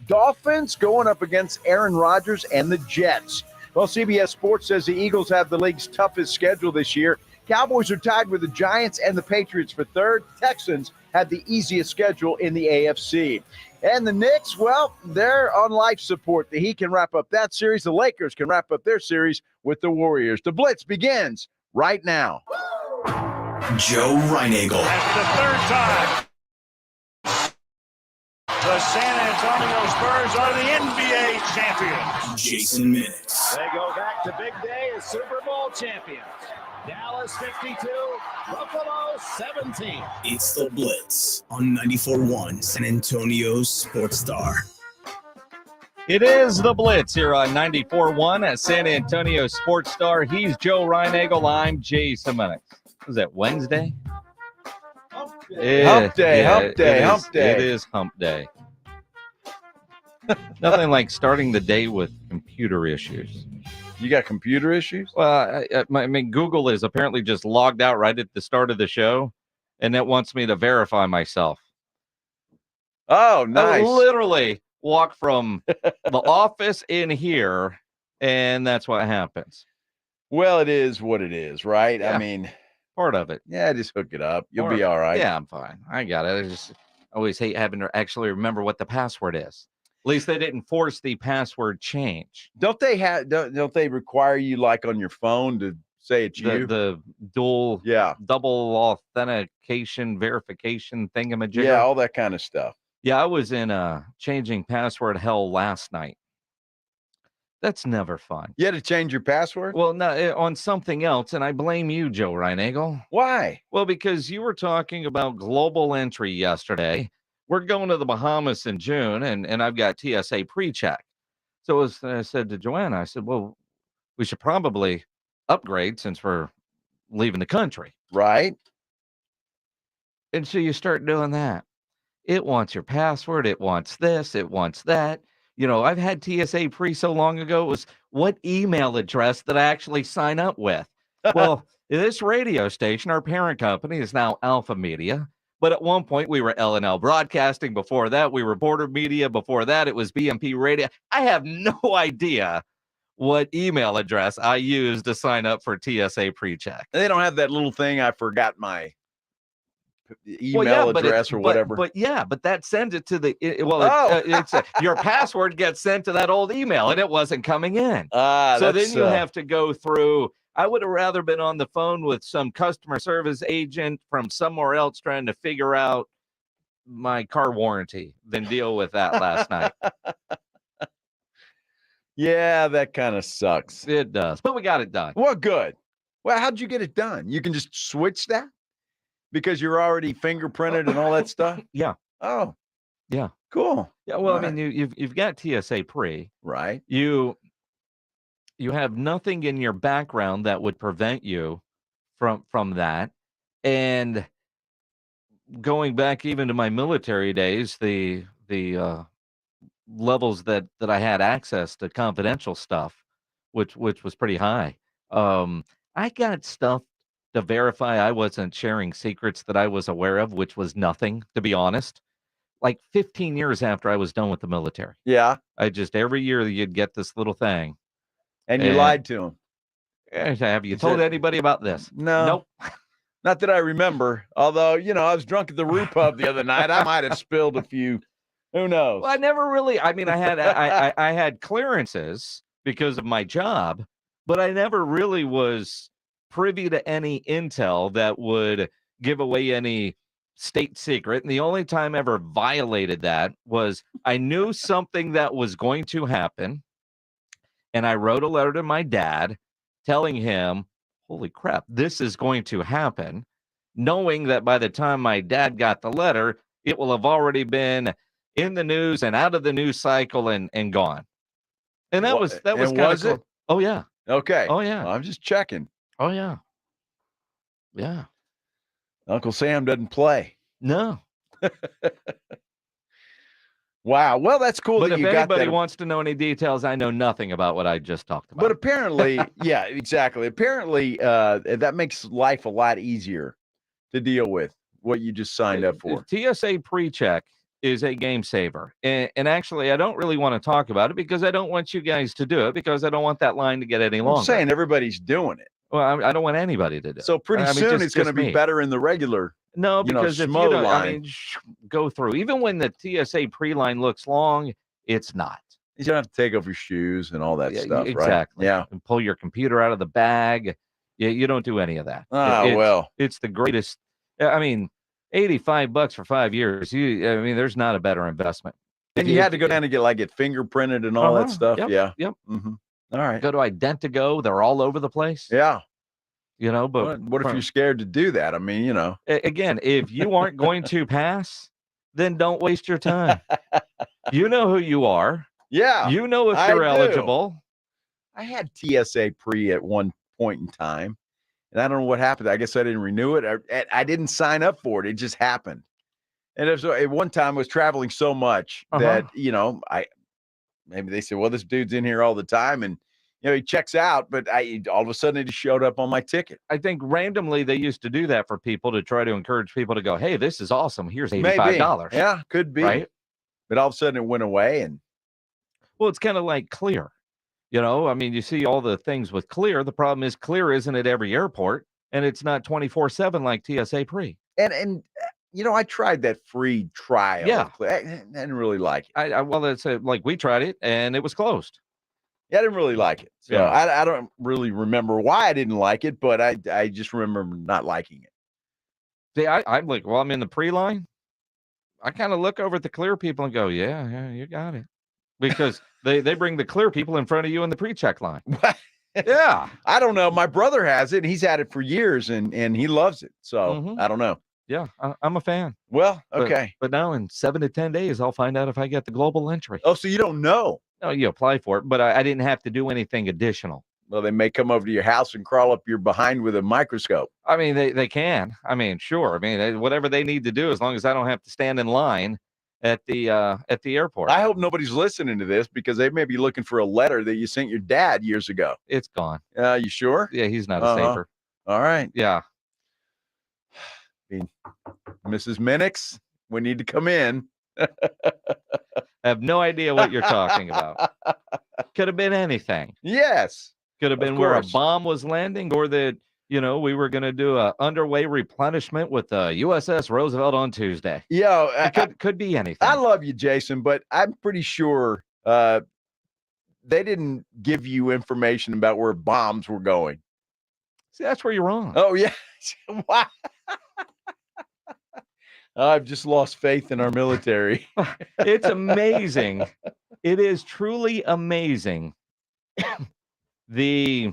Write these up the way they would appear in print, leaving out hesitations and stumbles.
Dolphins going up against Aaron Rodgers and the Jets. Well, CBS Sports says the Eagles have the league's toughest schedule this year. Cowboys are tied with the Giants and the Patriots for third. Texans have the easiest schedule in the AFC. And the Knicks, well, they're on life support. The Heat can wrap up that series. The Lakers can wrap up their series with the Warriors. The Blitz begins right now. Joe Reinagel. After the third time, the San Antonio Spurs are the NBA champions. Jason Minutes. They go back to big day as Super Bowl champions. Dallas 52, Buffalo 17. It's the Blitz on 94.1 San Antonio Sports Star. It is the Blitz here on 94.1 at San Antonio Sports Star. He's Joe Reinagel. I'm Jason Minutes. Was that Wednesday? Hump day. It is hump day. Nothing like starting the day with computer issues. You got computer issues? Well, I mean, Google is apparently just logged out right at the start of the show, and it wants me to verify myself. Oh, nice. I literally walk from the office in here, and that's what happens. Well, it is what it is, right? Yeah. I mean, part of it. Yeah, just hook it up. You'll be all right. Yeah, I'm fine. I got it. I just always hate having to actually remember what the password is. At least they didn't force the password change. Don't they require you, like, on your phone to say it's you? The dual, double authentication verification thingamajigger. Yeah, all that kind of stuff. Yeah, I was in changing password hell last night. That's never fun. You had to change your password? Well, no, on something else, and I blame you, Joe Reinagel. Why? Well, because you were talking about global entry yesterday. We're going to the Bahamas in June, and I've got TSA pre-check. So I said to Joanna, I said, well, we should probably upgrade since we're leaving the country. Right. And so you start doing that. It wants your password. It wants this. It wants that. You know, I've had TSA pre so long ago. It was what email address that I actually sign up with? Well, this radio station, our parent company, is now Alpha Media. But at one point, we were L&L Broadcasting. Before that, we were Border Media. Before that, it was BMP Radio. I have no idea what email address I used to sign up for TSA pre-check. They don't have that little thing, I forgot my email address or whatever. But that sends it to the your password gets sent to that old email, and it wasn't coming in. So then you have to go through. I would have rather been on the phone with some customer service agent from somewhere else trying to figure out my car warranty than deal with that last night. Yeah, that kind of sucks. It does, but we got it done. Well, good. Well, how'd you get it done? You can just switch that because you're already fingerprinted and all that stuff? Yeah. Oh. Yeah. Cool. Yeah, well, all I mean, you've got TSA pre. Right. You have nothing in your background that would prevent you from that. And going back even to my military days, the levels that I had access to confidential stuff, which was pretty high. I got stuff to verify I wasn't sharing secrets that I was aware of, which was nothing, to be honest. Like 15 years after I was done with the military. Yeah. I just, every year you'd get this little thing. And you lied to him. Have you told anybody about this? No. Nope. Not that I remember. Although, I was drunk at the Roo Pub the other night. I might have spilled a few. Who knows? Well, I never really, I mean, I had clearances because of my job, but I never really was privy to any intel that would give away any state secret. And the only time I ever violated that was I knew something that was going to happen. And I wrote a letter to my dad telling him, holy crap, this is going to happen, knowing that by the time my dad got the letter, it will have already been in the news and out of the news cycle and gone. And that was kind of cool. Oh, yeah. Okay. Oh, yeah. Well, I'm just checking. Oh, yeah. Yeah. Uncle Sam doesn't play. No. Wow. Well, that's cool. But that if you got anybody that. wants to know any details, I know nothing about what I just talked about. But apparently, yeah, exactly. Apparently, that makes life a lot easier to deal with, what you just signed up for. TSA pre-check is a game saver. And actually, I don't really want to talk about it because I don't want you guys to do it because I don't want that line to get any longer. I'm saying everybody's doing it. Well, I don't want anybody to do it. So pretty soon it's going to be me. better in the regular. No, because if you schmo don't, line. go through. Even when the TSA pre-line looks long, it's not. You don't have to take off your shoes and all that stuff, exactly. right? Yeah. And pull your computer out of the bag. You don't do any of that. It's the greatest. I mean, $85 for 5 years. There's not a better investment. And you had to go down and get fingerprinted and all that stuff. Yep, yeah. Yep. Mm-hmm. All right. Go to Identigo. They're all over the place. Yeah. But what if you're scared to do that? I mean, Again, if you aren't going to pass, then don't waste your time. You know who you are. Yeah. You know if you're eligible. I had TSA pre at one point in time, and I don't know what happened. I guess I didn't renew it. I didn't sign up for it. It just happened. And at one time I was traveling so much that, maybe they said, well, this dude's in here all the time. And, he checks out, but all of a sudden it just showed up on my ticket. I think randomly they used to do that for people to try to encourage people to go, hey, this is awesome. Here's $85. Maybe. Yeah, could be. Right? But all of a sudden it went away. And well, it's kind of like Clear. You see all the things with Clear. The problem is Clear isn't at every airport, and it's not 24/7 like TSA Pre. And I tried that free trial. Yeah. I didn't really like it. Well, it's like we tried it, and it was closed. Yeah, I didn't really like it. So yeah. I don't really remember why I didn't like it, but I just remember not liking it. See, I'm like, well, I'm in the pre-line. I kind of look over at the Clear people and go, yeah, you got it. Because they bring the Clear people in front of you in the pre-check line. Yeah. I don't know. My brother has it. And he's had it for years, and he loves it. So I don't know. Yeah, I'm a fan. Well, okay. But now in 7 to 10 days, I'll find out if I get the global entry. Oh, so you don't know? No, you apply for it, but I didn't have to do anything additional. Well, they may come over to your house and crawl up your behind with a microscope. I mean, they can. I mean, sure. I mean, whatever they need to do, as long as I don't have to stand in line at the airport. I hope nobody's listening to this because they may be looking for a letter that you sent your dad years ago. It's gone. You sure? Yeah, he's not a saver. All right. Yeah. Mrs. Minix, we need to come in. I have no idea what you're talking about. Could have been anything. Yes. Could have been where a bomb was landing, or that, we were going to do a underway replenishment with the USS Roosevelt on Tuesday. Yeah. It could be anything. I love you, Jason, but I'm pretty sure they didn't give you information about where bombs were going. See, that's where you're wrong. Oh, yeah. Why? I've just lost faith in our military. It's amazing. It is truly amazing. The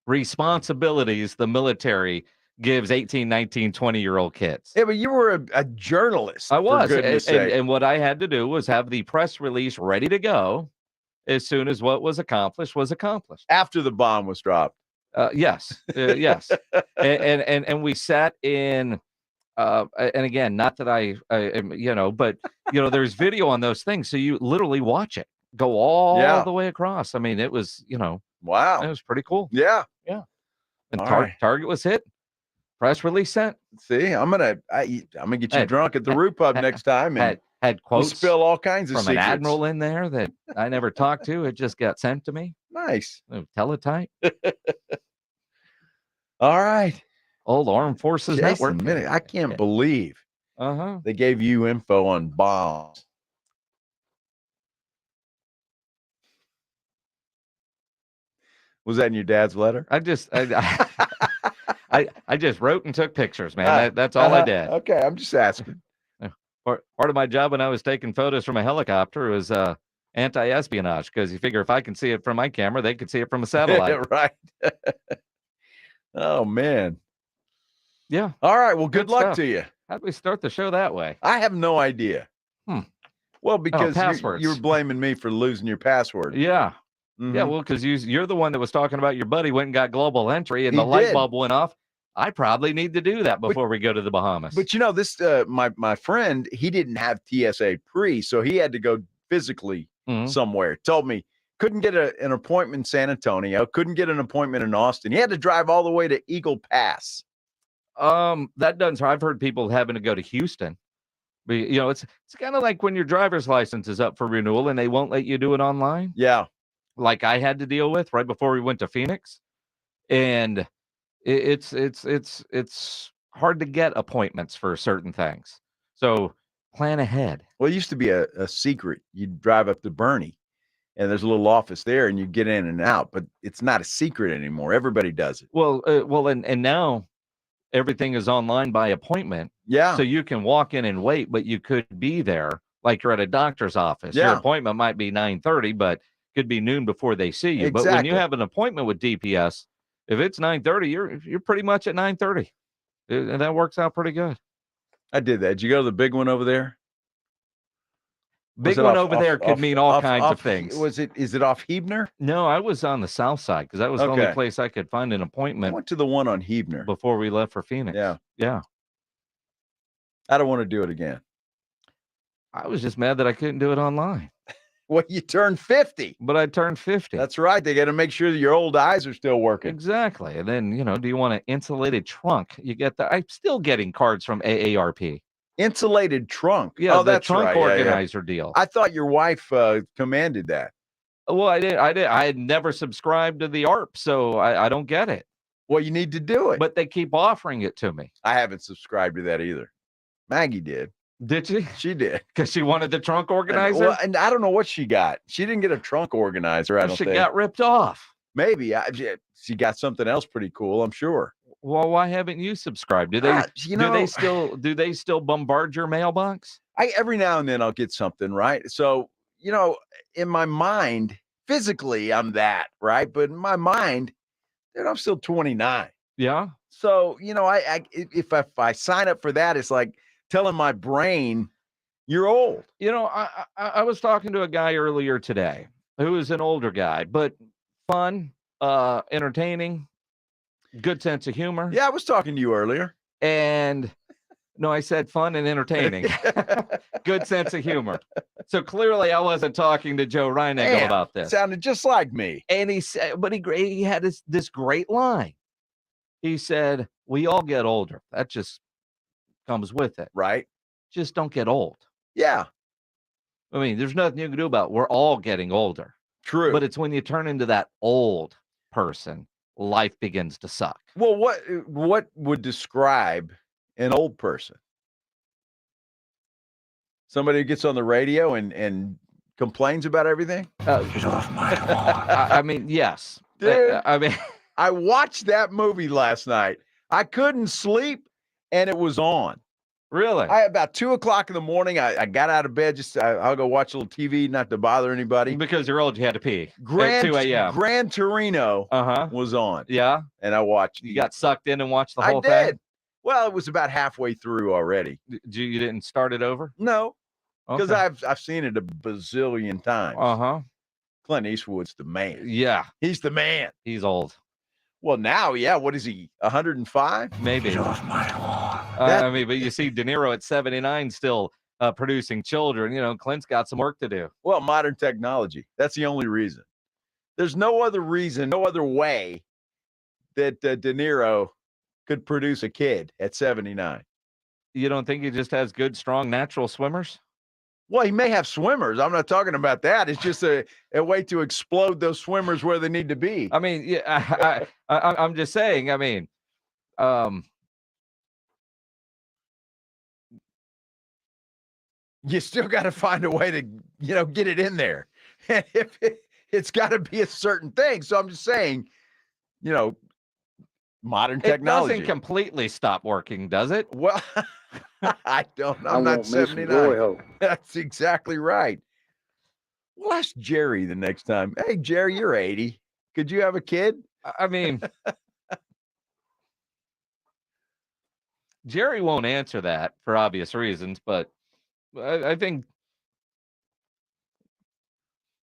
responsibilities the military gives 18, 19, 20-year-old kids. Yeah, but you were a journalist. I was. For goodness sake. And what I had to do was have the press release ready to go as soon as what was accomplished was accomplished. After the bomb was dropped. Yes. Yes. And we sat in... and again, not that I but there's video on those things, so you literally watch it go all the way across. I mean, it was, wow, it was pretty cool. Yeah. And target was hit. Press release sent. See, I'm gonna get you drunk at the Root Pub next time, and had quotes. We'll spill all kinds of from secrets. An admiral in there that I never talked to. It just got sent to me. Nice. Teletype. All right. Old Armed Forces Network. I can't believe they gave you info on bombs. Was that in your dad's letter? I just wrote and took pictures, man. That's all I did. Okay, I'm just asking. Part of my job when I was taking photos from a helicopter was anti-espionage, because you figure if I can see it from my camera, they could see it from a satellite. Right. Oh, man. Yeah. All right. Well, good luck to you. How'd we start the show that way? I have no idea. Well, because you were blaming me for losing your password. Yeah. Mm-hmm. Yeah, well, because you're the one that was talking about your buddy went and got global entry and the light bulb went off. I probably need to do that before we go to the Bahamas. But this my friend, he didn't have TSA pre, so he had to go physically somewhere. Told me couldn't get an appointment in San Antonio, couldn't get an appointment in Austin. He had to drive all the way to Eagle Pass. That doesn't. I've heard people having to go to Houston. It's kind of like when your driver's license is up for renewal and they won't let you do it online. Yeah. Like I had to deal with right before we went to Phoenix, and it's hard to get appointments for certain things. So plan ahead. Well, it used to be a secret. You'd drive up to Bernie, and there's a little office there, and you get in and out. But it's not a secret anymore. Everybody does it. And now everything is online by appointment. Yeah. So you can walk in and wait, but you could be there like you're at a doctor's office. Yeah. Your appointment might be 9:30, but could be noon before they see you. Exactly. But when you have an appointment with DPS, if it's 9:30, you're pretty much at 9:30. And that works out pretty good. I did that. Did you go to the big one over there? Big one over there could mean all kinds of things. Is it off Hebner? No, I was on the south side because that was the only place I could find an I appointment went to the one on Hebner before we left for Phoenix. Yeah. I don't want to do it again. I was just mad that I couldn't do it online. Well, you turned 50. But I turned 50. That's right. They got to make sure that your old eyes are still working. Exactly. And then, do you want an insulated trunk? You get that. I'm still getting cards from AARP. Insulated trunk. Yeah, the that's trunk right. organizer deal. I thought your wife commanded that. Well, I did. I had never subscribed to the ARP, so I don't get it. Well, you need to do it. But they keep offering it to me. I haven't subscribed to that either. Maggie did. Did she? She did. Because she wanted the trunk organizer? And I don't know what she got. She didn't get a trunk organizer, I don't think. She got ripped off. Maybe. She got something else pretty cool, I'm sure. Well, why haven't you subscribed? Do they still bombard your mailbox? Every now and then I'll get something, right? So, in my mind, physically I'm that, right? But in my mind, I'm still 29. Yeah. So, if I sign up for that, it's like telling my brain you're old. I was talking to a guy earlier today who is an older guy, but fun, entertaining, good sense of humor. Yeah, I was talking to you earlier. And no, I said fun and entertaining. Good sense of humor. So clearly I wasn't talking to Joe Reinagle about this. Sounded just like me. And he said, but he had this great line. He said, we all get older. That just comes with it. Right. Just don't get old. Yeah. I mean, there's nothing you can do about it. We're all getting older. True. But it's when you turn into that old person, life begins to suck. Well, what would describe an old person? Somebody who gets on the radio and complains about everything? Get off my lawn. I mean, yes. Dude, I watched that movie last night. I couldn't sleep, and it was on. Really? About 2:00 in the morning, I got out of bed. I'll go watch a little TV, not to bother anybody. Because you're old, you had to pee. At 2 a.m. Gran Torino was on. Yeah. And I watched. You got sucked in and watched the whole thing? I did. Well, it was about halfway through already. You didn't start it over? No, because Okay. I've seen it a bazillion times. Uh-huh. Clint Eastwood's the man. Yeah. He's the man. He's old. Well, now, yeah. What is he? 105? Maybe. Get off my lawn. But you see De Niro at 79 still producing children. Clint's got some work to do. Well, modern technology. That's the only reason. There's no other reason, no other way that De Niro could produce a kid at 79. You don't think he just has good, strong, natural swimmers? Well, he may have swimmers. I'm not talking about that. It's just a way to explode those swimmers where they need to be. I mean, yeah, I'm just saying, you still got to find a way to, get it in there. And if it's got to be a certain thing. So I'm just saying, modern technology. It doesn't completely stop working, does it? Well, I don't know. I'm not 79. That's exactly right. We'll ask Jerry the next time. Hey, Jerry, you're 80. Could you have a kid? I mean, Jerry won't answer that for obvious reasons, but I think.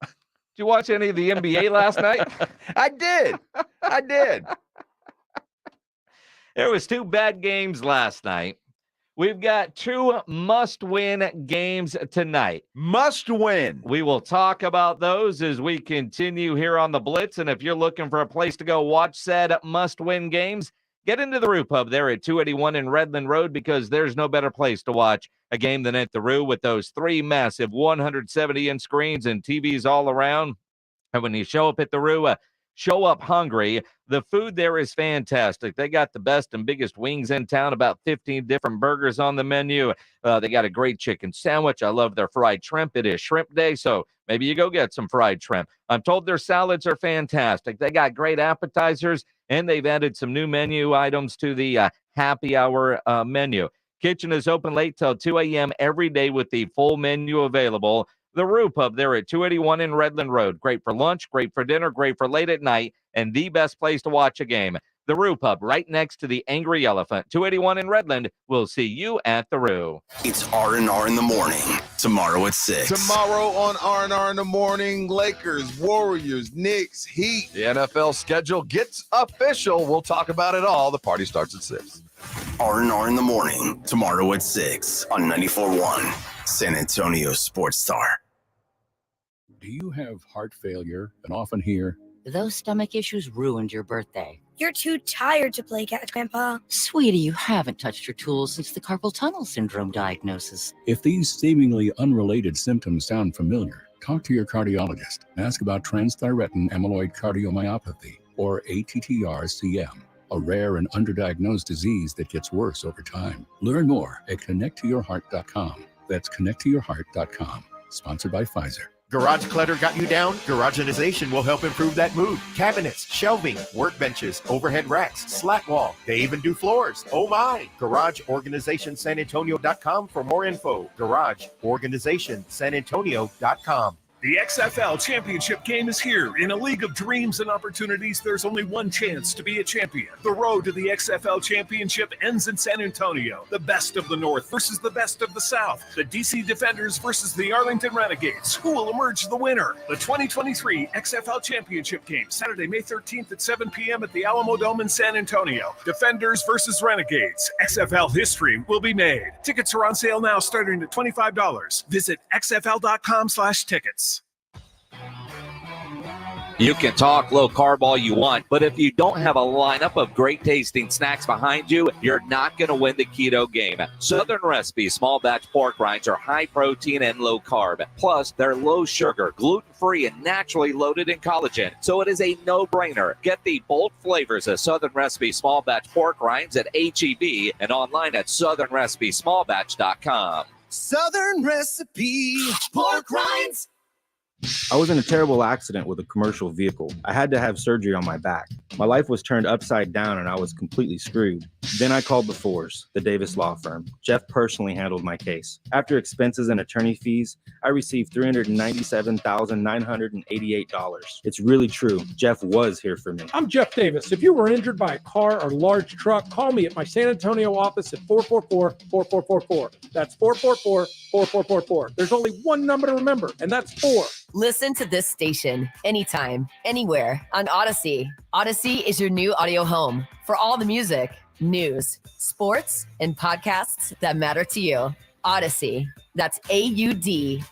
Did you watch any of the NBA last night? I did. There was 2 bad games last night. We've got 2 must-win games tonight. Must win. We will talk about those as we continue here on the Blitz. And if you're looking for a place to go watch said must-win games, Get into the Roo Pub there at 281 in Redland Road, because there's no better place to watch a game than at the Roo, with those 3 massive 170-inch screens and TVs all around. And when you show up at the Roo, show up hungry. The food there is fantastic. They got the best and biggest wings in town, about 15 different burgers on the menu. They got a great chicken sandwich. I love their fried shrimp. It is shrimp day, so maybe you go get some fried shrimp. I'm told their salads are fantastic. They got great appetizers, and they've added some new menu items to the happy hour menu. Kitchen is open late till 2 a.m. every day with the full menu available. The Roo Pub there at 281 in Redland Road. Great for lunch, great for dinner, great for late at night, and the best place to watch a game. The Roo Pub, right next to the Angry Elephant. 281 in Redland. We'll see you at the Roo. It's R&R in the morning. Tomorrow at 6. Tomorrow on R&R in the morning, Lakers, Warriors, Knicks, Heat. The NFL schedule gets official. We'll talk about it all. The party starts at 6. R&R in the morning. Tomorrow at 6 on 94.1 San Antonio Sports Star. Do you have heart failure and often hear, "Those stomach issues ruined your birthday"? "You're too tired to play catch, Grandpa." Sweetie, you haven't touched your tools since the carpal tunnel syndrome diagnosis. if these seemingly unrelated symptoms sound familiar, talk to your cardiologist. Ask about transthyretin amyloid cardiomyopathy, or ATTR-CM, a rare and underdiagnosed disease that gets worse over time. Learn more at connecttoyourheart.com. That's connecttoyourheart.com. Sponsored by Pfizer. Garage clutter got you down? Garageization will help improve that mood. Cabinets, shelving, workbenches, overhead racks, slat wall. They even do floors. Oh my! GarageOrganizationSanAntonio.com for more info. GarageOrganizationSanAntonio.com. The XFL Championship game is here. In a league of dreams and opportunities, there's only one chance to be a champion. The road to the XFL Championship ends in San Antonio. The best of the North versus the best of the South. The DC Defenders versus the Arlington Renegades. Who will emerge the winner? The 2023 XFL Championship game, Saturday, May 13th at 7 p.m. at the Alamo Dome in San Antonio. Defenders versus Renegades. XFL history will be made. Tickets are on sale now, starting at $25. Visit xfl.com/tickets. You can talk low carb all you want, but if you don't have a lineup of great tasting snacks behind you, you're not going to win the keto game. Southern Recipe small batch pork rinds are high protein and low carb. Plus, they're low sugar, gluten-free, and naturally loaded in collagen. So it is a no-brainer. Get the bold flavors of Southern Recipe small batch pork rinds at H-E-B and online at southernrecipesmallbatch.com. Southern Recipe pork rinds. I was in a terrible accident with a commercial vehicle. I had to have surgery on my back. My life was turned upside down and I was completely screwed. Then I called the Fours, the Davis law firm. Jeff personally handled my case. After expenses and attorney fees, I received $397,988. It's really true. Jeff was here for me. I'm Jeff Davis. If you were injured by a car or large truck, call me at my San Antonio office at 444-4444. That's 444-4444. There's only one number to remember, and that's 4. Listen to this station anytime, anywhere on Odyssey. Odyssey is your new audio home for all the music, news, sports, and podcasts that matter to you. Odyssey. That's AUDACY.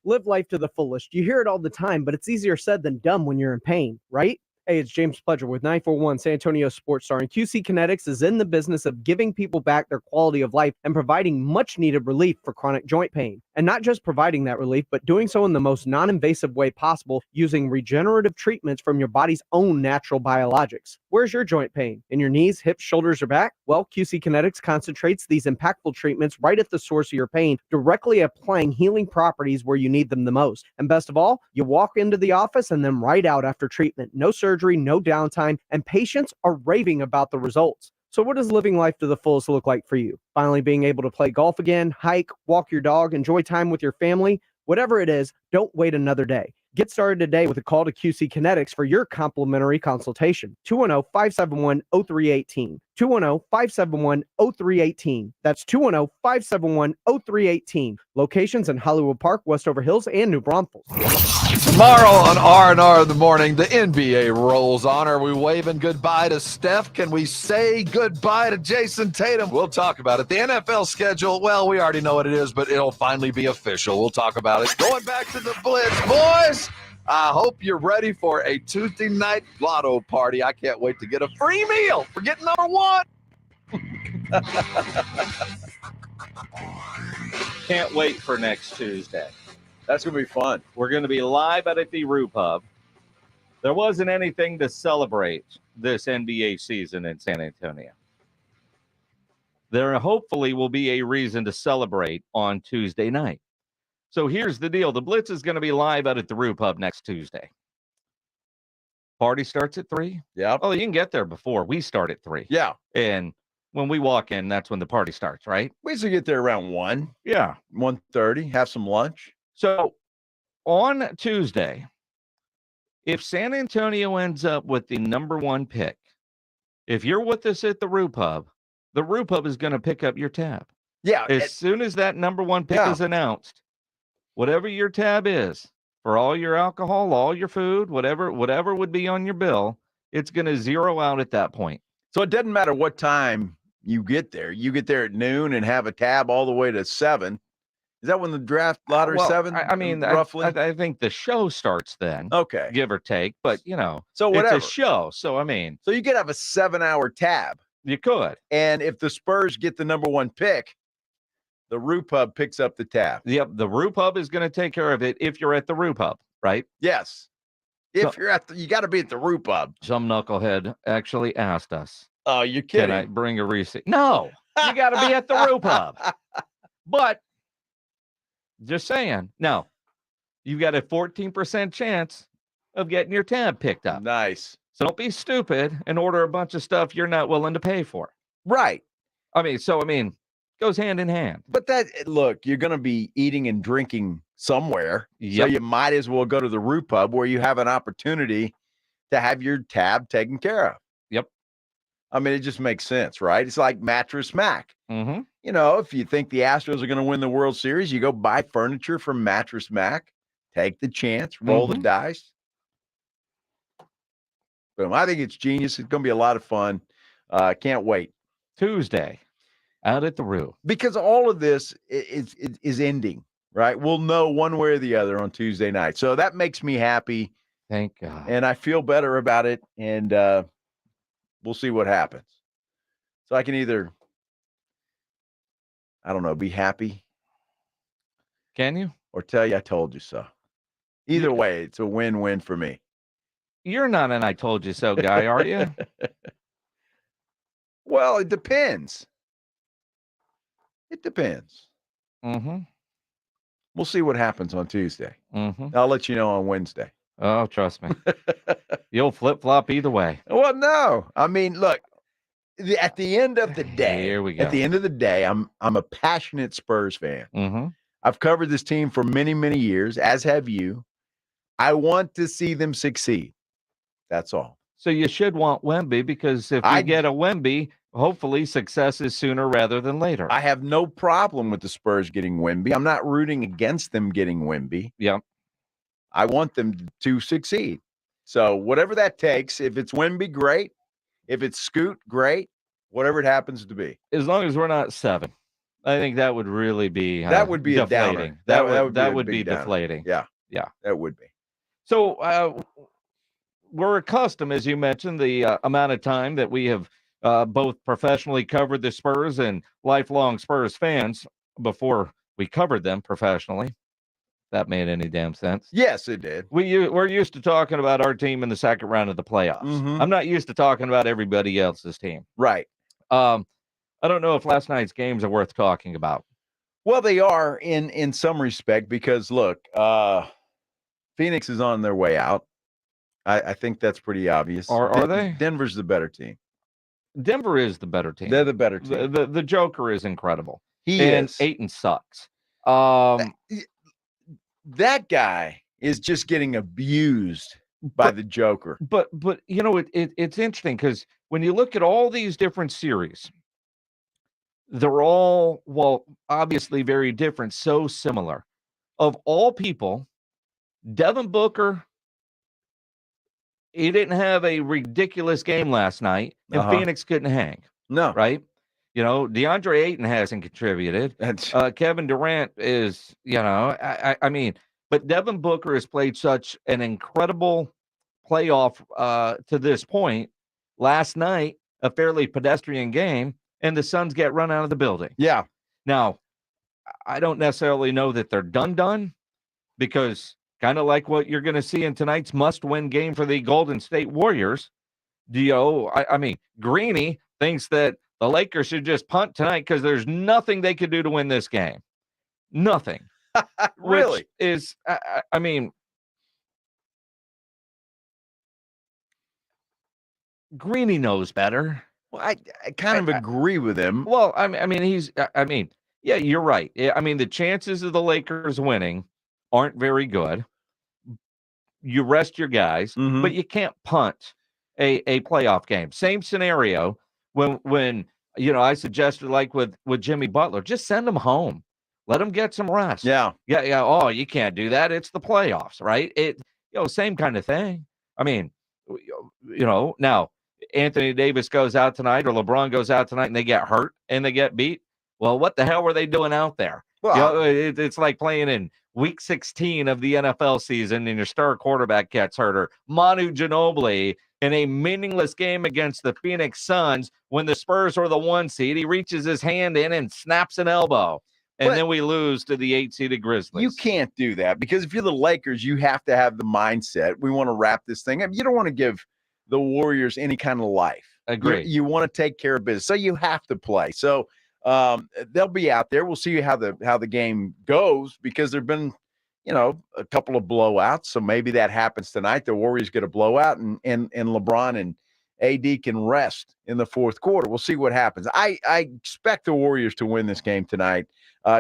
Live life to the fullest. You hear it all the time, but it's easier said than done when you're in pain, right? Hey, it's James Pledger with 941 San Antonio Sports Star, and QC Kinetics is in the business of giving people back their quality of life and providing much-needed relief for chronic joint pain. And not just providing that relief, but doing so in the most non-invasive way possible using regenerative treatments from your body's own natural biologics. Where's your joint pain? In your knees, hips, shoulders, or back? Well, QC Kinetics concentrates these impactful treatments right at the source of your pain, directly applying healing properties where you need them the most. And best of all, you walk into the office and then right out after treatment. No surgery, no downtime, and patients are raving about the results. So what does living life to the fullest look like for you? Finally being able to play golf again, hike, walk your dog, enjoy time with your family? Whatever it is, don't wait another day. Get started today with a call to QC Kinetics for your complimentary consultation. 210-571-0318. 210-571-0318. That's 210-571-0318. Locations in Hollywood Park, Westover Hills, and New Braunfels. Tomorrow on R&R in the morning, the NBA rolls on. Are we waving goodbye to Steph? Can we say goodbye to Jason Tatum? We'll talk about it. The NFL schedule, well, we already know what it is, but it'll finally be official. We'll talk about it. Going back to the Blitz. Boys, I hope you're ready for a Tuesday night lotto party. I can't wait to get a free meal for getting number one. Can't wait for next Tuesday. That's going to be fun. We're going to be live out at the Roo Pub. There wasn't anything to celebrate this NBA season in San Antonio. There hopefully will be a reason to celebrate on Tuesday night. So here's the deal. The Blitz is going to be live out at the Roo Pub next Tuesday. Party starts at 3. Yeah. Oh, you can get there before. We start at 3. Yeah. And when we walk in, that's when the party starts, right? We usually get there around 1. Yeah. 1:30, have some lunch. So on Tuesday, if San Antonio ends up with the number 1 pick, if you're with us at the Roo Pub is going to pick up your tab. Yeah. As soon as that number 1 pick is announced, whatever your tab is for all your alcohol, all your food, whatever would be on your bill, it's going to zero out at that point. So it doesn't matter what time you get there. You get there at noon and have a tab all the way to 7. Is that when the draft lottery 7? I mean, roughly. I think the show starts then. Okay. Give or take, but so whatever. It's a show. So I mean, so you could have a 7-hour tab. You could. And if the Spurs get the number 1 pick, the Roo Pub picks up the tab. Yep, the Roo Pub is going to take care of it if you're at the Roo Pub, right? Yes. If you're at you got to be at the Roo Pub. Some knucklehead actually asked us. Oh, you're kidding. Can I bring a receipt? No, you got to be at the Roo Pub. But just saying, no, you've got a 14% chance of getting your tab picked up. Nice. So don't be stupid and order a bunch of stuff you're not willing to pay for. Right. I mean, goes hand in hand. But look, you're going to be eating and drinking somewhere. Yep. So you might as well go to the Roo Pub where you have an opportunity to have your tab taken care of. Yep. I mean, it just makes sense, right? It's like Mattress Mac. Mm-hmm. If you think the Astros are going to win the World Series, you go buy furniture from Mattress Mac, take the chance, roll the dice. Boom. I think it's genius. It's going to be a lot of fun. Can't wait. Tuesday, out at the Roo. Because all of this is ending, right? We'll know one way or the other on Tuesday night. So that makes me happy. Thank God. And I feel better about it. And we'll see what happens. So I can either, I don't know, be happy. Can you? Or tell you I told you so. Either way, it's a win-win for me. You're not an I told you so guy, are you? Well, it depends. It depends. Mm-hmm. We'll see what happens on Tuesday. Mm-hmm. I'll let you know on Wednesday. Oh, trust me. You'll flip-flop either way. Well, no. I mean, look, at the end of the day, here we go. At the end of the day, I'm a passionate Spurs fan. Mm-hmm. I've covered this team for many, many years, as have you. I want to see them succeed. That's all. So you should want Wemby because if you get a Wemby, hopefully success is sooner rather than later. I have no problem with the Spurs getting Wemby. I'm not rooting against them getting Wemby. Yeah. I want them to succeed. So whatever that takes, if it's Wemby, great. If it's Scoot, great. Whatever it happens to be. As long as we're not 7. I think that would really be that would be deflating. A downer. That would be deflating. Yeah. Yeah. That would be. So we're accustomed, as you mentioned, the amount of time that we have both professionally covered the Spurs and lifelong Spurs fans before we covered them professionally. If that made any damn sense. Yes, it did. We're used to talking about our team in the second round of the playoffs. Mm-hmm. I'm not used to talking about everybody else's team. Right. I don't know if last night's games are worth talking about. Well, they are in some respect because, look, Phoenix is on their way out. I think that's pretty obvious. Are they? Denver's the better team. Denver is the better team. They're the better team. The Joker is incredible. He is. Ayton sucks. That guy is just getting abused by the Joker. But it's interesting because when you look at all these different series, they're all, well, obviously very different, so similar. Of all people, Devin Booker, he didn't have a ridiculous game last night, and Phoenix couldn't hang. No. Right? DeAndre Ayton hasn't contributed. Kevin Durant is, I mean, But Devin Booker has played such an incredible playoff to this point. Last night, a fairly pedestrian game, and the Suns get run out of the building. Yeah. Now, I don't necessarily know that they're done because kind of like what you're going to see in tonight's must-win game for the Golden State Warriors. I mean, Greeny thinks that the Lakers should just punt tonight because there's nothing they could do to win this game. Nothing. Really? Which is, I mean, Greeny knows better. Well, I kind of agree with him. Well, yeah, you're right. I mean, the chances of the Lakers winning aren't very good. You rest your guys, but you can't punt a playoff game. Same scenario when I suggested, like with Jimmy Butler, just send him home. Let him get some rest. Yeah. Oh, you can't do that. It's the playoffs, right? Same kind of thing. I mean, now Anthony Davis goes out tonight or LeBron goes out tonight and they get hurt and they get beat. Well, what the hell were they doing out there? Well, it's like playing in week 16 of the NFL season and your star quarterback gets hurt, or Manu Ginobili in a meaningless game against the Phoenix Suns when the Spurs were the 1 seed. He reaches his hand in and snaps an elbow. And then we lose to the 8-seeded Grizzlies. You can't do that because if you're the Lakers, you have to have the mindset. We want to wrap this thing up. You don't want to give the Warriors any kind of life. Agree. You want to take care of business. So you have to play. So they'll be out there. We'll see how the game goes because there've been, a couple of blowouts. So maybe that happens tonight. The Warriors get a blowout and LeBron and AD can rest in the fourth quarter. We'll see what happens. I expect the Warriors to win this game tonight.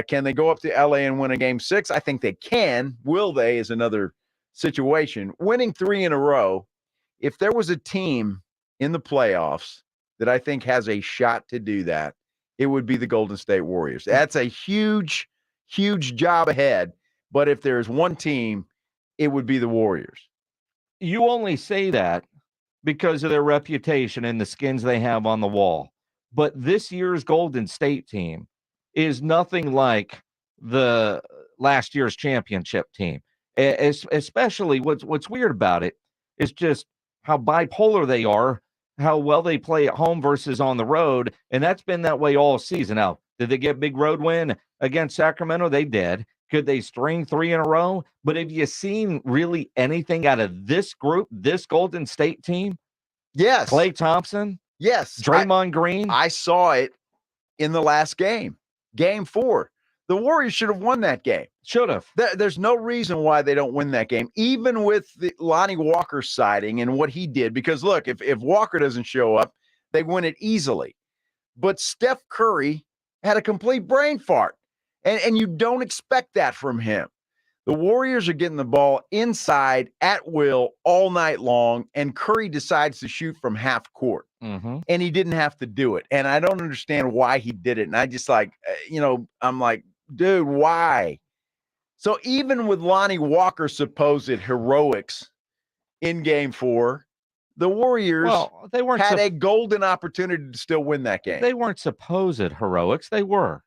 Can they go up to LA and win a game 6? I think they can. Will they is another situation. Winning 3 in a row, if there was a team in the playoffs that I think has a shot to do that, it would be the Golden State Warriors. That's a huge, huge job ahead. But if there's one team, it would be the Warriors. You only say that because of their reputation and the skins they have on the wall. But this year's Golden State team is nothing like the last year's championship team. Especially what's weird about it is just how bipolar they are, how well they play at home versus on the road. And that's been that way all season. Now, did they get a big road win against Sacramento? They did. Could they string 3 in a row? But have you seen really anything out of this group, this Golden State team? Yes. Klay Thompson? Yes. Draymond Green? I saw it in the last game. Game 4. The Warriors should have won that game. Should have. There's no reason why they don't win that game, even with the Lonnie Walker sighting and what he did. Because, look, if Walker doesn't show up, they win it easily. But Steph Curry had a complete brain fart, and you don't expect that from him. The Warriors are getting the ball inside at will all night long, and Curry decides to shoot from half court. And he didn't have to do it. And I don't understand why he did it. And I just I'm like, dude, why? So even with Lonnie Walker's supposed heroics in game 4, the Warriors had a golden opportunity to still win that game. They weren't supposed heroics. They were.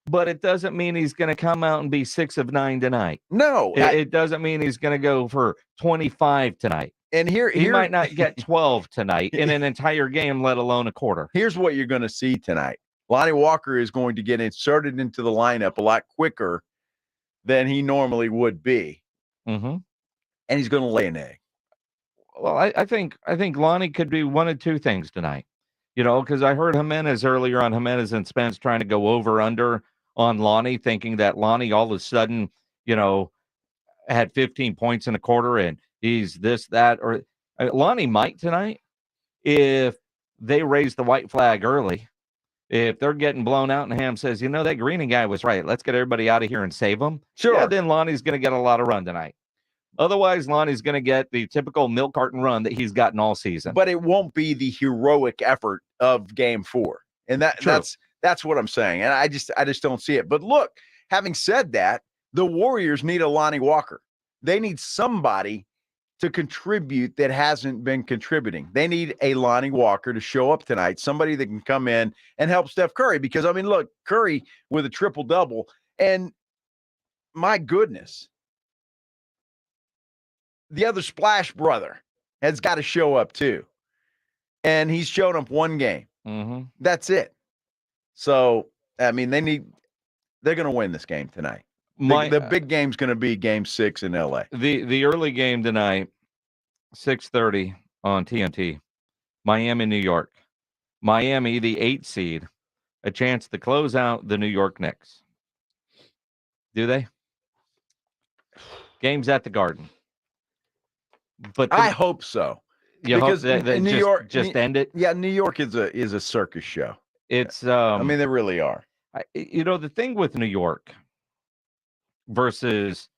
But it doesn't mean he's going to come out and be 6 of 9 tonight. No. It doesn't mean he's going to go for 25 tonight. And he might not get 12 tonight in an entire game, let alone a quarter. Here's what you're going to see tonight. Lonnie Walker is going to get inserted into the lineup a lot quicker than he normally would be. And he's going to lay an egg. Well, I think Lonnie could do one of two things tonight. Because I heard Jimenez earlier on Jimenez and Spence trying to go over-under on Lonnie, thinking that Lonnie all of a sudden, had 15 points in a quarter and he's this, that, or Lonnie might tonight if they raise the white flag early. If they're getting blown out and Ham says, that Greening guy was right, let's get everybody out of here and save them. Sure. Yeah, then Lonnie's going to get a lot of run tonight. Otherwise, Lonnie's going to get the typical milk carton run that he's gotten all season. But it won't be the heroic effort of game 4. And that's what I'm saying. And I just don't see it. But look, having said that, the Warriors need a Lonnie Walker. They need somebody to contribute that hasn't been contributing. They need a Lonnie Walker to show up tonight, somebody that can come in and help Steph Curry. Because, look, Curry with a triple-double. And my goodness, the other Splash brother has got to show up too. And he's shown up one game. Mm-hmm. That's it. So, I mean, they're going to win this game tonight. The big game's going to be Game 6 in L.A. The early game tonight, 6:30 on TNT. Miami, New York. Miami, the 8 seed, a chance to close out the New York Knicks. Do they? Game's at the Garden. But I hope so. Because that New York just end it. Yeah, New York is a circus show. It's I mean, they really are. The thing with New York versus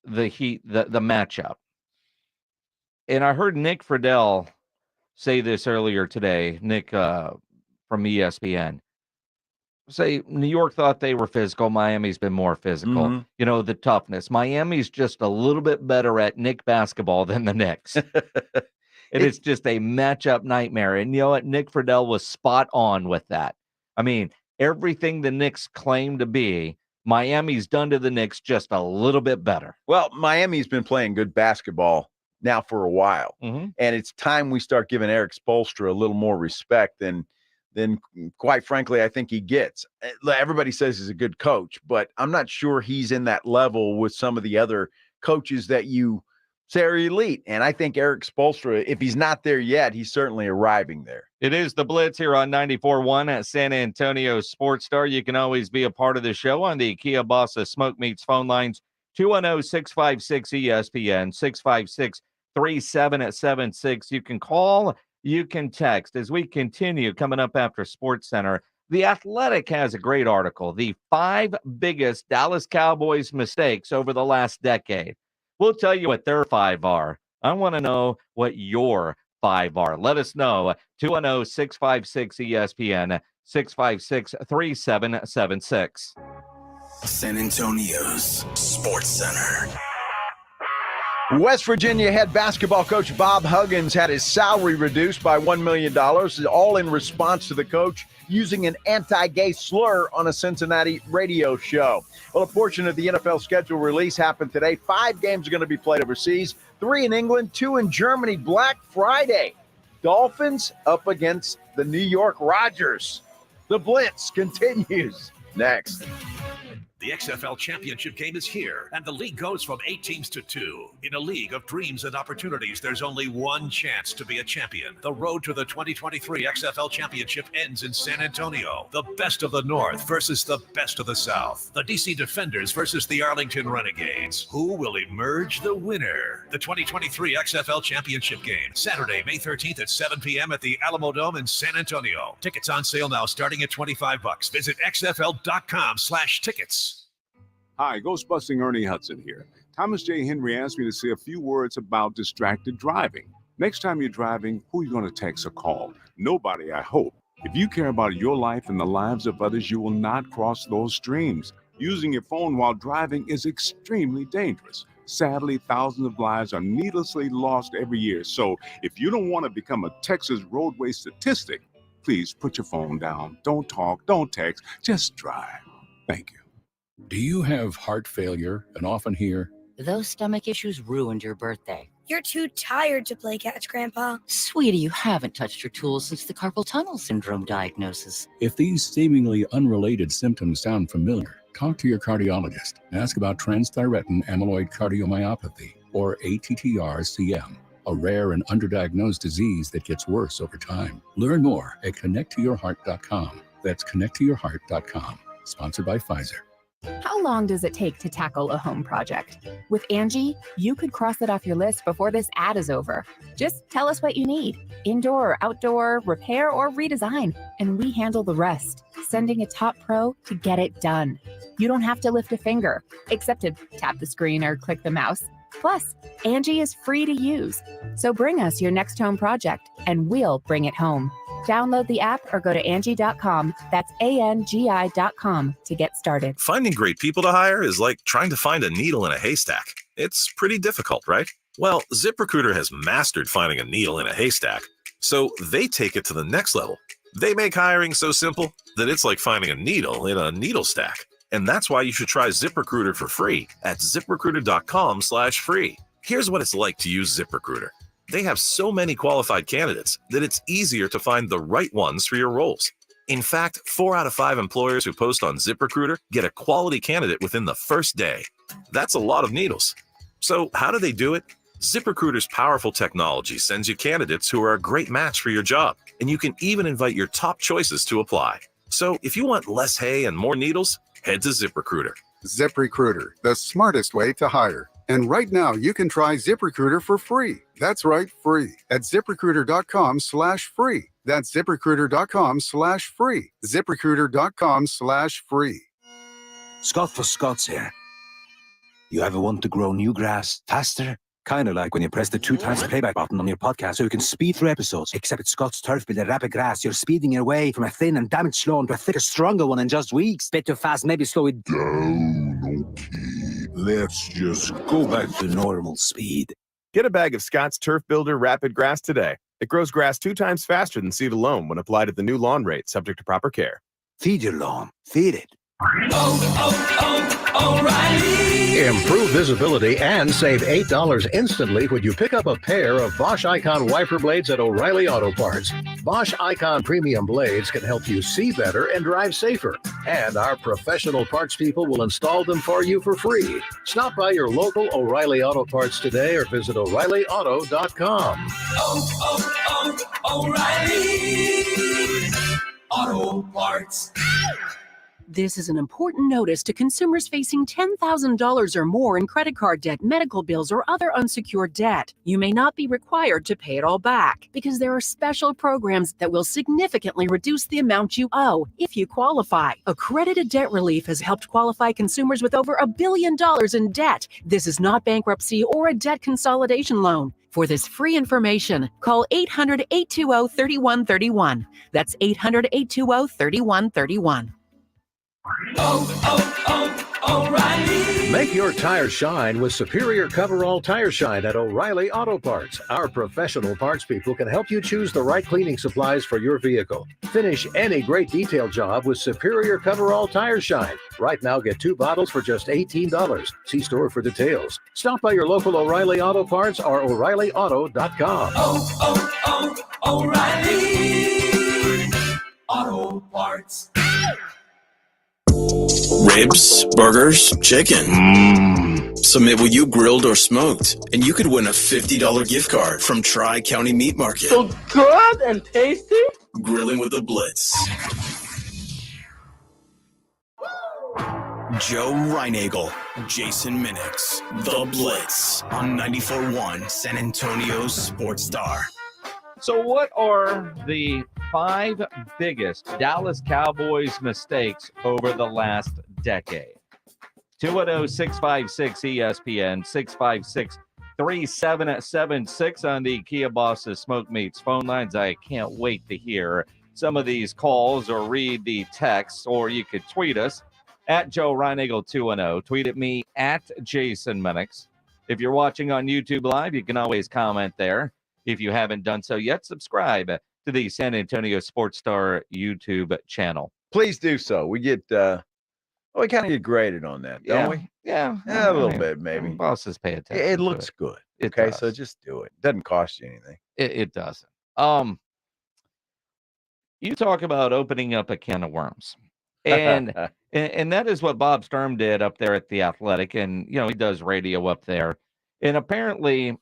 the Heat, the matchup. And I heard Nick Friedel say this earlier today, Nick from ESPN. Say New York thought they were physical. Miami's been more physical. Mm-hmm. The toughness. Miami's just a little bit better at Knick basketball than the Knicks. It's just a matchup nightmare. And you know what? Nick Friedel was spot on with that. I mean, everything the Knicks claim to be, Miami's done to the Knicks just a little bit better. Well, Miami's been playing good basketball now for a while. Mm-hmm. And it's time we start giving Eric Spoelstra a little more respect than quite frankly, I think he gets. Everybody says he's a good coach, but I'm not sure he's in that level with some of the other coaches that you say are elite. And I think Eric Spoelstra, if he's not there yet, he's certainly arriving there. It is the Blitz here on 94.1 at San Antonio Sports Star. You can always be a part of the show on the Kia Bossa Smoke Meats phone lines, 210-656-ESPN, 656-3776. You can call. You can text. As we continue coming up after Sports Center, The Athletic has a great article, the 5 biggest Dallas Cowboys mistakes over the last decade. We'll tell you what their 5 are. I want to know what your 5 are. Let us know. 210-656-ESPN, 656-3776. San Antonio's Sports Center. West Virginia head basketball coach Bob Huggins had his salary reduced by $1 million, all in response to the coach using an anti-gay slur on a Cincinnati radio show. Well, a portion of the NFL schedule release happened today. 5 games are going to be played overseas, 3 in England, 2 in Germany. Black Friday, Dolphins up against the New York Rodgers. The Blitz continues next. The XFL Championship game is here, and the league goes from 8 teams to 2. In a league of dreams and opportunities, there's only one chance to be a champion. The road to the 2023 XFL Championship ends in San Antonio. The best of the North versus the best of the South. The DC Defenders versus the Arlington Renegades. Who will emerge the winner? The 2023 XFL Championship game, Saturday, May 13th at 7 p.m. at the Alamo Dome in San Antonio. Tickets on sale now starting at $25. Visit xfl.com/tickets. Hi, Ghostbusting Ernie Hudson here. Thomas J. Henry asked me to say a few words about distracted driving. Next time you're driving, who are you going to text or call? Nobody, I hope. If you care about your life and the lives of others, you will not cross those streams. Using your phone while driving is extremely dangerous. Sadly, thousands of lives are needlessly lost every year. So if you don't want to become a Texas roadway statistic, please put your phone down. Don't talk, don't text, just drive. Thank you. Do you have heart failure and often hear, "Those stomach issues ruined your birthday"? You're too tired to play catch, Grandpa. Sweetie, you haven't touched your tools since the carpal tunnel syndrome diagnosis. if these seemingly unrelated symptoms sound familiar, talk to your cardiologist. Ask about transthyretin amyloid cardiomyopathy, or ATTR-CM, a rare and underdiagnosed disease that gets worse over time. Learn more at connecttoyourheart.com. That's connecttoyourheart.com. Sponsored by Pfizer. How long does it take to tackle a home project? With Angie, you could cross it off your list before this ad is over. Just tell us what you need, indoor or outdoor, repair or redesign, and we handle the rest, sending a top pro to get it done. You don't have to lift a finger, except to tap the screen or click the mouse. Plus, Angie is free to use. So bring us your next home project, and we'll bring it home. Download the app or go to Angie.com. That's ANGI.com to get started. Finding great people to hire is like trying to find a needle in a haystack. It's pretty difficult, right? Well, ZipRecruiter has mastered finding a needle in a haystack, so they take it to the next level. They make hiring so simple that it's like finding a needle in a needle stack. And that's why you should try ZipRecruiter for free at ziprecruiter.com/free. Here's what it's like to use ZipRecruiter. They have so many qualified candidates that it's easier to find the right ones for your roles. In fact, 4 out of 5 employers who post on ZipRecruiter get a quality candidate within the first day. That's a lot of needles. So how do they do it? ZipRecruiter's powerful technology sends you candidates who are a great match for your job, and you can even invite your top choices to apply. So if you want less hay and more needles, head to ZipRecruiter. ZipRecruiter, the smartest way to hire. And right now, you can try ZipRecruiter for free. That's right, free. At ZipRecruiter.com/free. That's ZipRecruiter.com/free. ZipRecruiter.com/free. Scott for Scott's here. You ever want to grow new grass faster? Kind of like when you press the 2 times playback button on your podcast so you can speed through episodes. Except at Scott's Turf Builder Rapid Grass, you're speeding your way from a thin and damaged lawn to a thicker, stronger one in just weeks. Bit too fast, maybe slow it down. Okay, let's just go back to normal speed. Get a bag of Scott's Turf Builder Rapid Grass today. It grows grass 2 times faster than seed alone when applied at the new lawn rate, subject to proper care. Feed your lawn. Feed it. O'Reilly. Improve visibility and save $8 instantly when you pick up a pair of Bosch Icon wiper blades at O'Reilly Auto Parts. Bosch Icon premium blades can help you see better and drive safer. And our professional parts people will install them for you for free. Stop by your local O'Reilly Auto Parts today or visit O'ReillyAuto.com. O'Reilly Auto Parts. This is an important notice to consumers facing $10,000 or more in credit card debt, medical bills, or other unsecured debt. You may not be required to pay it all back because there are special programs that will significantly reduce the amount you owe if you qualify. Accredited Debt Relief has helped qualify consumers with over $1 billion in debt. This is not bankruptcy or a debt consolidation loan. For this free information, call 800-820-3131. That's 800-820-3131. O'Reilly. Make your tires shine with superior coverall tire shine at O'Reilly Auto Parts. Our professional parts people can help you choose the right cleaning supplies for your vehicle. Finish any great detail job with superior coverall tire shine. Right now, get 2 bottles for just $18. See store for details. Stop by your local O'Reilly Auto Parts or O'ReillyAuto.com. O'Reilly Auto Parts. Ribs, burgers, chicken. Submit what you grilled or smoked, and you could win a $50 gift card from Tri-County Meat Market. So good and tasty. Grilling with the Blitz. Joe Reinagel, Jason Minix, The Blitz on 94.1 San Antonio's Sports Star. So what are the 5 biggest Dallas Cowboys mistakes over the last decade? 210-656-ESPN, 656-3776 on the Kia Bosses Smoke Meats phone lines. I can't wait to hear some of these calls or read the texts, or you could tweet us at Joe Reinagel 210. Tweet at me at Jason Minix. If you're watching on YouTube Live, you can always comment there. If you haven't done so yet, subscribe to the San Antonio Sports Star YouTube channel. Please do so. We get, we kind of get graded on that, don't we? Yeah, a little bit, maybe. Bosses pay attention. It looks good. Okay, so just do it. Doesn't cost you anything. It doesn't. You talk about opening up a can of worms, and and that is what Bob Sturm did up there at the Athletic, and he does radio up there, and apparently,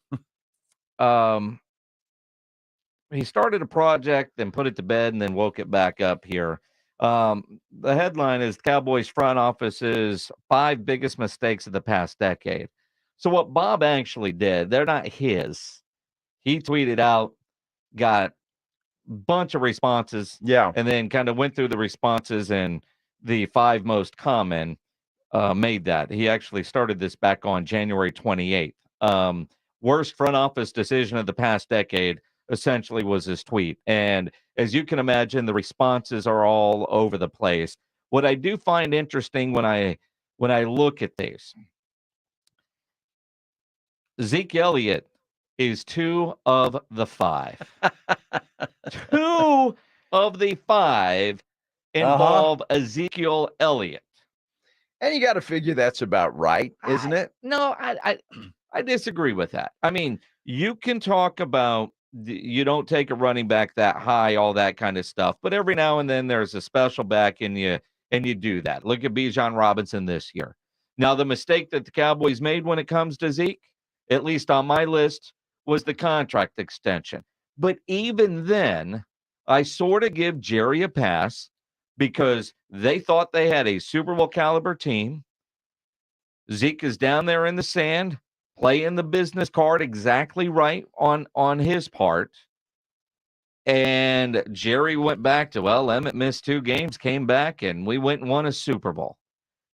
he started a project, then put it to bed, and then woke it back up here. The headline is Cowboys front office's 5 biggest mistakes of the past decade. So what Bob actually did, they're not his. He tweeted out, got a bunch of responses, and then kind of went through the responses, and the 5 most common made that. He actually started this back on January 28th. Worst front office decision of the past decade, essentially, was his tweet. And as you can imagine, the responses are all over the place. What I do find interesting when I look at these, Zeke Elliott is 2 of the 5. 2 of the 5 involve Ezekiel Elliott. And you got to figure that's about right, isn't it? No, I disagree with that. I mean, you can talk about you don't take a running back that high, all that kind of stuff, but every now and then there's a special back and you do that. Look at Bijan Robinson this year. Now, the mistake that the Cowboys made when it comes to Zeke, at least on my list, was the contract extension. But even then, I sort of give Jerry a pass because they thought they had a Super Bowl caliber team. Zeke is down there in the sand, playing the business card exactly right on his part. And Jerry went back to, well, Emmett missed 2 games, came back, and we went and won a Super Bowl.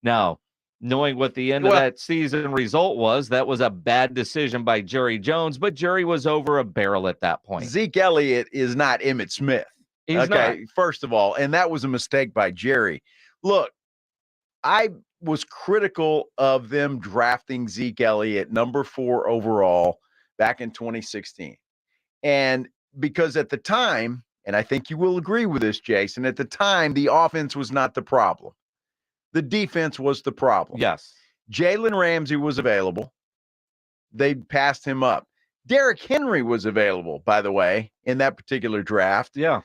Now, knowing what the end of that season result was, that was a bad decision by Jerry Jones, but Jerry was over a barrel at that point. Zeke Elliott is not Emmitt Smith. He's not. First of all, and that was a mistake by Jerry. Look, I was critical of them drafting Zeke Elliott number 4 overall back in 2016. And because at the time, and I think you will agree with this, Jason, at the time, the offense was not the problem. The defense was the problem. Yes. Jalen Ramsey was available. They passed him up. Derrick Henry was available, by the way, in that particular draft. Yeah.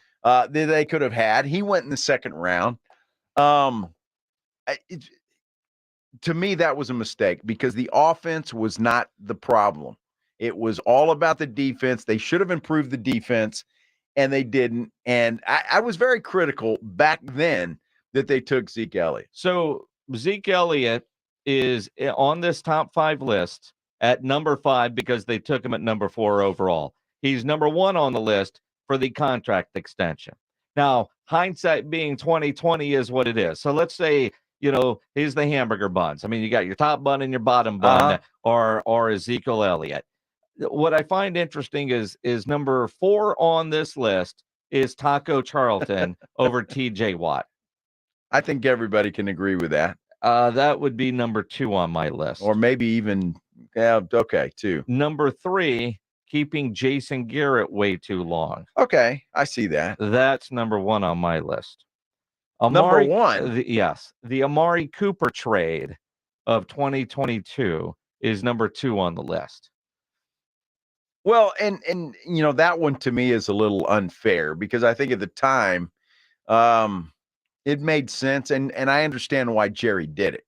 They could have had. He went in the second round. To me, that was a mistake because the offense was not the problem. It was all about the defense. They should have improved the defense, and they didn't. And I was very critical back then that they took Zeke Elliott. So Zeke Elliott is on this top 5 list at number 5 because they took him at number 4 overall. He's number 1 on the list for the contract extension. Now, hindsight being 2020 is what it is. So let's say, here's the hamburger buns. I mean, you got your top bun and your bottom bun, or Ezekiel Elliott. What I find interesting is number 4 on this list is Taco Charlton over TJ Watt. I think everybody can agree with that. That would be number 2 on my list. Or maybe even, 2. Number 3, keeping Jason Garrett way too long. Okay, I see that. That's number 1 on my list. Number 1? Yes. The Amari Cooper trade of 2022 is number 2 on the list. Well, and that one to me is a little unfair because I think at the time, it made sense, and I understand why Jerry did it.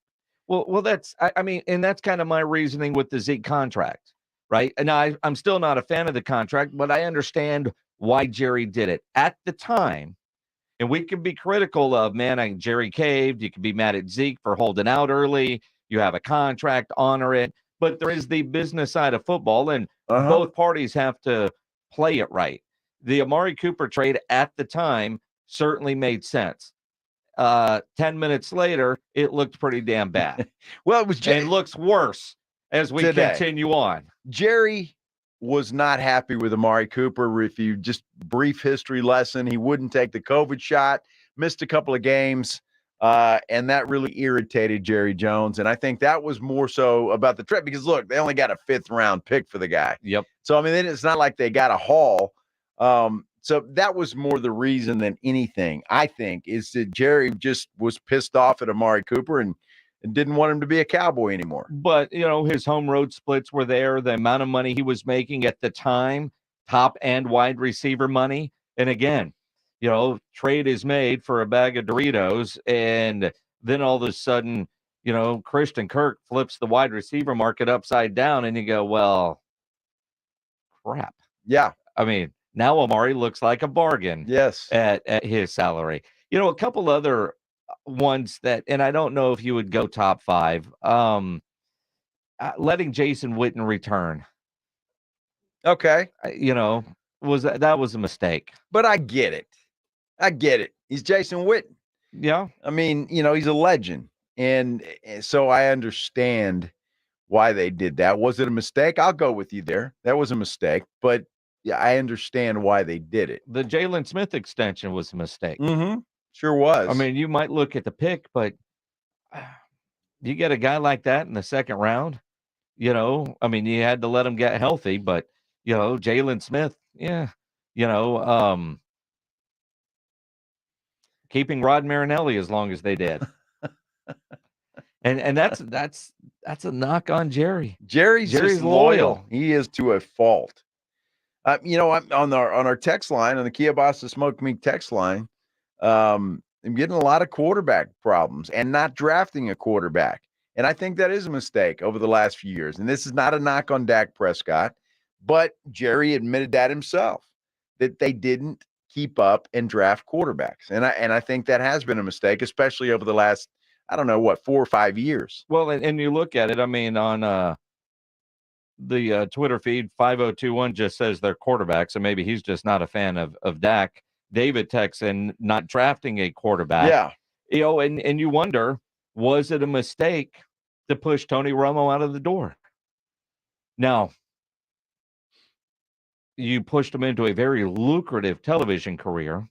Well, that's and that's kind of my reasoning with the Zeke contract, right? And I'm still not a fan of the contract, but I understand why Jerry did it at the time. And we can be critical of, Jerry caved. You can be mad at Zeke for holding out early. You have a contract, honor it. But there is the business side of football, and both parties have to play it right. The Amari Cooper trade at the time certainly made sense. 10 minutes later, it looked pretty damn bad. Well, it was and looks worse as we continue on. Jerry was not happy with Amari Cooper. If you just brief history lesson, he wouldn't take the COVID shot, missed a couple of games, and that really irritated Jerry Jones. And I think that was more so about the trip because, look, they only got a 5th round pick for the guy. Yep. So, I mean, it's not like they got a haul. So that was more the reason than anything, I think, is that Jerry just was pissed off at Amari Cooper and didn't want him to be a Cowboy anymore. But, his home road splits were there. The amount of money he was making at the time, top and wide receiver money. And again, trade is made for a bag of Doritos. And then all of a sudden, Christian Kirk flips the wide receiver market upside down. And you go, well, crap. Yeah. I mean, now Amari looks like a bargain. Yes. At his salary. A couple other ones that, and I don't know if you would go top 5. Letting Jason Witten return. Okay. Was a mistake. But I get it. He's Jason Witten. Yeah. I mean, he's a legend. And so I understand why they did that. Was it a mistake? I'll go with you there. That was a mistake. But yeah, I understand why they did it. The Jalen Smith extension was a mistake. Mm-hmm. Sure was. I mean, you might look at the pick, but you get a guy like that in the second round, you had to let him get healthy, but, Jalen Smith, keeping Rod Marinelli as long as they did. And that's a knock on Jerry. Jerry's just loyal. He is to a fault. I'm on our text line, on the Kia Boss of Smoke Meat text line. I'm getting a lot of quarterback problems and not drafting a quarterback. And I think that is a mistake over the last few years. And this is not a knock on Dak Prescott, but Jerry admitted that himself, that they didn't keep up and draft quarterbacks. And I think that has been a mistake, especially over the last, 4 or 5 years. Well, and you look at it, I mean, on the Twitter feed, 5021 just says they're quarterbacks, and maybe he's just not a fan of Dak. David texts in not drafting a quarterback. Yeah. And you wonder, was it a mistake to push Tony Romo out of the door? Now, you pushed him into a very lucrative television career.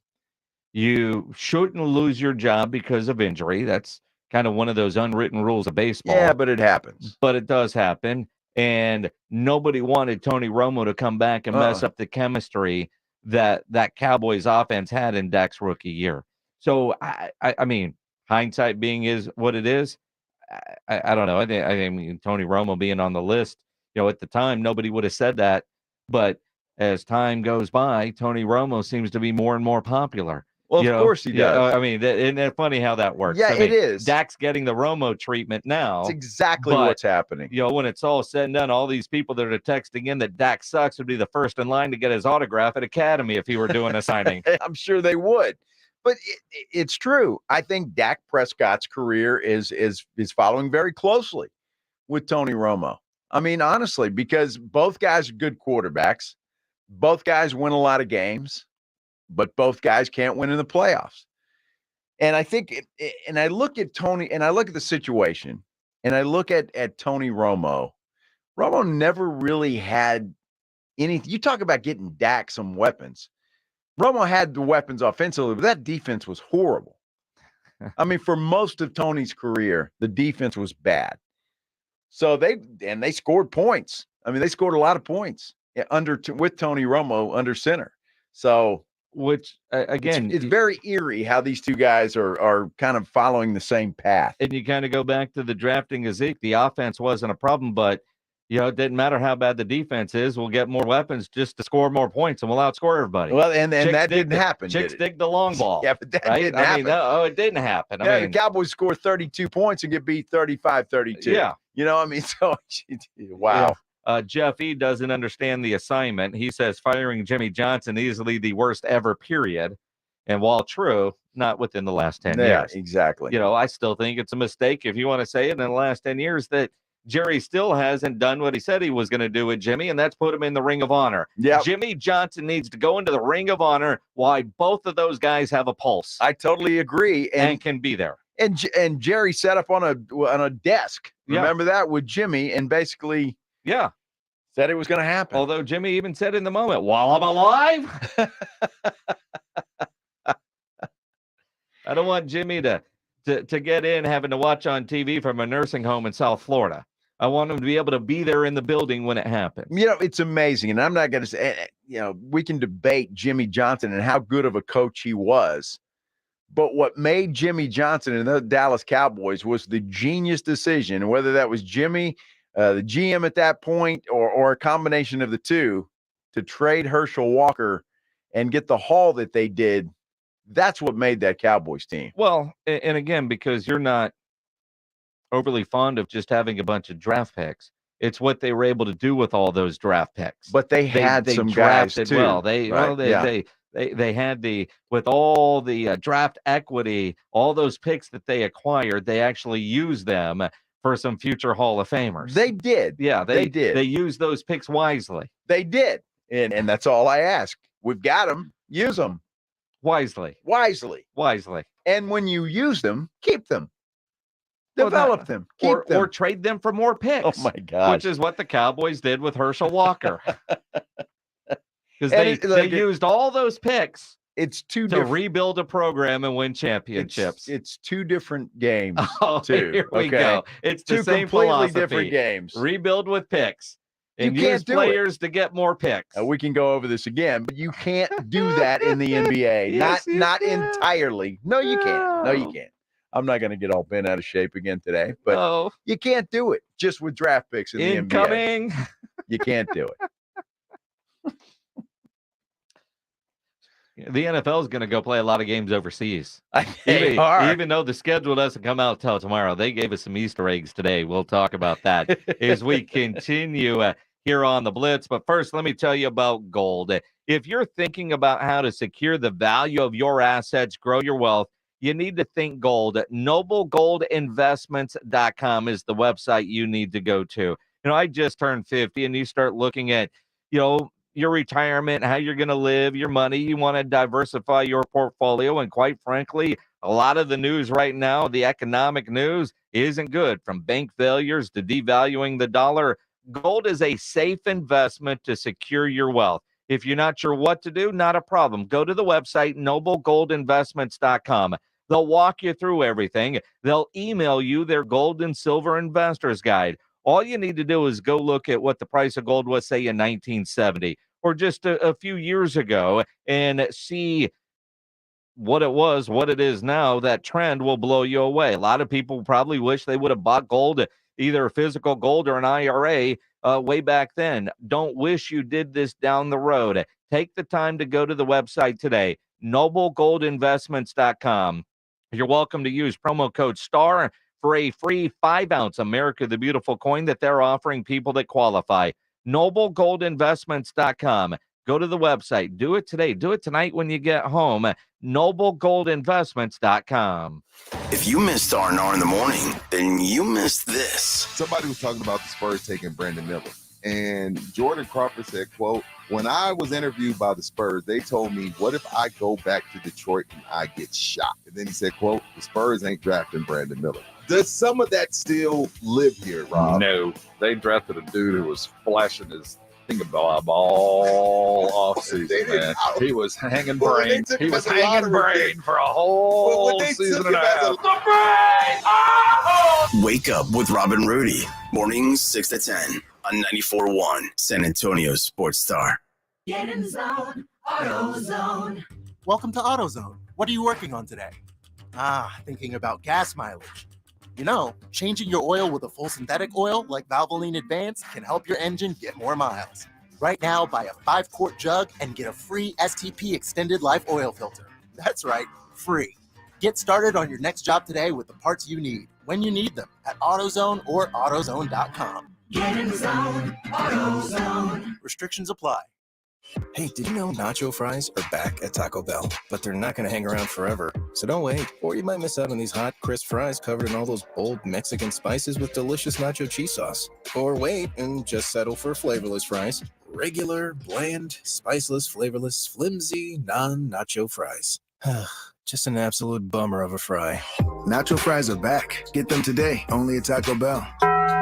You shouldn't lose your job because of injury. That's kind of one of those unwritten rules of baseball. Yeah, but it happens. But it does happen. And nobody wanted Tony Romo to come back and mess up the chemistry that Cowboys offense had in Dak's rookie year. So, I mean, hindsight being is what it is. I don't know. I think Tony Romo being on the list, at the time, nobody would have said that. But as time goes by, Tony Romo seems to be more and more popular. Well, of course he does. I mean, isn't it funny how that works? Yeah, I mean, it is. Dak's getting the Romo treatment now. That's exactly what's happening. When it's all said and done, all these people that are texting in that Dak sucks would be the first in line to get his autograph at Academy if he were doing a signing. I'm sure they would. But it's true. I think Dak Prescott's career is following very closely with Tony Romo. I mean, honestly, because both guys are good quarterbacks. Both guys win a lot of games, but both guys can't win in the playoffs. And I think, and I look at Tony, and I look at the situation, and I look at Tony Romo. Romo never really had anything. You talk about getting Dak some weapons. Romo had the weapons offensively, but that defense was horrible. I mean, for most of Tony's career, the defense was bad. So they scored points. I mean, they scored a lot of points with Tony Romo under center. So, which again, it's very eerie how these two guys are kind of following the same path. And you kind of go back to the drafting of Zeke. The offense wasn't a problem, but it didn't matter how bad the defense is. We'll get more weapons just to score more points, and we'll outscore everybody. Well, and that didn't happen. Chicks dig the long ball. Yeah, but that right? didn't happen. It didn't happen. Yeah, the Cowboys score 32 points and get beat 35-32. Yeah. So, wow. Yeah. Jeff E. doesn't understand the assignment. He says firing Jimmy Johnson easily the worst ever, period. And while true, not within the last 10 years. Yeah, exactly. I still think it's a mistake, if you want to say it, in the last 10 years that Jerry still hasn't done what he said he was going to do with Jimmy, and that's put him in the Ring of Honor. Yeah, Jimmy Johnson needs to go into the Ring of Honor while both of those guys have a pulse. I totally agree. And can be there. And Jerry set up on a desk. Remember that with Jimmy, and basically said it was going to happen. Although Jimmy even said in the moment, while I'm alive. I don't want Jimmy to get in having to watch on TV from a nursing home in South Florida. I want him to be able to be there in the building when it happens. It's amazing. And I'm not going to say, we can debate Jimmy Johnson and how good of a coach he was. But what made Jimmy Johnson and the Dallas Cowboys was the genius decision, whether that was Jimmy, the GM at that point, or a combination of the two, to trade Herschel Walker and get the haul that they did. That's what made that Cowboys team. Well, and again, because you're not overly fond of just having a bunch of draft picks. It's what they were able to do with all those draft picks. But they had some guys too. Well, they had with all the draft equity, all those picks that they acquired, they actually used them for some future Hall of Famers. They did. Yeah, they did. They used those picks wisely. They did. And that's all I ask. We've got them. Use them. Wisely. And when you use them, keep them. Develop them. Keep them. Or trade them for more picks. Oh, my gosh. Which is what the Cowboys did with Herschel Walker. Because they used all those picks to rebuild a program and win championships. It's two different games, too. Here we go. It's two the same completely philosophy. different games. Rebuild with picks. And you can't use do players to get more picks. We can go over this again, but you can't do that in the NBA. Yes, not entirely. No, you can't. No, you can't. I'm not going to get all bent out of shape again today, but you can't do it just with draft picks in the Incoming. NBA. You can't do it. The NFL is going to go play a lot of games overseas. They are. Even though the schedule doesn't come out till tomorrow, they gave us some Easter eggs today. We'll talk about that as we continue here on the Blitz. But first, let me tell you about gold. If you're thinking about how to secure the value of your assets, grow your wealth, you need to think gold. NobleGoldInvestments.com is the website you need to go to. I just turned 50, and you start looking at, your retirement, how you're going to live, your money. You want to diversify your portfolio. And quite frankly, a lot of the news right now, the economic news, isn't good. From bank failures to devaluing the dollar, gold is a safe investment to secure your wealth. If you're not sure what to do, not a problem. Go to the website, NobleGoldInvestments.com. They'll walk you through everything. They'll email you their gold and silver investors guide. All you need to do is go look at what the price of gold was, say, in 1970 or just a few years ago, and see what it was, what it is now. That trend will blow you away. A lot of people probably wish they would have bought gold, either physical gold or an IRA, way back then. Don't wish you did this down the road. Take the time to go to the website today, NobleGoldInvestments.com. You're welcome to use promo code STAR for a free 5-ounce America the Beautiful coin that they're offering people that qualify. NobleGoldInvestments.com. Go to the website. Do it today. Do it tonight when you get home. NobleGoldInvestments.com. If you missed R&R in the morning, then you missed this. Somebody was talking about the Spurs taking Brandon Miller. And Jordan Crawford said, quote, "When I was interviewed by the Spurs, they told me, what if I go back to Detroit and I get shot?" And then he said, quote, "The Spurs ain't drafting Brandon Miller." Does some of that still live here, Rob? No. They drafted a dude who was flashing his thingamabob all off season, man. He was hanging brain. He was hanging brain for a whole season and a half. Wake up with Robin Rudy. Mornings 6 to 10 on 94.1 San Antonio Sports Star. Get in the zone, AutoZone. Welcome to AutoZone. What are you working on today? Thinking about gas mileage. Changing your oil with a full synthetic oil like Valvoline Advanced can help your engine get more miles. Right now, buy a 5-quart jug and get a free STP Extended Life Oil Filter. That's right, free. Get started on your next job today with the parts you need, when you need them, at AutoZone or AutoZone.com. Get in the zone, AutoZone. Restrictions apply. Hey, did you know nacho fries are back at Taco Bell? But they're not going to hang around forever. So don't wait, or you might miss out on these hot, crisp fries covered in all those bold Mexican spices with delicious nacho cheese sauce. Or wait and just settle for flavorless fries. Regular, bland, spiceless, flavorless, flimsy, non-nacho fries. Just an absolute bummer of a fry. Nacho fries are back. Get them today, only at Taco Bell.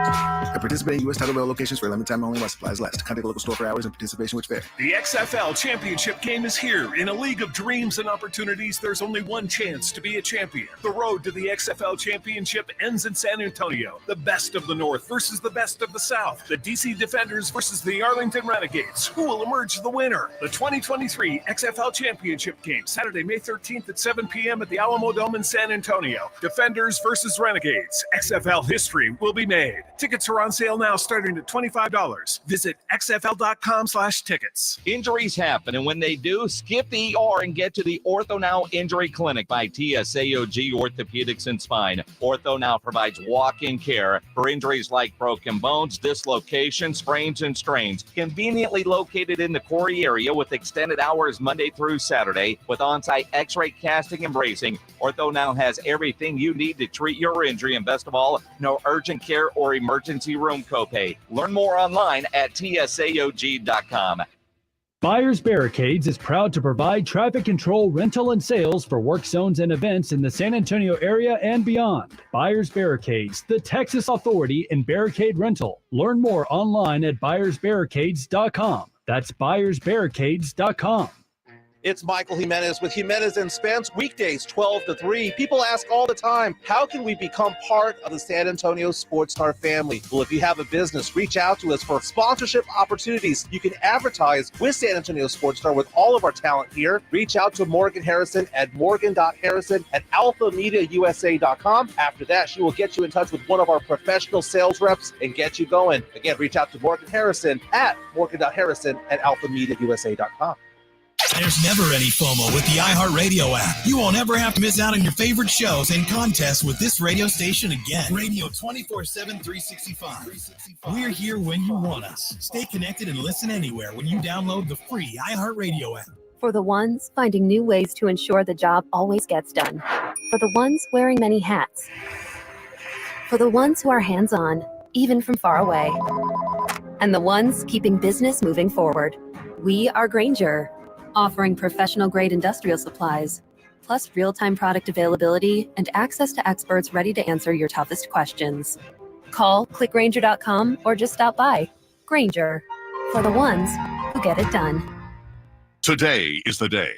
At participating U.S. Taco Bell locations for a limited time only while supplies last. Contact local store for hours and participation which vary. The XFL Championship game is here. In a league of dreams and opportunities, there's only one chance to be a champion. The road to the XFL Championship ends in San Antonio. The best of the North versus the best of the South. The DC Defenders versus the Arlington Renegades. Who will emerge the winner? The 2023 XFL Championship game, Saturday, May 13th at 7 p.m. at the Alamo Dome in San Antonio. Defenders versus Renegades. XFL history will be made. Tickets are on sale now, starting at $25. Visit xfl.com/tickets. Injuries happen, and when they do, skip the ER and get to the Ortho Now Injury Clinic by TSAOG Orthopedics and Spine. Ortho Now provides walk-in care for injuries like broken bones, dislocations, sprains, and strains. Conveniently located in the Quarry area with extended hours Monday through Saturday with on-site x-ray casting and bracing. Ortho Now has everything you need to treat your injury, and best of all, no urgent care or emergency room copay. Learn more online at tsaog.com. Buyers Barricades is proud to provide traffic control, rental, and sales for work zones and events in the San Antonio area and beyond. Buyers Barricades, the Texas authority in barricade rental. Learn more online at buyersbarricades.com. That's buyersbarricades.com. It's Michael Jimenez with Jimenez and Spence, weekdays 12 to 3. People ask all the time, how can we become part of the San Antonio Sports Star family? Well, if you have a business, reach out to us for sponsorship opportunities. You can advertise with San Antonio Sports Star with all of our talent here. Reach out to Morgan Harrison at morgan.harrison@alphamediausa.com. After that, she will get you in touch with one of our professional sales reps and get you going. Again, reach out to Morgan Harrison at morgan.harrison@alphamediausa.com. There's never any FOMO with the iHeartRadio app. You won't ever have to miss out on your favorite shows and contests with this radio station again. Radio 24/7, 365. We're here when you want us. Stay connected and listen anywhere when you download the free iHeartRadio app. For the ones finding new ways to ensure the job always gets done. For the ones wearing many hats. For the ones who are hands-on, even from far away. And the ones keeping business moving forward. We are Grainger, offering professional-grade industrial supplies, plus real-time product availability and access to experts ready to answer your toughest questions. Call, click Grainger.com, or just stop by. Grainger, for the ones who get it done. Today is the day.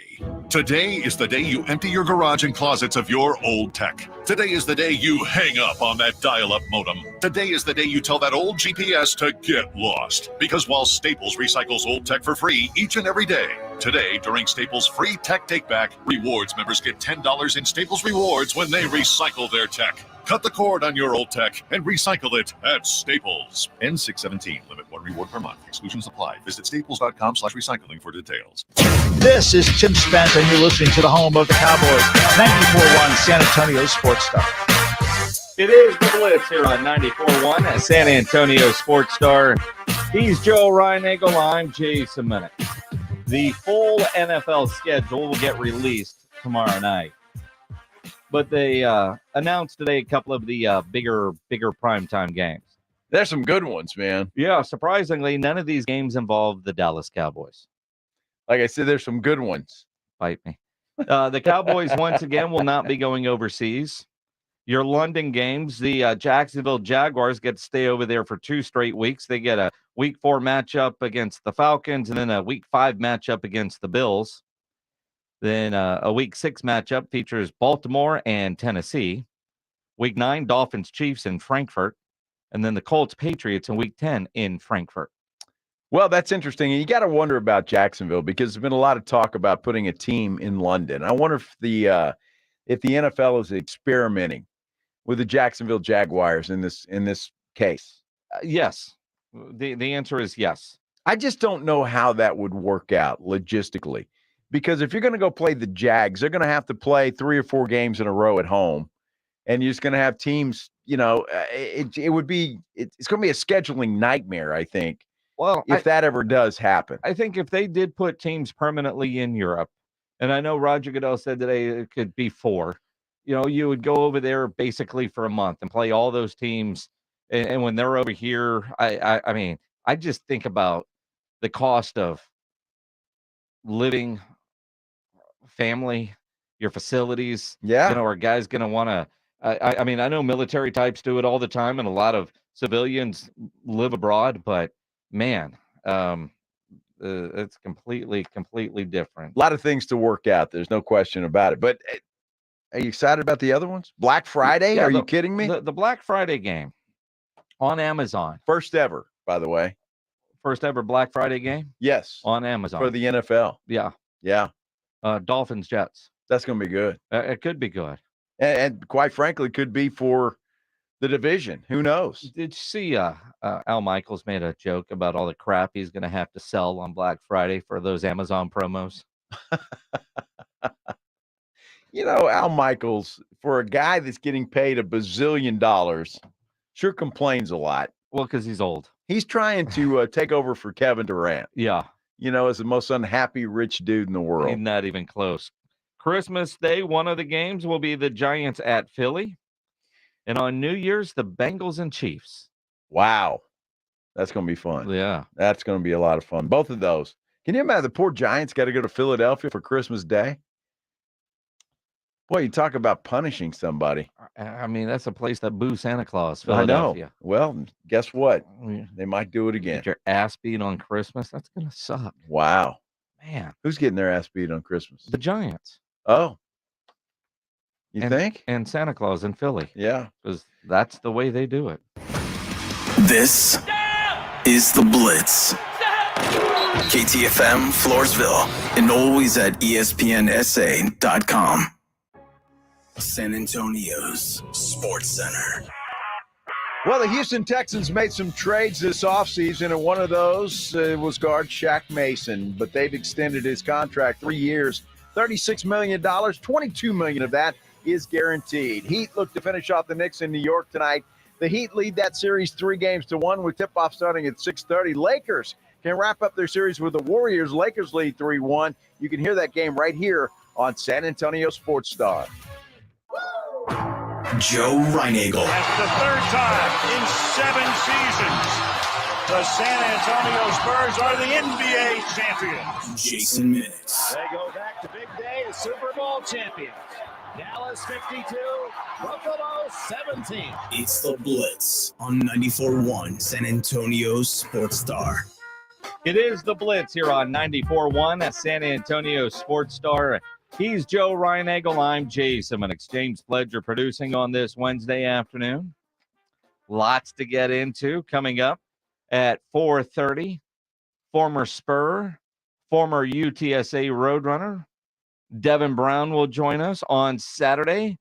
Today is the day you empty your garage and closets of your old tech. Today is the day you hang up on that dial-up modem. Today is the day you tell that old GPS to get lost. Because while Staples recycles old tech for free each and every day, today, during Staples' free Tech Take Back, Rewards members get $10 in Staples Rewards when they recycle their tech. Cut the cord on your old tech and recycle it at Staples. N617. Limit 1 reward per month. Exclusions apply. Visit staples.com/recycling for details. This is Tim Spence, and you're listening to the home of the Cowboys, 94.1 San Antonio Sports Star. It is the Blitz here on 94.1 at San Antonio Sports Star. He's Joe Reinagel. I'm Jason Minnick. The full NFL schedule will get released tomorrow night. But they announced today a couple of the bigger primetime games. There's some good ones, man. Yeah, surprisingly, none of these games involve the Dallas Cowboys. Like I said, there's some good ones. Bite me. The Cowboys, once again, will not be going overseas. Your London games, the Jacksonville Jaguars get to stay over there for 2 straight weeks. They get a Week 4 matchup against the Falcons and then a Week 5 matchup against the Bills. Then a Week 6 matchup features Baltimore and Tennessee. Week 9, Dolphins Chiefs in Frankfurt. And then the Colts Patriots in Week 10 in Frankfurt. Well, that's interesting. And you got to wonder about Jacksonville because there's been a lot of talk about putting a team in London. I wonder if the NFL is experimenting with the Jacksonville Jaguars in this case. Yes. The answer is yes. I just don't know how that would work out logistically. Because if you're going to go play the Jags, they're going to have to play 3 or 4 games in a row at home. And you're just going to have teams, it's going to be a scheduling nightmare, I think. Well, if that ever does happen. I think if they did put teams permanently in Europe, and I know Roger Goodell said today it could be 4, you would go over there basically for a month and play all those teams. And when they're over here, I mean, I just think about the cost of living, family, your facilities. Yeah. Are guys going to want to, I mean, I know military types do it all the time and a lot of civilians live abroad, but man, it's completely different. A lot of things to work out. There's no question about it. But are you excited about the other ones? Black Friday? Yeah, are you kidding me? The Black Friday game on Amazon. First ever, by the way. First ever Black Friday game? Yes. On Amazon. For the NFL. Yeah. Yeah. Dolphins, Jets. That's going to be good. It could be good. And quite frankly, could be for the division. Who knows? Did you see Al Michaels made a joke about all the crap he's going to have to sell on Black Friday for those Amazon promos? Al Michaels, for a guy that's getting paid $1 bazillion, sure complains a lot. Well, because he's old. He's trying to take over for Kevin Durant. Yeah. As the most unhappy rich dude in the world. He's not even close. Christmas Day, one of the games will be the Giants at Philly. And on New Year's, the Bengals and Chiefs. Wow. That's going to be fun. Yeah. That's going to be a lot of fun. Both of those. Can you imagine the poor Giants got to go to Philadelphia for Christmas Day? Boy, you talk about punishing somebody. I mean, that's a place that boos Santa Claus, I know. Philadelphia. Well, guess what? They might do it again. Get your ass beat on Christmas. That's going to suck. Wow. Man, who's getting their ass beat on Christmas? the Giants. Oh, you and, think? And Santa Claus in Philly. Yeah, because that's the way they do it. This is the Blitz. KTFM Floresville and always at ESPNSA.com. San Antonio's Sports Center. Well, the Houston Texans made some trades this offseason, and one of those was guard Shaq Mason, but they've extended his contract 3 years, $36 million, $22 million of that is guaranteed. Heat look to finish off the Knicks in New York tonight. The Heat lead that series 3-1 with tip-off starting at 6:30. Lakers can wrap up their series with the Warriors. Lakers lead 3-1. You can hear that game right here on San Antonio Sports Star. Joe Reinagel. That's the third time in 7 seasons the San Antonio Spurs are the NBA champions. Jason Minutes. They go back to big day as Super Bowl champions. Dallas 52, Buffalo 17. It's the Blitz on 94.1 San Antonio Sports Star. It is the Blitz here on 94.1 at San Antonio Sports Star. He's Joe Reinagel. I'm Jason Minix. James Pledger producing on this Wednesday afternoon. Lots to get into coming up at 4:30. Former Spur, former UTSA Roadrunner, Devin Brown will join us on Saturday.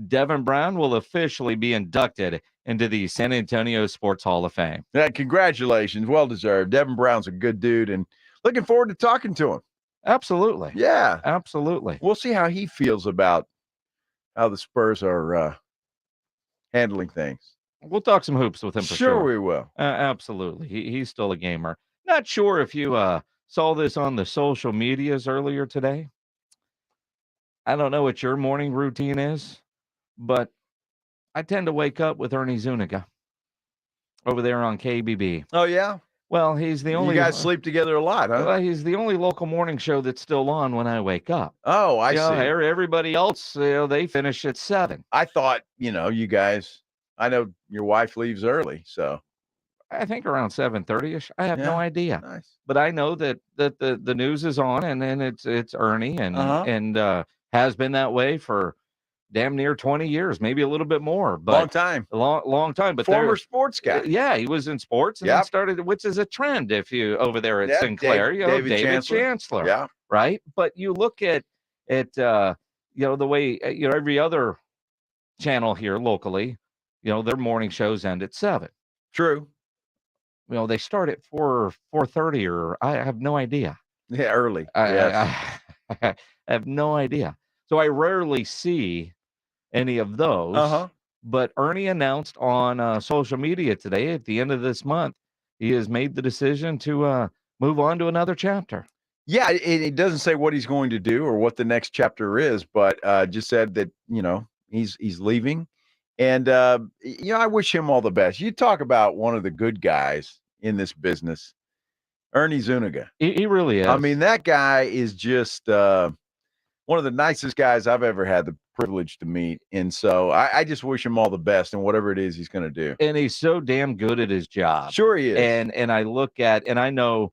Devin Brown will officially be inducted into the San Antonio Sports Hall of Fame. Yeah, congratulations. Well deserved. Devin Brown's a good dude, and looking forward to talking to him. Absolutely. Yeah. Absolutely. We'll see how he feels about how the Spurs are handling things. We'll talk some hoops with him for sure. Sure we will. Absolutely. He's still a gamer. Not sure if you saw this on the social medias earlier today. I don't know what your morning routine is, but I tend to wake up with Ernie Zuniga over there on KBB. Oh, yeah? Well, he's the only... You guys sleep together a lot, huh? Well, he's the only local morning show that's still on when I wake up. Oh, I see. Everybody else, they finish at 7. I thought, you guys... I know your wife leaves early, so... I think around 7:30ish. I have no idea. Nice. But I know that the news is on, and then it's Ernie, and has been that way for damn near 20 years, maybe a little bit more. But long time. Long time. But former sports guy. Yeah, he was in sports and then started, which is a trend if you over there at Sinclair, David Chancellor. Yeah. Right. But you look at the way every other channel here locally, their morning shows end at 7. True. They start at 4:30, or I have no idea. Yeah, early. I have no idea. So I rarely see any of those. But Ernie announced on social media today, at the end of this month, he has made the decision to move on to another chapter. Yeah, it doesn't say what he's going to do or what the next chapter is, but just said that he's leaving. And, I wish him all the best. You talk about one of the good guys in this business, Ernie Zuniga. He really is. I mean, that guy is just one of the nicest guys I've ever had the privilege to meet. And so I just wish him all the best in whatever it is he's going to do. And he's so damn good at his job. Sure he is. And I look at, and I know,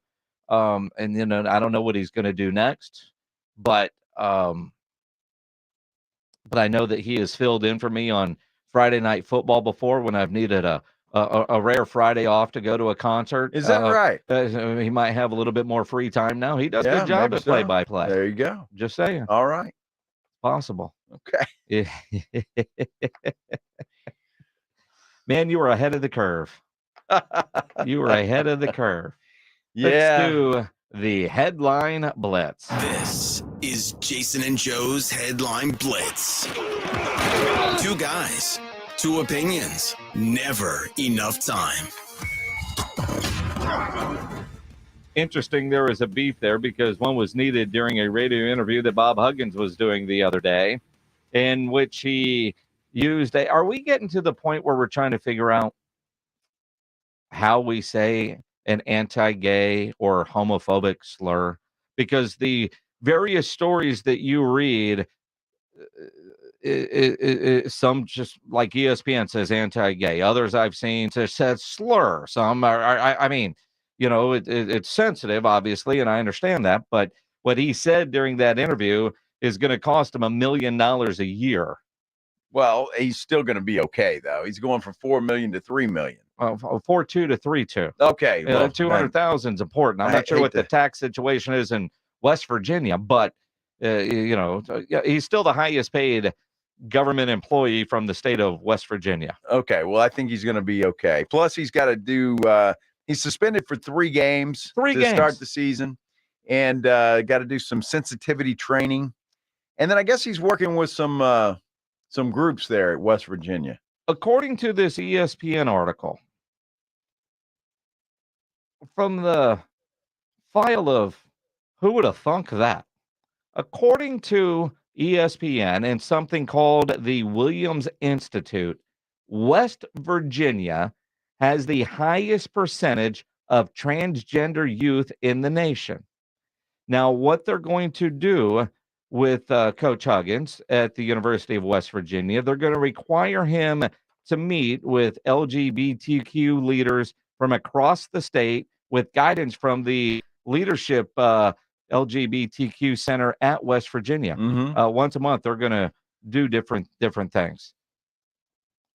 I don't know what he's going to do next, but I know that he has filled in for me on Friday Night Football before when I've needed a rare Friday off to go to a concert. Is that right? He might have a little bit more free time now. He does a good job at play-by-play. There you go. Just saying. All right. Possible. Okay. Man, you were ahead of the curve. You were ahead of the curve. Yeah. Let's do the Headline Blitz. This is Jason and Joe's Headline Blitz. 2 guys, 2 opinions, never enough time. Interesting, there was a beef there because one was needed during a radio interview that Bob Huggins was doing the other day, in which he used are we getting to the point where we're trying to figure out how we say an anti-gay or homophobic slur? Because the various stories that you read, some just like ESPN says anti-gay, others I've seen says slur. Some are, it's sensitive, obviously, and I understand that, but what he said during that interview is going to cost him $1 million a year. Well, he's still going to be okay, though. He's going from $4 million to $3 million. 4.2 to 3.2. Okay, well, 200,000 is important. I'm not sure what the tax situation is in West Virginia, but he's still the highest paid government employee from the state of West Virginia. Okay, well, I think he's going to be okay. Plus, he's got to do. He's suspended for 3 games to start the season, and got to do some sensitivity training, and then I guess he's working with some groups there at West Virginia. According to this ESPN article, from the file of who would have thunk that? According to ESPN and something called the Williams Institute, West Virginia has the highest percentage of transgender youth in the nation. Now, what they're going to do with Coach Huggins at the University of West Virginia, they're going to require him to meet with LGBTQ leaders from across the state with guidance from the leadership LGBTQ Center at West Virginia. Once a month, they're going to do different things.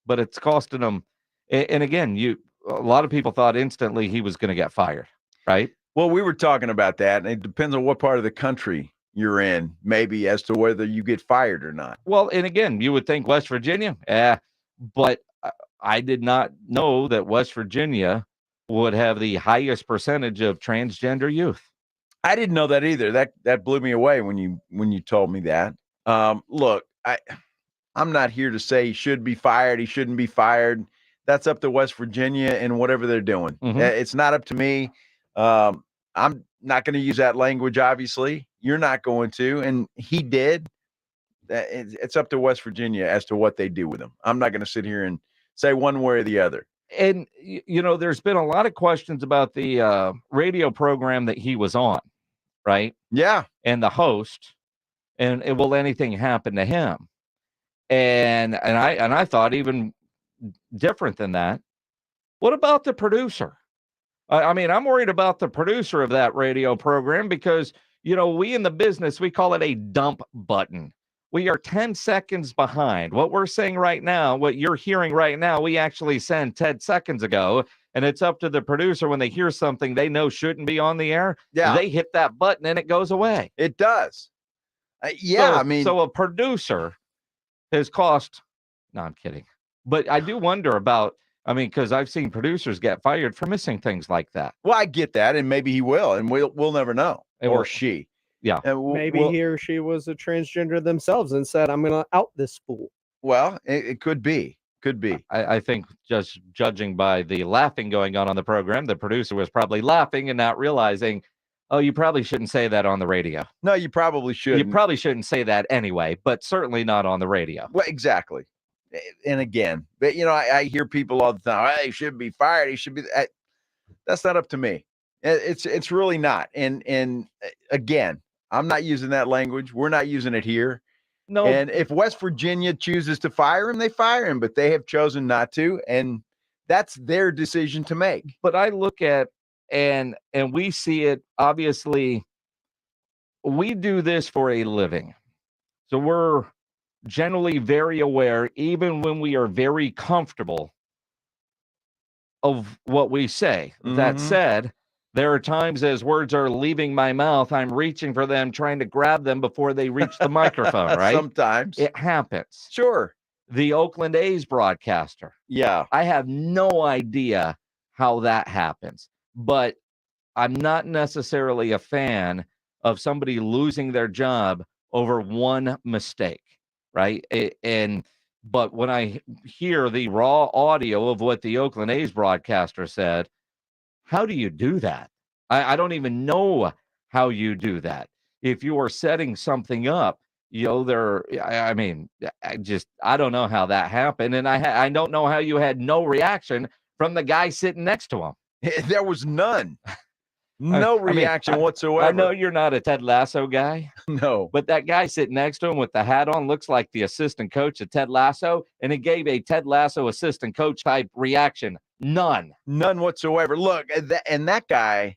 But it's costing them. And again, a lot of people thought instantly he was going to get fired, right? Well, we were talking about that, and it depends on what part of the country you're in, maybe as to whether you get fired or not. Well, and again, you would think West Virginia, but I did not know that West Virginia would have the highest percentage of transgender youth. I didn't know that either. That blew me away when you told me that. Look, I'm not here to say he should be fired. He shouldn't be fired. That's up to West Virginia and whatever they're doing. It's not up to me. I'm not going to use that language, obviously. You're not going to, and he did. It's up to West Virginia as to what they do with him. I'm not going to sit here and say one way or the other. And, there's been a lot of questions about the radio program that he was on, right? Yeah. And the host, and will anything happen to him? And I thought even different than that. What about the producer? I mean, I'm worried about the producer of that radio program because, we in the business, we call it a dump button. We are 10 seconds behind. What we're saying right now, what you're hearing right now, we actually sent 10 seconds ago, and it's up to the producer when they hear something they know shouldn't be on the air. Yeah. They hit that button and it goes away. It does. So a producer has cost, no, I'm kidding. But I do wonder about, because I've seen producers get fired for missing things like that. Well, I get that, and maybe he will, and we'll never know. Or she. Yeah. Maybe he or she was a transgender themselves and said, I'm going to out this fool. Well, it could be. Could be. I think just judging by the laughing going on the program, the producer was probably laughing and not realizing, oh, you probably shouldn't say that on the radio. No, you probably shouldn't. You probably shouldn't say that anyway, but certainly not on the radio. Well, exactly. And again, but I hear people all the time, he should be fired. He should be. That's not up to me. It's really not. And again, I'm not using that language. We're not using it here. No. And if West Virginia chooses to fire him, they fire him, but they have chosen not to. And that's their decision to make. But I look at, and we see it, obviously, we do this for a living. So we're generally very aware, even when we are very comfortable, of what we say. That said, there are times as words are leaving my mouth, I'm reaching for them, trying to grab them before they reach the microphone, right? Sometimes. It happens. Sure. The Oakland A's broadcaster. Yeah. I have no idea how that happens, but I'm not necessarily a fan of somebody losing their job over one mistake, right? But when I hear the raw audio of what the Oakland A's broadcaster said, how do you do that? I don't even know how you do that. If you are setting something up, I don't know how that happened. And I don't know how you had no reaction from the guy sitting next to him. There was none. No reaction whatsoever. I know you're not a Ted Lasso guy. No. But that guy sitting next to him with the hat on looks like the assistant coach of Ted Lasso, and he gave a Ted Lasso assistant coach type reaction. None whatsoever. Look, and that guy,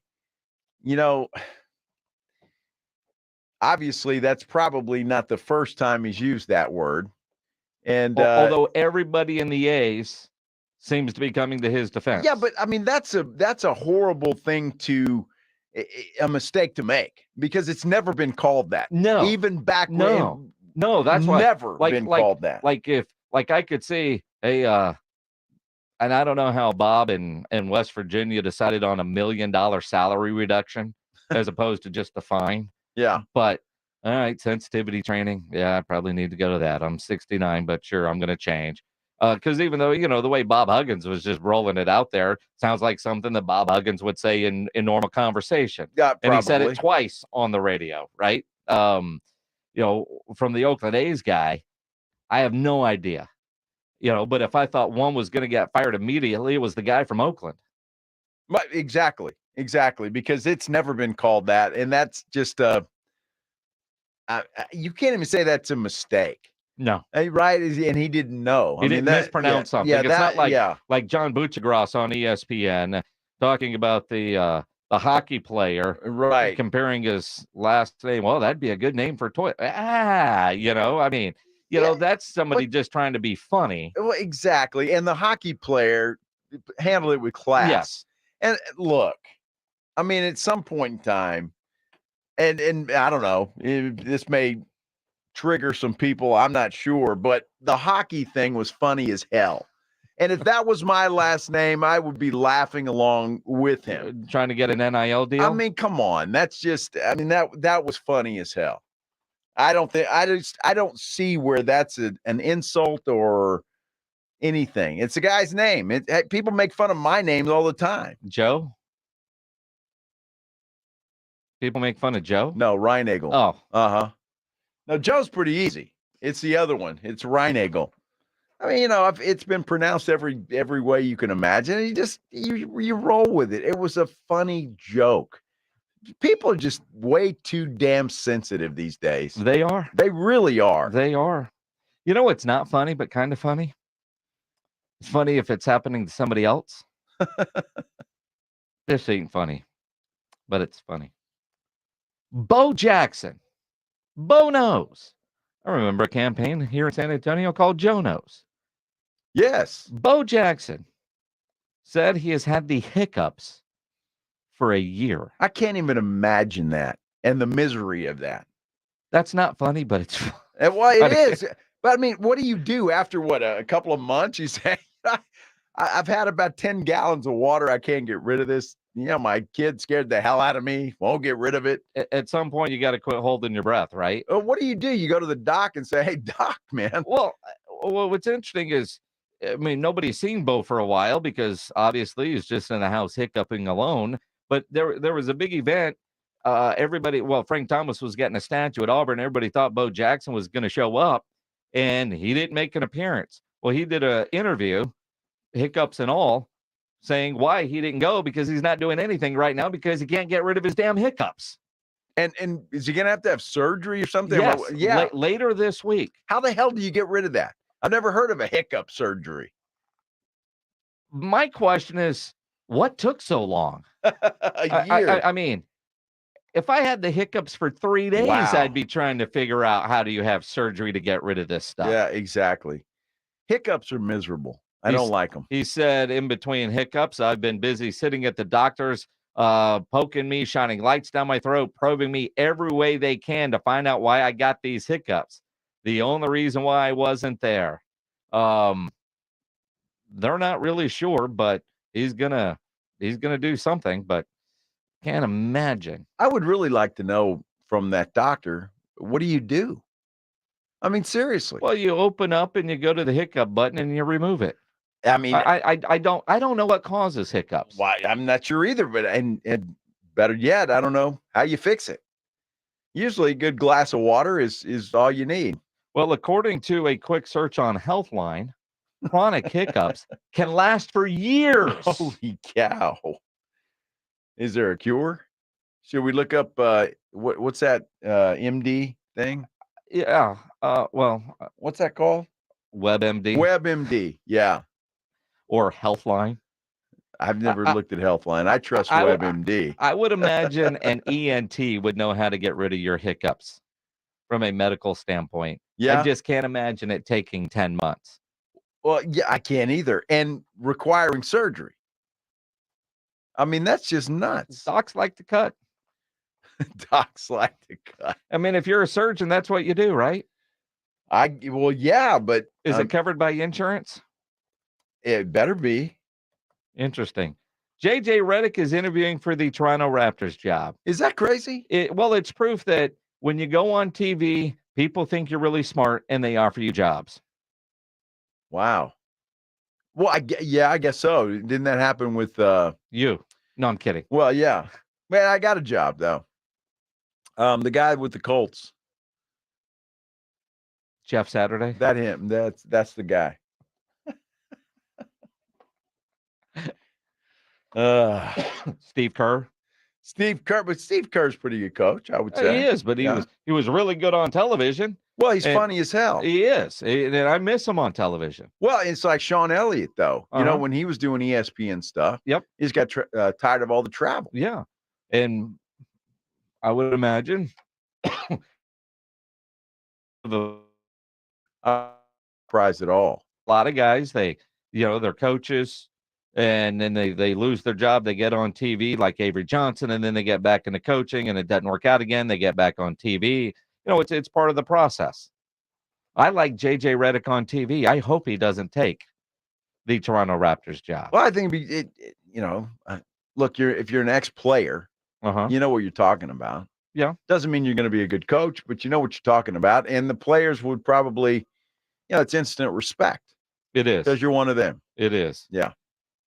obviously that's probably not the first time he's used that word. And although everybody in the A's seems to be coming to his defense. yeah, but I mean that's a horrible thing a mistake to make, because it's never been called that. No, even back no, that's why never been called that. Like I could say, hey, and I don't know how Bob in West Virginia decided on $1 million salary reduction as opposed to just a fine. Yeah. But all right, sensitivity training. Yeah, I probably need to go to that. I'm 69, but sure, I'm going to change. Because even though, the way Bob Huggins was just rolling it out there, sounds like something that Bob Huggins would say in normal conversation. Yeah, and he said probably. it twice on the radio, right? From the Oakland A's guy, I have no idea. But if I thought one was going to get fired immediately, it was the guy from Oakland. Exactly, because it's never been called that, and that's just you can't even say that's a mistake. No, right? And he didn't know. He didn't mispronounce something. Yeah, it's not like John Buccigross on ESPN talking about the hockey player, right? Comparing his last name. Well, that'd be a good name for toy. I mean. That's somebody just trying to be funny. Well, exactly. And the hockey player handled it with class. Yes. And look, I mean, at some point in time, and I don't know, this may trigger some people, I'm not sure, but the hockey thing was funny as hell. And if that was my last name, I would be laughing along with him. Trying to get an NIL deal? I mean, come on. That's just, that was funny as hell. I don't see where that's an insult or anything. It's a guy's name. People make fun of my names all the time. Joe? People make fun of Joe? No, Reinagel. Oh. Uh-huh. No, Joe's pretty easy. It's the other one. It's Reinagel. I mean, it's been pronounced every way you can imagine. You roll with it. It was a funny joke. People are just way too damn sensitive these days. They are. They really are. They are. It's not funny, but kind of funny. It's funny if it's happening to somebody else. This ain't funny, but it's funny. Bo Jackson. Bo knows. I remember a campaign here in San Antonio called Joe Knows. Yes. Bo Jackson said he has had the hiccups for a year. I can't even imagine that and the misery of that. That's not funny, but it's well, it is. But I mean, what do you do after a couple of months? You say, I've had about 10 gallons of water. I can't get rid of this. My kid scared the hell out of me. Won't get rid of it. At some point, you got to quit holding your breath, right? What do? You go to the doc and say, hey, doc, man. Well, what's interesting is, nobody's seen Bo for a while because obviously he's just in the house hiccuping alone. But there was a big event. Frank Thomas was getting a statue at Auburn. Everybody thought Bo Jackson was going to show up, and he didn't make an appearance. Well, he did an interview, hiccups and all, saying why he didn't go, because he's not doing anything right now because he can't get rid of his damn hiccups. And is he going to have surgery or something? Yes, yeah. Later this week. How the hell do you get rid of that? I've never heard of a hiccup surgery. My question is, what took so long? A year. I mean, if I had the hiccups for 3 days, wow. I'd be trying to figure out how do you have surgery to get rid of this stuff. Yeah, exactly. Hiccups are miserable. I don't like them. He said, in between hiccups, I've been busy sitting at the doctor's, poking me, shining lights down my throat, probing me every way they can to find out why I got these hiccups. The only reason why I wasn't there. They're not really sure, but he's gonna do something, but can't imagine. I would really like to know from that doctor, what do you do? I mean, seriously. Well, you open up and you go to the hiccup button and you remove it. I mean, I don't know what causes hiccups. Why? I'm not sure either, but and better yet, I don't know how you fix it. Usually a good glass of water is all you need. Well, according to a quick search on Healthline, chronic hiccups can last for years. Holy cow. Is there a cure? Should we look up what's that MD thing? Yeah. What's that called? WebMD. WebMD. Yeah. Or Healthline. I've never looked at Healthline. I trust WebMD. I would imagine an ENT would know how to get rid of your hiccups from a medical standpoint. Yeah. I just can't imagine it taking 10 months. Well, yeah, I can't either. And requiring surgery. I mean, that's just nuts. Docs like to cut. Docs like to cut. I mean, if you're a surgeon, that's what you do, right? Well, yeah, but is it covered by insurance? It better be. Interesting. JJ Redick is interviewing for the Toronto Raptors job. Is that crazy? Well, it's proof that when you go on TV, people think you're really smart and they offer you jobs. Wow. Well, I guess so. Didn't that happen with you? No, I'm kidding. Well, yeah. Man, I got a job though. The guy with the Colts. Jeff Saturday? That him. That's the guy. Steve Kerr. But Steve Kerr's pretty good coach, I would say. He is, but he was really good on television. Well, he's funny as hell. He is. And I miss him on television. Well, it's like Sean Elliott, though. You know, when he was doing ESPN stuff, he's got tired of all the travel. Yeah. And I would imagine prize at all. A lot of guys, they're coaches, and then they lose their job. They get on TV like Avery Johnson, and then they get back into coaching, and it doesn't work out again. They get back on TV. It's part of the process. I like JJ Redick on TV. I hope he doesn't take the Toronto Raptors job. Well, I think look, if you're an ex-player, you know what you're talking about. Yeah. Doesn't mean you're going to be a good coach, but you know what you're talking about. And the players would probably, it's instant respect. It is. Because you're one of them. It is. Yeah.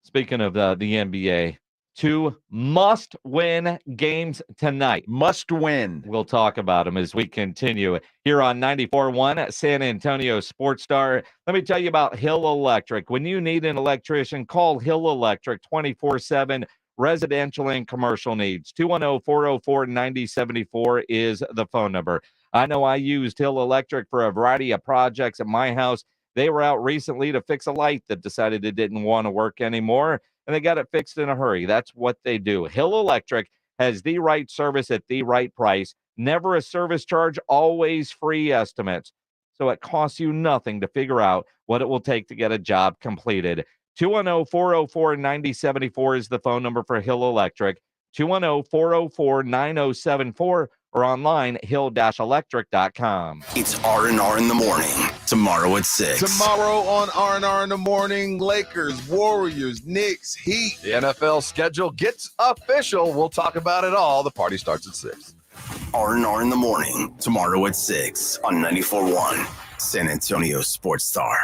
Speaking of the NBA, 2 must-win games tonight. Must win. We'll talk about them as we continue here on 94.1 San Antonio Sports Star. Let me tell you about Hill Electric. When you need an electrician, call Hill Electric 24/7. Residential and commercial needs. 210-404-9074 is the phone number. I know I used Hill Electric for a variety of projects at my house. They were out recently to fix a light that decided it didn't want to work anymore, and they got it fixed in a hurry. That's what they do. Hill Electric has the right service at the right price. Never a service charge, always free estimates. So it costs you nothing to figure out what it will take to get a job completed. 210-404-9074 is the phone number for Hill Electric. 210-404-9074 or online, hill-electric.com. It's R&R in the morning. Tomorrow at 6. Tomorrow on R&R in the morning, Lakers, Warriors, Knicks, Heat. The NFL schedule gets official. We'll talk about it all. The party starts at 6. R&R in the morning. Tomorrow at 6 on 94.1 San Antonio Sports Star.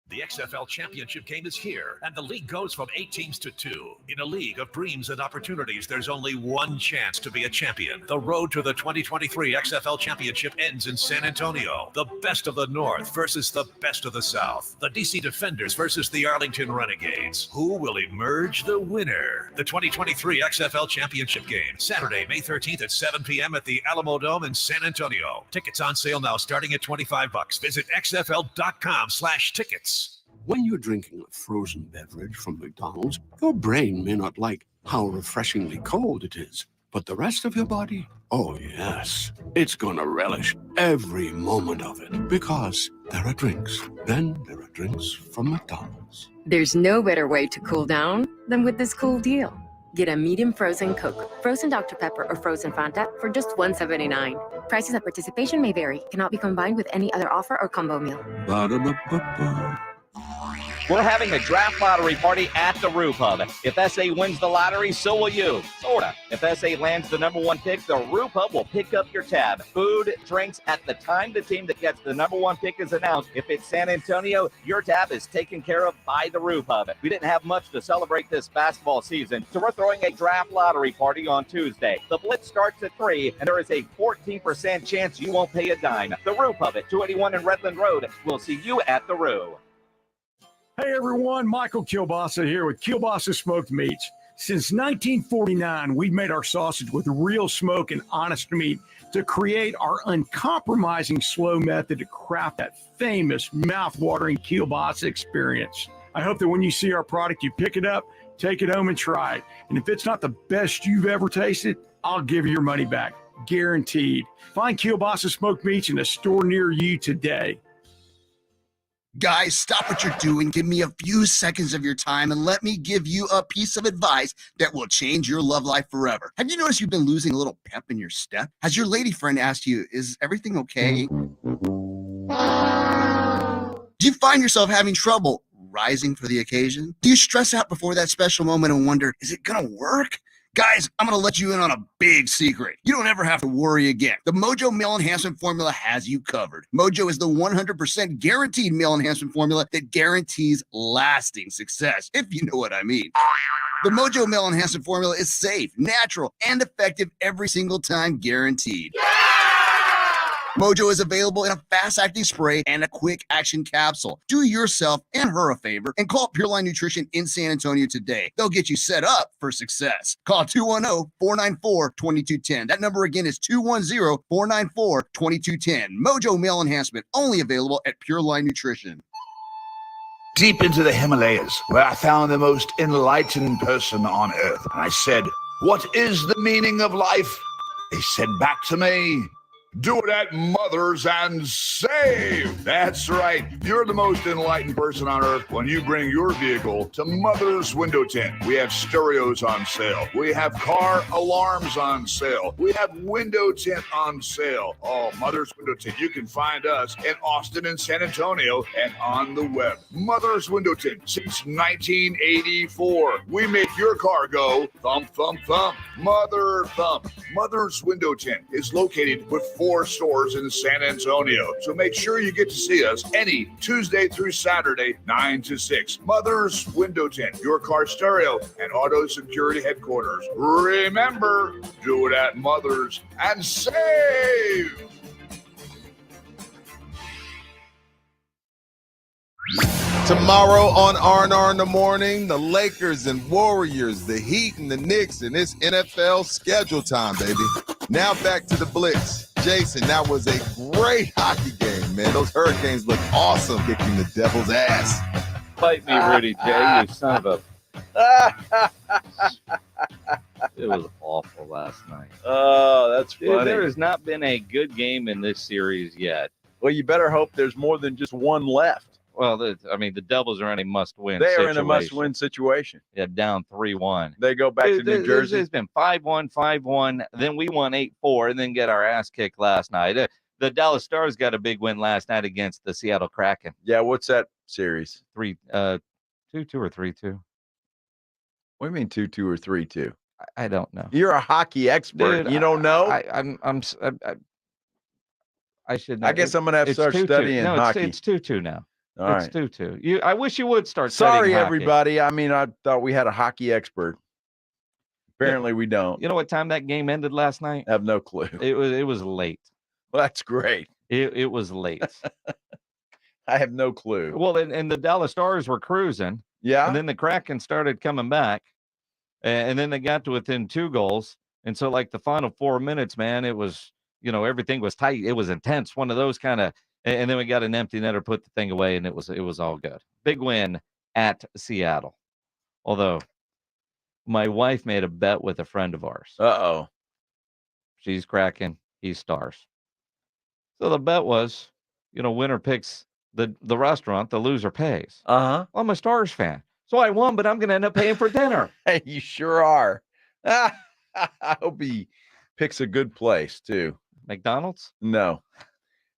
The XFL Championship game is here, and the league goes from 8 teams to 2. In a league of dreams and opportunities, there's only one chance to be a champion. The road to the 2023 XFL Championship ends in San Antonio. The best of the North versus the best of the South. The DC Defenders versus the Arlington Renegades. Who will emerge the winner? The 2023 XFL Championship game, Saturday, May 13th at 7 p.m. at the Alamo Dome in San Antonio. Tickets on sale now starting at $25. Visit xfl.com/tickets. When you're drinking a frozen beverage from McDonald's, your brain may not like how refreshingly cold it is, but the rest of your body, oh yes, it's gonna relish every moment of it, because there are drinks. Then there are drinks from McDonald's. There's no better way to cool down than with this cool deal. Get a medium frozen Coke, frozen Dr. Pepper, or frozen Fanta for just $1.79. Prices at participation may vary. Cannot be combined with any other offer or combo meal. Ba-da-ba-ba-ba. We're having a draft lottery party at the Roof Hub. If SA wins the lottery, so will you. Sorta. If SA lands the number 1 pick, the Roof Hub will pick up your tab. Food, drinks at the time the team that gets the number 1 pick is announced. If it's San Antonio, your tab is taken care of by the Roof Hub. We didn't have much to celebrate this basketball season, so we're throwing a draft lottery party on Tuesday. The Blitz starts at 3, and there is a 14% chance you won't pay a dime. The Roof Hub at 281 in Redland Road. We'll see you at the Roo. Hey everyone, Michael Kielbasa here with Kielbasa Smoked Meats. Since 1949, we've made our sausage with real smoke and honest meat to create our uncompromising slow method to craft that famous mouth-watering kielbasa experience. I hope that when you see our product, you pick it up, take it home, and try it. And if it's not the best you've ever tasted, I'll give you your money back. Guaranteed. Find Kielbasa Smoked Meats in a store near you today. Guys, stop what you're doing. Give me a few seconds of your time and let me give you a piece of advice that will change your love life forever. Have you noticed you've been losing a little pep in your step? Has your lady friend asked you, is everything okay? Do you find yourself having trouble rising for the occasion? Do you stress out before that special moment and wonder, is it gonna work? Guys, I'm going to let you in on a big secret. You don't ever have to worry again. The Mojo Male Enhancement Formula has you covered. Mojo is the 100% guaranteed male enhancement formula that guarantees lasting success, if you know what I mean. The Mojo Male Enhancement Formula is safe, natural, and effective every single time, guaranteed. Mojo is available in a fast-acting spray and a quick-action capsule. Do yourself and her a favor and call Pure Line Nutrition in San Antonio today. They'll get you set up for success. Call 210-494-2210. That number again is 210-494-2210. Mojo Male Enhancement, only available at Pure Line Nutrition. Deep into the Himalayas, where I found the most enlightened person on earth. And I said, "What is the meaning of life?" They said back to me, "Do it at Mother's and save." That's right. You're the most enlightened person on earth when you bring your vehicle to Mother's Window Tint. We have stereos on sale. We have car alarms on sale. We have window tint on sale. Oh, Mother's Window Tint. You can find us in Austin and San Antonio and on the web. Mother's Window Tint since 1984. We make your car go thump, thump, thump. Mother thump. Mother's Window Tint is located with 4 stores in San Antonio. So make sure you get to see us any Tuesday through Saturday, 9 to 6. Mother's Window Tint, your car stereo and auto security headquarters. Remember, do it at Mother's and save. Tomorrow on R&R in the morning, the Lakers and Warriors, the Heat and the Knicks, and it's NFL schedule time, baby. Now back to the Blitz. Jason, that was a great hockey game, man. Those Hurricanes look awesome kicking the Devil's ass. Fight me, Rudy J, you son of a... It was awful last night. Oh, that's funny. Dude, there has not been a good game in this series yet. Well, you better hope there's more than just one left. Well, the Devils are in a must-win They situation. are in a must-win situation. Yeah, down 3-1. They go back to New Jersey. It's been 5-1, 5-1. Then we won 8-4 and then get our ass kicked last night. The Dallas Stars got a big win last night against the Seattle Kraken. Yeah, what's that series? 2-2 or 3-2? What do you mean 2-2 or 3-2? I don't know. You're a hockey expert. Dude, you don't know? I should know. I guess I'm going to have to start 2-2. studying hockey. It's 2-2 now. All it's right. 2-2. I wish you would start Sorry, studying hockey. everybody. I mean, I thought we had a hockey expert. Apparently, we don't. You know what time that game ended last night? I have no clue. It was late. Well, that's great. It was late. I have no clue. Well, and the Dallas Stars were cruising. Yeah. And then the Kraken started coming back. And then they got to within 2 goals. And so, like, the final 4 minutes, man, it was, everything was tight. It was intense. One of those kind of, and then we got an empty netter, put the thing away, and it was all good. Big win at Seattle. Although, my wife made a bet with a friend of ours. Uh-oh. She's Kraken. He's Stars. So the bet was, winner picks the restaurant, the loser pays. Uh-huh. I'm a Stars fan. So I won, but I'm going to end up paying for dinner. Hey, you sure are. I hope he picks a good place, too. McDonald's? No.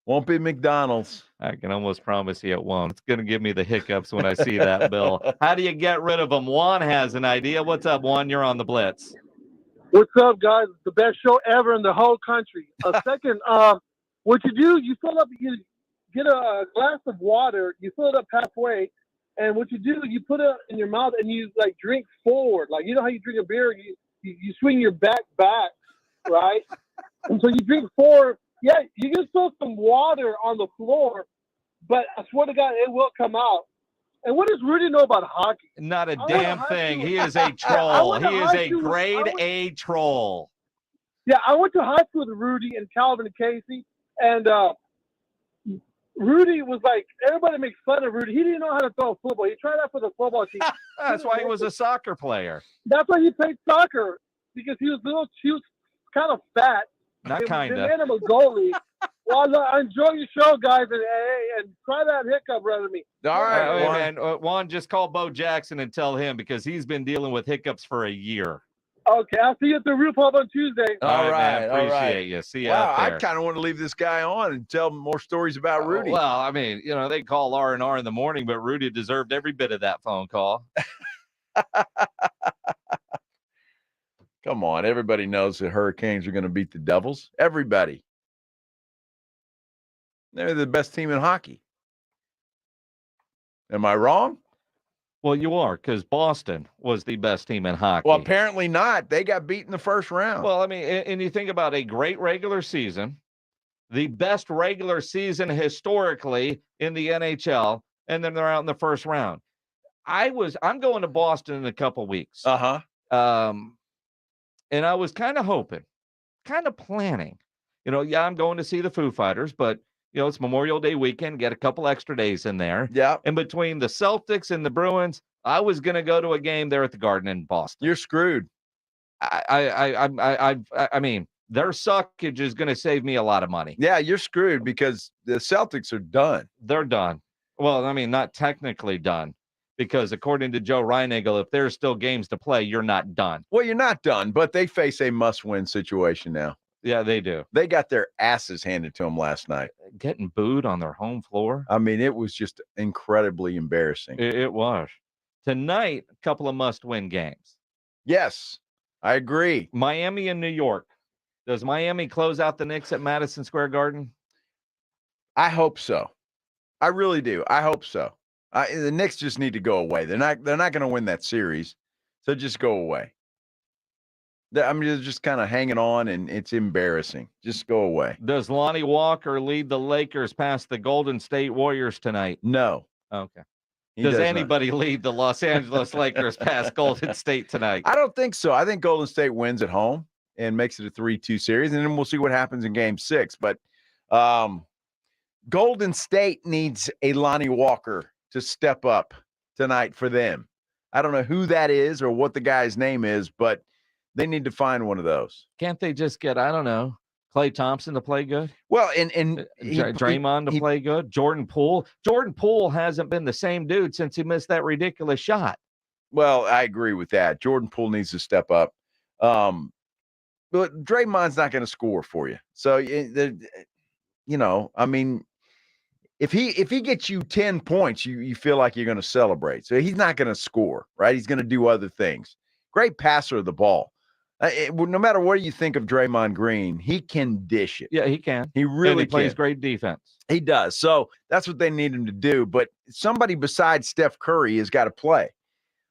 Won't be McDonald's. I can almost promise you it won't. It's going to give me the hiccups when I see that bill. How do you get rid of them? Juan has an idea. What's up, Juan? You're on the Blitz. What's up, guys? The best show ever in the whole country. Second, what you do, you get a glass of water, you fill it up halfway, and what you do, you put it in your mouth and you drink forward. Like, you know how you drink a beer, you swing your back, right? And so you drink forward. Yeah, you can spill some water on the floor, but I swear to God, it will come out. And what does Rudy know about hockey? Not a damn thing. He is a troll. He is a grade A troll. Yeah, I went to high school with Rudy and Calvin and Casey, and Rudy was like, everybody makes fun of Rudy. He didn't know how to throw a football. He tried out for the football team. That's why he was a soccer player. That's why he played soccer, because he was kind of fat. Not kind They of. made him a goalie. Well, I enjoy your show, guys, and try that hiccup rather than me. All right, Hey, man. Juan, just call Bo Jackson and tell him, because he's been dealing with hiccups for a year. Okay, I'll see you at the roof hub on Tuesday. All right, man. all right. Appreciate you. See you Wow, out there. I kind of want to leave this guy on and tell more stories about Rudy. Well, I mean, they call R&R in the morning, but Rudy deserved every bit of that phone call. Come on, everybody knows the Hurricanes are going to beat the Devils. Everybody. They're the best team in hockey. Am I wrong? Well, you are, because Boston was the best team in hockey. Well, apparently not. They got beat in the first round. Well, I mean, and you think about a great regular season, the best regular season historically in the NHL, and then they're out in the first round. I'm going to Boston in a couple weeks. Uh-huh. And I was kind of hoping, kind of planning, I'm going to see the Foo Fighters, but it's Memorial Day weekend, get a couple extra days in there. Yeah. And between the Celtics and the Bruins, I was going to go to a game there at the Garden in Boston. You're screwed. I mean, their suckage is going to save me a lot of money. Yeah, you're screwed because the Celtics are done. They're done. Well, I mean, not technically done, because according to Joe Reinagle, if there's still games to play, you're not done. Well, you're not done, but they face a must-win situation now. Yeah, they do. They got their asses handed to them last night. Getting booed on their home floor. I mean, it was just incredibly embarrassing. It was. Tonight, a couple of must-win games. Yes, I agree. Miami and New York. Does Miami close out the Knicks at Madison Square Garden? I hope so. I really do. I hope so. The Knicks just need to go away. They're not going to win that series, so just go away. I mean, they're just kind of hanging on, and it's embarrassing. Just go away. Does Lonnie Walker lead the Lakers past the Golden State Warriors tonight? No. Okay. He Does does anybody lead the Los Angeles Lakers past Golden State tonight? I don't think so. I think Golden State wins at home and makes it a 3-2 series, and then we'll see what happens in Game 6. But Golden State needs a Lonnie Walker to step up tonight for them. I don't know who that is or what the guy's name is, but they need to find one of those. Can't they just get, I don't know, Klay Thompson to play good? Well, and Draymond to play good? Jordan Poole? Jordan Poole hasn't been the same dude since he missed that ridiculous shot. Well, I agree with that. Jordan Poole needs to step up. But Draymond's not going to score for you. So, I mean, if he gets you 10 points, you feel like you're going to celebrate. So he's not going to score, right? He's going to do other things. Great passer of the ball. No matter what you think of Draymond Green, he can dish it. Yeah, he can. He really plays can. great defense. He does. So that's what they need him to do. But somebody besides Steph Curry has got to play.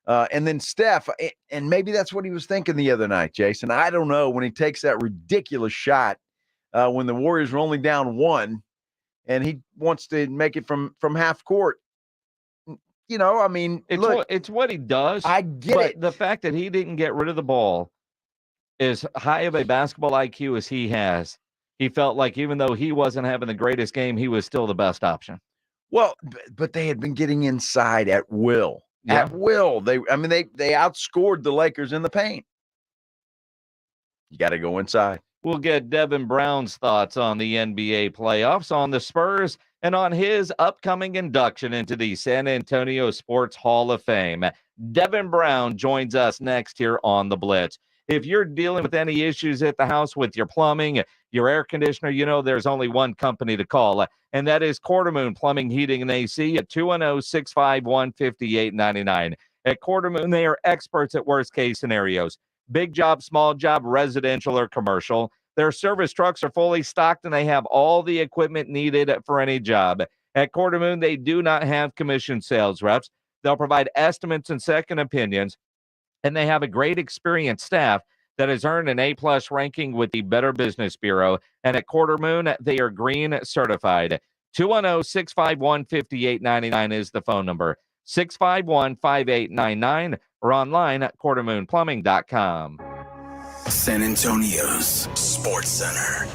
And then Steph, and maybe that's what he was thinking the other night, Jason. I don't know, when he takes that ridiculous shot when the Warriors were only down 1 and he wants to make it from half court. I mean, it's what he does. I get it. The fact that he didn't get rid of the ball, as high of a basketball IQ as he has, he felt like even though he wasn't having the greatest game, he was still the best option. Well, but they had been getting inside at will. Yeah. At will. They outscored the Lakers in the paint. You got to go inside. We'll get Devin Brown's thoughts on the NBA playoffs, on the Spurs, and on his upcoming induction into the San Antonio Sports Hall of Fame. Devin Brown joins us next here on The Blitz. If you're dealing with any issues at the house with your plumbing, your air conditioner, there's only one company to call, and that is Quartermoon Plumbing, Heating, and AC at 210-651-5899. At Quartermoon, they are experts at worst-case scenarios. Big job, small job, residential or commercial. Their service trucks are fully stocked, and they have all the equipment needed for any job. At Quartermoon, they do not have commissioned sales reps. They'll provide estimates and second opinions, and they have a great experienced staff that has earned an A+ ranking with the Better Business Bureau. And at Quartermoon, they are green certified. 210-651-5899 is the phone number. 651-5899 or online at quartermoonplumbing.com. San Antonio's Sports Center.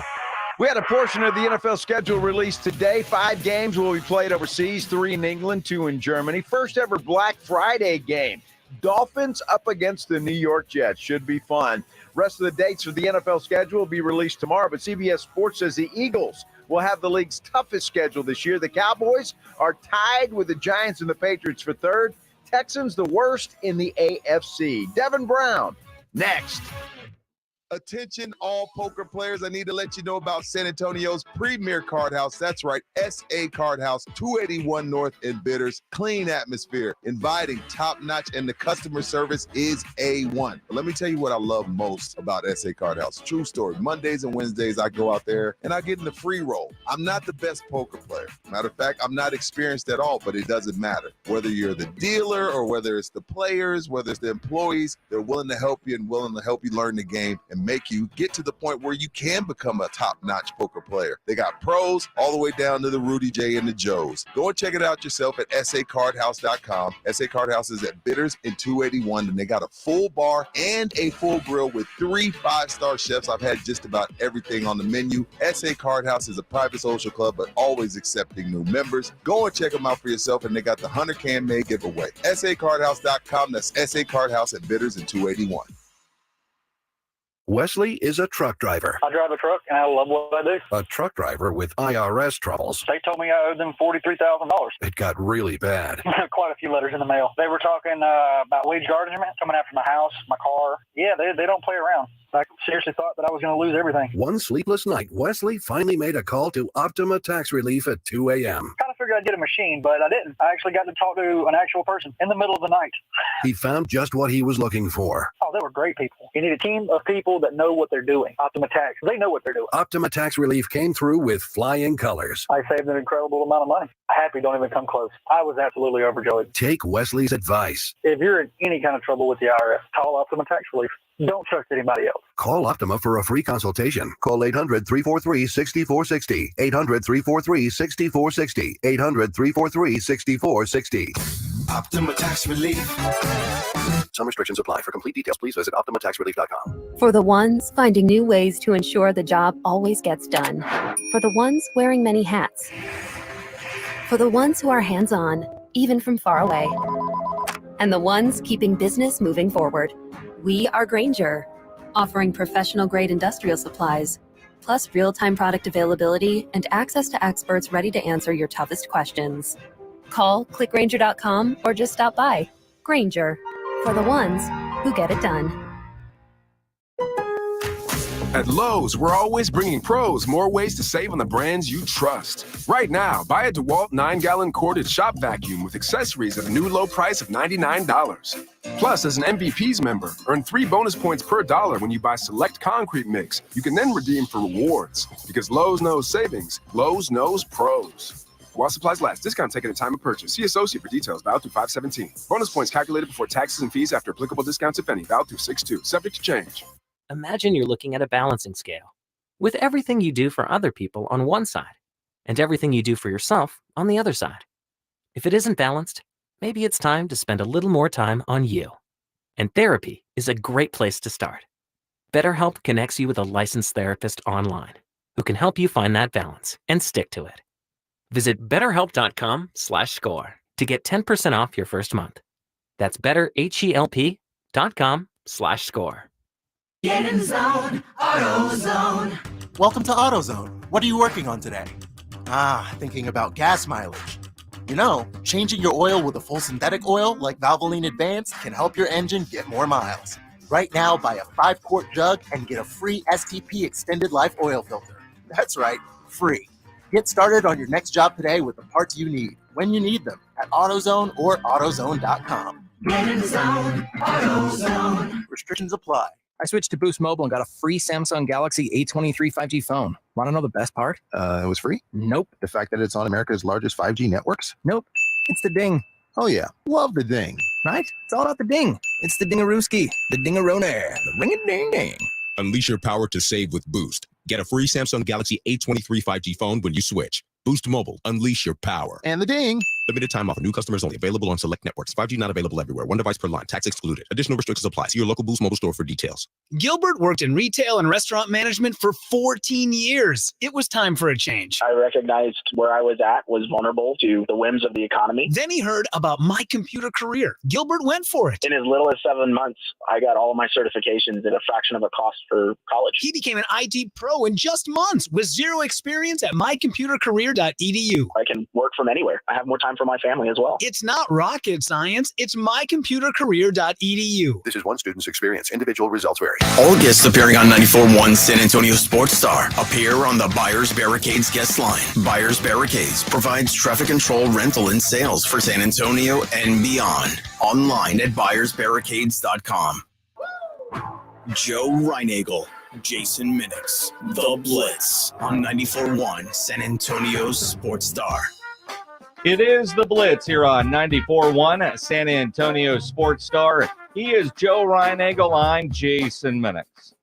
We had a portion of the NFL schedule released today. 5 games will be played overseas, 3 in England, 2 in Germany. First ever Black Friday game. Dolphins up against the New York Jets. Should be fun. Rest of the dates for the NFL schedule will be released tomorrow, but CBS Sports says the Eagles will have the league's toughest schedule this year. The Cowboys are tied with the Giants and the Patriots for third. Texans the worst in the AFC. Devin Brown, next. Attention, all poker players. I need to let you know about San Antonio's premier card house. That's right, SA Card House, 281 North in Bitters. Clean atmosphere, inviting, top-notch, and the customer service is A1. But let me tell you what I love most about SA Card House. True story. Mondays and Wednesdays, I go out there and I get in the free roll. I'm not the best poker player. Matter of fact, I'm not experienced at all, but it doesn't matter. Whether you're the dealer or whether it's the players, whether it's the employees, they're willing to help you and willing to help you learn the game and make you get to the point where you can become a top-notch poker player. They got pros all the way down to the Rudy J and the Joes. Go and check it out yourself at sacardhouse.com. SA Card House is at Bitters and 281, and they got a full bar and a full grill with 3 5-star chefs. I've had just about everything on the menu. SA Card House is a private social club, but always accepting new members. Go and check them out for yourself, and they got the 100 can made giveaway. sacardhouse.com. That's SA Card House at Bitters and 281. Wesley is a truck driver. I drive a truck, and I love what I do. A truck driver with IRS troubles. They told me I owed them $43,000. It got really bad. Quite a few letters in the mail. They were talking about wage garnishment, coming after my house, my car. Yeah, they don't play around. I seriously thought that I was going to lose everything. One sleepless night, Wesley finally made a call to Optima Tax Relief at 2 a.m. Kind of figured I'd get a machine, but I didn't. I actually got to talk to an actual person in the middle of the night. He found just what he was looking for. Oh, they were great people. You need a team of people that know what they're doing. Optima Tax, they know what they're doing. Optima Tax Relief came through with flying colors. I saved an incredible amount of money. Happy don't even come close. I was absolutely overjoyed. Take Wesley's advice. If you're in any kind of trouble with the IRS, call Optima Tax Relief. Don't trust anybody else. Call Optima for a free consultation. Call 800-343-6460. 800-343-6460. 800-343-6460. Optima Tax Relief. Some restrictions apply. For complete details, please visit OptimaTaxRelief.com. For the ones finding new ways to ensure the job always gets done. For the ones wearing many hats. For the ones who are hands-on, even from far away. And the ones keeping business moving forward. We are Grainger, offering professional-grade industrial supplies, plus real-time product availability and access to experts ready to answer your toughest questions. Call, click Grainger.com, or just stop by. Grainger, for the ones who get it done. At Lowe's, we're always bringing pros more ways to save on the brands you trust. Right now, buy a DeWalt 9-gallon corded shop vacuum with accessories at a new low price of $99. Plus, as an MVPs member, earn 3 bonus points per dollar when you buy select concrete mix. You can then redeem for rewards. Because Lowe's knows savings, Lowe's knows pros. While supplies last, discount taken at time of purchase. See associate for details. Valid through 5/17. Bonus points calculated before taxes and fees after applicable discounts, if any. Valid through 6/2. Subject to change. Imagine you're looking at a balancing scale with everything you do for other people on one side and everything you do for yourself on the other side. If it isn't balanced, maybe it's time to spend a little more time on you. And therapy is a great place to start. BetterHelp connects you with a licensed therapist online who can help you find that balance and stick to it. Visit betterhelp.com/score to get 10% off your first month. That's betterhelp.com/score. Get in the zone, AutoZone. Welcome to AutoZone. What are you working on today? Thinking about gas mileage. You know, changing your oil with a full synthetic oil like Valvoline Advanced can help your engine get more miles. Right now, buy a 5-quart jug and get a free STP Extended Life Oil Filter. That's right, free. Get started on your next job today with the parts you need, when you need them, at AutoZone or AutoZone.com. Get in the zone, AutoZone. Restrictions apply. I switched to Boost Mobile and got a free Samsung Galaxy A23 5G phone. Want to know the best part? It was free? Nope. The fact that it's on America's largest 5G networks? Nope. It's the ding. Oh, yeah. Love the ding. Right? It's all about the ding. It's the dingarooski, the dingaroner, the ring-a-ding-ding. Unleash your power to save with Boost. Get a free Samsung Galaxy A23 5G phone when you switch. Boost Mobile. Unleash your power. And the ding. Limited time offer. New customers only. Available on select networks. 5G not available everywhere. One device per line. Tax excluded. Additional restrictions apply. See your local Boost Mobile store for details. Gilbert worked in retail and restaurant management for 14 years. It was time for a change. I recognized where I was at was vulnerable to the whims of the economy. Then he heard about My Computer Career. Gilbert went for it. In as little as 7 months, I got all of my certifications at a fraction of a cost for college. He became an IT pro in just months with zero experience at mycomputercareer.edu. I can work from anywhere. I have more time for my family as well. It's not rocket science. It's mycomputercareer.edu. This is one student's experience. Individual results vary. All guests appearing on 94.1 San Antonio Sports Star appear on the Buyers Barricades guest line. Buyers Barricades provides traffic control, rental, and sales for San Antonio and beyond. Online at buyersbarricades.com. Joe Reinagel, Jason Minix, The Blitz on 94.1 San Antonio Sports Star. It is the Blitz here on 94.1 San Antonio Sports Star. He is Joe Reinagel. I'm Jason Minix.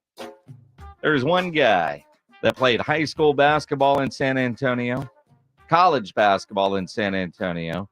There's one guy that played high school basketball in San Antonio, college basketball in San Antonio,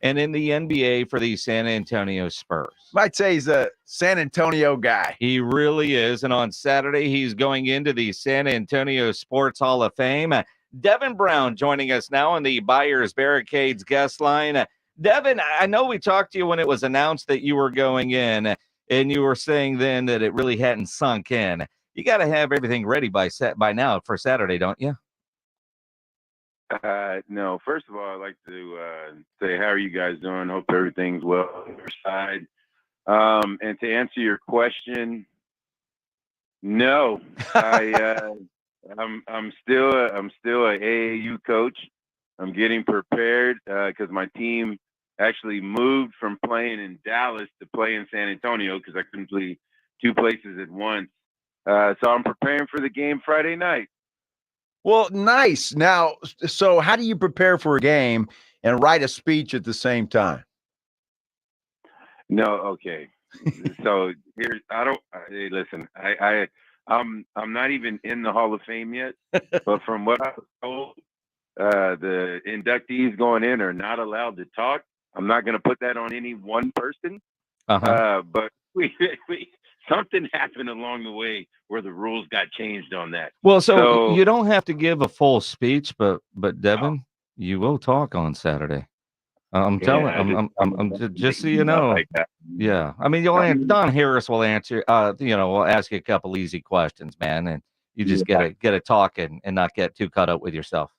and in the NBA for the San Antonio Spurs. Might say he's a San Antonio guy. He really is. And on Saturday, he's going into the San Antonio Sports Hall of Fame. Devin Brown joining us now on the Buyers Barricades guest line. Devin, I know we talked to you when it was announced that you were going in, and you were saying then that it really hadn't sunk in. You got to have everything ready by now for Saturday, don't you? No, first of all, I'd like to say, how are you guys doing? Hope everything's well on your side. And to answer your question, no, I'm still a AAU coach. I'm getting prepared because my team actually moved from playing in Dallas to play in San Antonio because I couldn't play two places at once. So I'm preparing for the game Friday night. Well, nice. Now, so how do you prepare for a game and write a speech at the same time? No, okay. So here's hey, listen, I'm not even in the Hall of Fame yet, but from what I was told, the inductees going in are not allowed to talk. I'm not going to put that on any one person, but we something happened along the way where the rules got changed on that. Well, so you don't have to give a full speech, but Devin, you will talk on Saturday. I'm just so you know. Like that. Yeah, I mean, Don Harris will answer. We'll ask you a couple easy questions, man, and you just get to talk and not get too caught up with yourself.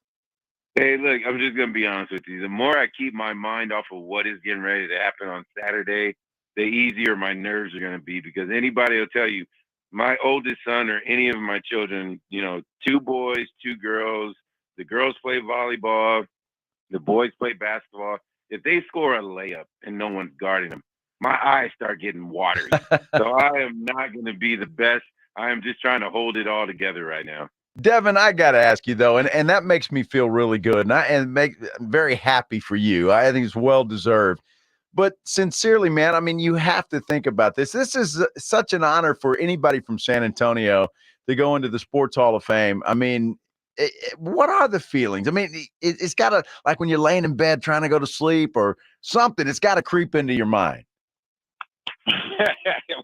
Hey, look, I'm just gonna be honest with you. The more I keep my mind off of what is getting ready to happen on Saturday, the easier my nerves are gonna be, because anybody will tell you, my oldest son or any of my children, 2 boys, 2 girls. The girls play volleyball, the boys play basketball. If they score a layup and no one's guarding them, my eyes start getting watery. So I am not going to be the best. I am just trying to hold it all together right now. Devin, I got to ask you, though, and that makes me feel really good, I'm very happy for you. I think it's well-deserved. But sincerely, man, I mean, you have to think about this. This is such an honor for anybody from San Antonio to go into the Sports Hall of Fame. I mean, what are the feelings? I mean, it's got to, like when you're laying in bed trying to go to sleep or something, it's got to creep into your mind.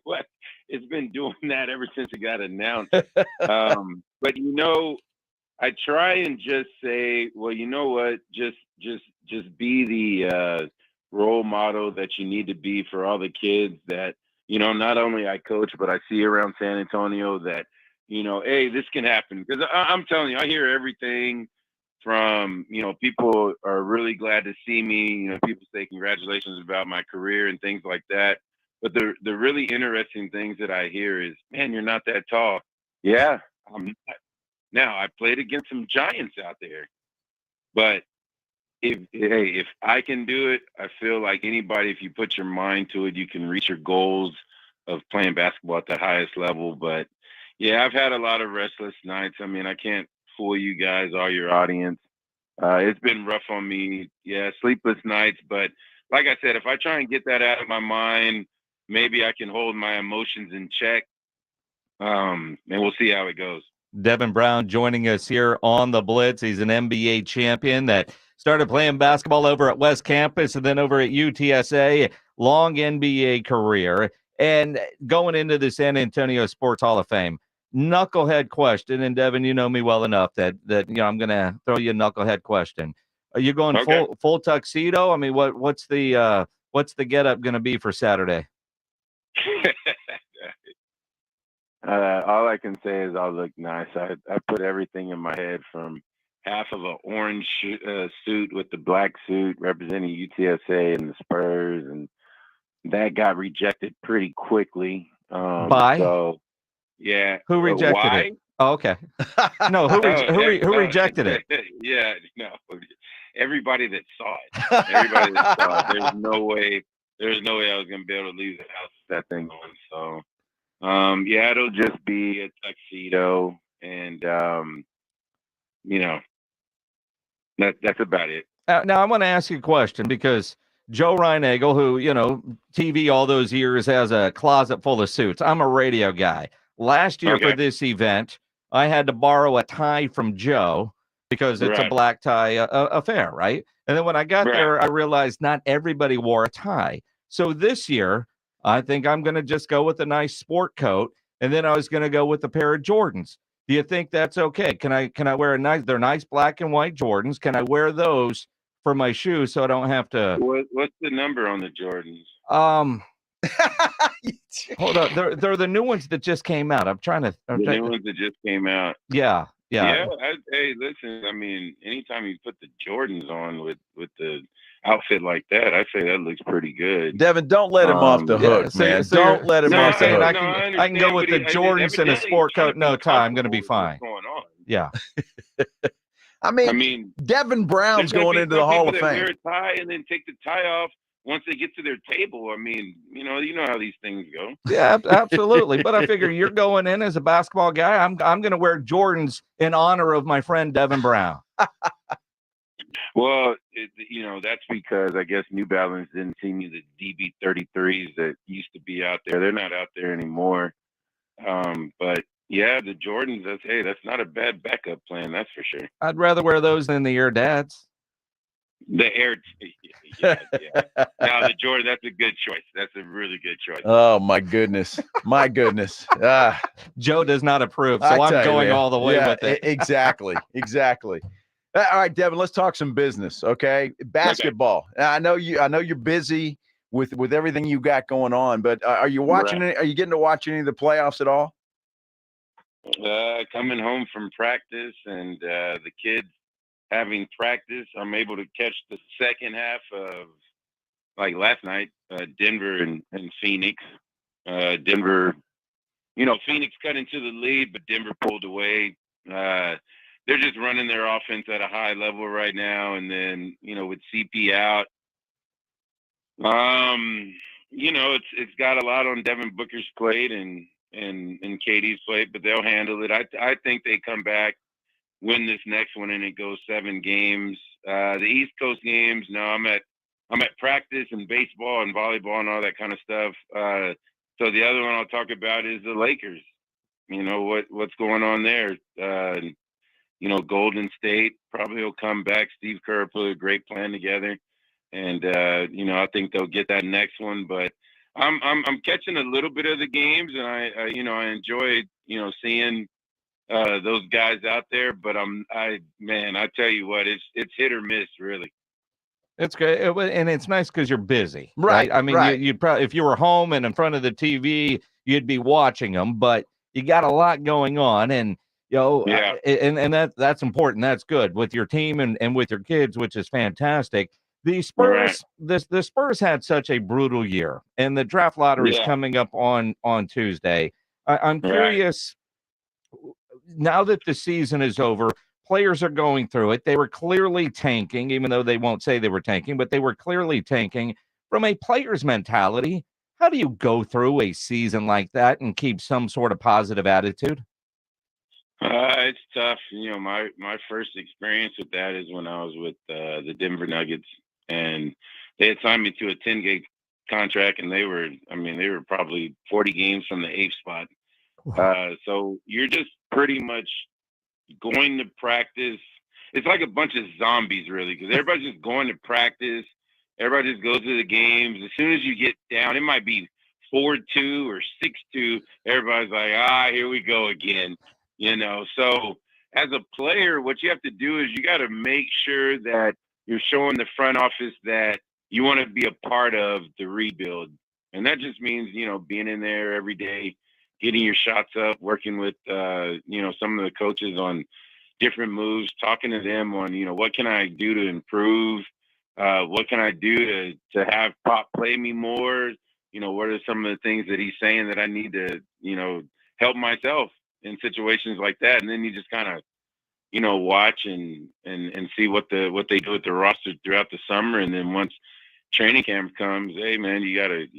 What? It's been doing that ever since it got announced. But I try and just say, well, you know what? Just be the role model that you need to be for all the kids that, not only I coach, but I see around San Antonio that, hey, this can happen. Because I'm telling you, I hear everything from, people are really glad to see me. People say congratulations about my career and things like that. But the really interesting things that I hear is, man, you're not that tall. Yeah, I'm not. Now, I played against some giants out there. But if I can do it, I feel like anybody, if you put your mind to it, you can reach your goals of playing basketball at the highest level. But yeah, I've had a lot of restless nights. I mean, I can't fool you guys, all your audience. It's been rough on me. Yeah, sleepless nights. But like I said, if I try and get that out of my mind, maybe I can hold my emotions in check. And we'll see how it goes. Devin Brown joining us here on the Blitz. He's an NBA champion that Started playing basketball over at West Campus and then over at UTSA. Long NBA career. And going into the San Antonio Sports Hall of Fame, knucklehead question. And Devin, you know me well enough that I'm going to throw you a knucklehead question. Are you going full tuxedo? I mean, what's the getup going to be for Saturday? All I can say is I'll look nice. I put everything in my head, from half of an orange suit with the black suit representing UTSA and the Spurs, and that got rejected pretty quickly. By? So, yeah. Who rejected it? Oh, okay. No, who rejected it? Yeah, no. Everybody that saw it. Everybody that saw it. There's no way I was gonna be able to leave the house with that thing on. So, yeah, it'll just be a tuxedo, and that's about it. Now I want to ask you a question, because Joe Reinagel, who, TV all those years, has a closet full of suits. I'm a radio guy. Last year for this event, I had to borrow a tie from Joe because it's a black tie affair, right? And then when I got there, I realized not everybody wore a tie. So this year, I think I'm going to just go with a nice sport coat, and then I was going to go with a pair of Jordans. Do you think that's okay? Can I wear they're nice black and white Jordans. Can I wear those for my shoes so I don't have to? What's the number on the Jordans? Hold on. They're the new ones that just came out. The new ones that just came out. Yeah. Hey, listen. I mean, anytime you put the Jordans on with the outfit like that, I say that looks pretty good. Devin, don't let him off the hook, man. Don't let him off the hook. I can go with the Jordans and a sport coat, no tie. I'm going to be fine. What's going on? Yeah. I mean, Devin Brown's going into the Hall of Fame. Wear a tie and then take the tie off once they get to their table. I mean, you know how these things go. Yeah, absolutely. But I figure you're going in as a basketball guy. I'm going to wear Jordans in honor of my friend Devin Brown. Well, that's because I guess New Balance didn't see me the DB33s that used to be out there. They're not out there anymore. But yeah, the Jordans, that's not a bad backup plan. That's for sure. I'd rather wear those than the Air Dads. The Air, yeah. Now the Jordan, that's a good choice. That's a really good choice. Oh my goodness, Joe does not approve, so I'm going all the way with it. Exactly. All right, Devin, let's talk some business, okay? Basketball. Okay. I know you're busy with everything you got going on, but are you watching? Are you getting to watch any of the playoffs at all? Coming home from practice and the kids having practice, I'm able to catch the second half of, like last night, Denver and Phoenix. Denver, Phoenix cut into the lead, but Denver pulled away. They're just running their offense at a high level right now. And then, with CP out, it's got a lot on Devin Booker's plate and KD's plate, but they'll handle it. I think they come back, win this next one, and it goes 7 games. The East Coast games, no, I'm at practice and baseball and volleyball and all that kind of stuff. So the other one I'll talk about is the Lakers. What's going on there? Golden State probably will come back. Steve Kerr put a great plan together, and I think they'll get that next one. But I'm catching a little bit of the games, and I enjoy seeing those guys out there. But I tell you what, it's hit or miss, really. It's great, and it's nice because you're busy, right? I mean, you'd probably, if you were home and in front of the TV, you'd be watching them, but you got a lot going on, and and that's important. That's good with your team and with your kids, which is fantastic. The Spurs, the Spurs had such a brutal year, and the draft lottery is coming up on Tuesday. I'm curious, now that the season is over, players are going through it. They were clearly tanking, even though they won't say they were tanking, but they were clearly tanking. From a player's mentality, how do you go through a season like that and keep some sort of positive attitude? It's tough. My first experience with that is when I was with the Denver Nuggets, and they had signed me to a 10-game contract, and they were probably 40 games from the 8th spot. So you're just pretty much going to practice. it's like a bunch of zombies, really, because everybody's just going to practice. Everybody just goes to the games. As soon as you get down, it might be 4-2 or 6-2. Everybody's like, here we go again. So as a player, what you have to do is you got to make sure that you're showing the front office that you want to be a part of the rebuild. And that just means, being in there every day, getting your shots up, working with, some of the coaches on different moves, talking to them on, what can I do to improve? What can I do to have Pop play me more? What are some of the things that he's saying that I need to, help myself in situations like that? And then you just kind of, watch and see what they do with the roster throughout the summer. And then once training camp comes, hey man, you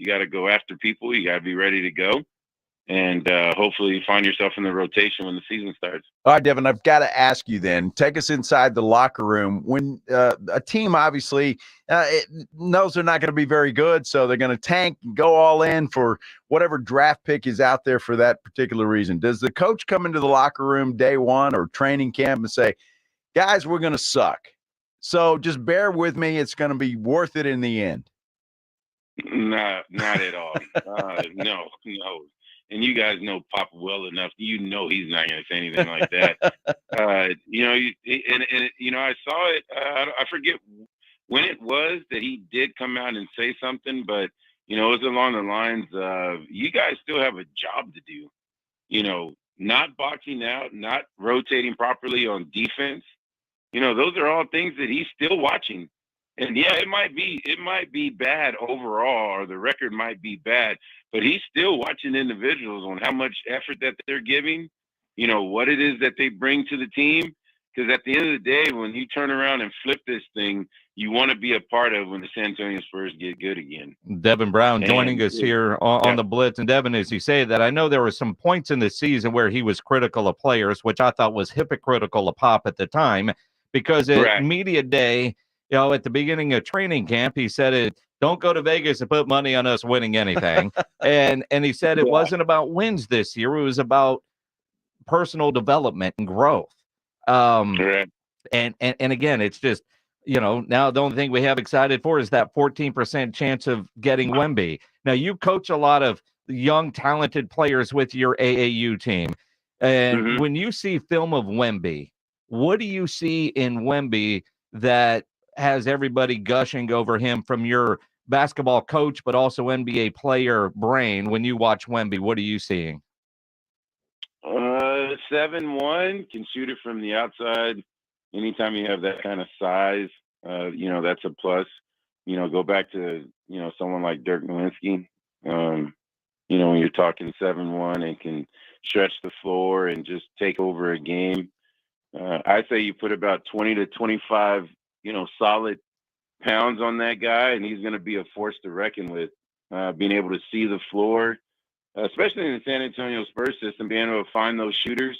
gotta go after people. You gotta be ready to go. And hopefully you find yourself in the rotation when the season starts. All right, Devin, I've got to ask you then, take us inside the locker room. When a team obviously knows they're not going to be very good, so they're going to tank and go all in for whatever draft pick is out there for that particular reason. Does the coach come into the locker room day one or training camp and say, guys, we're going to suck, so just bear with me, it's going to be worth it in the end? Not at all. No. And you guys know Papa well enough. He's not going to say anything like that. I saw it. I forget when it was that he did come out and say something, but it was along the lines of, you guys still have a job to do. Not boxing out, not rotating properly on defense. Those are all things that he's still watching. And yeah, it might be bad overall, or the record might be bad, but he's still watching individuals on how much effort that they're giving, what it is that they bring to the team. Because at the end of the day, when you turn around and flip this thing, you want to be a part of when the San Antonio Spurs get good again. Devin Brown joining us here on the Blitz. And Devin, as you say that, I know there were some points in the season where he was critical of players, which I thought was hypocritical of Pop at the time, because at media day, at the beginning of training camp, he said don't go to Vegas and put money on us winning anything. and he said it wasn't about wins this year. It was about personal development and growth. And again, it's just, now the only thing we have excited for is that 14% chance of getting Wemby. Now, you coach a lot of young, talented players with your AAU team. And when you see film of Wemby, what do you see in Wemby that has everybody gushing over him from your basketball coach, but also NBA player brain? When you watch Wemby, what are you seeing? 7'1", can shoot it from the outside. Anytime you have that kind of size, that's a plus. Go back to, someone like Dirk Nowitzki. When you're talking 7'1" and can stretch the floor and just take over a game. I say you put about 20 to 25, solid pounds on that guy, and he's going to be a force to reckon with. Being able to see the floor, especially in the San Antonio Spurs system, being able to find those shooters.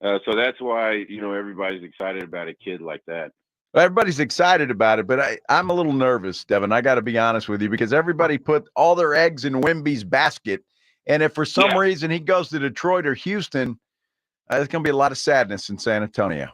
So that's why, everybody's excited about a kid like that. Well, everybody's excited about it, but I'm a little nervous, Devin. I got to be honest with you, because everybody put all their eggs in Wemby's basket. And if for some reason he goes to Detroit or Houston, there's going to be a lot of sadness in San Antonio.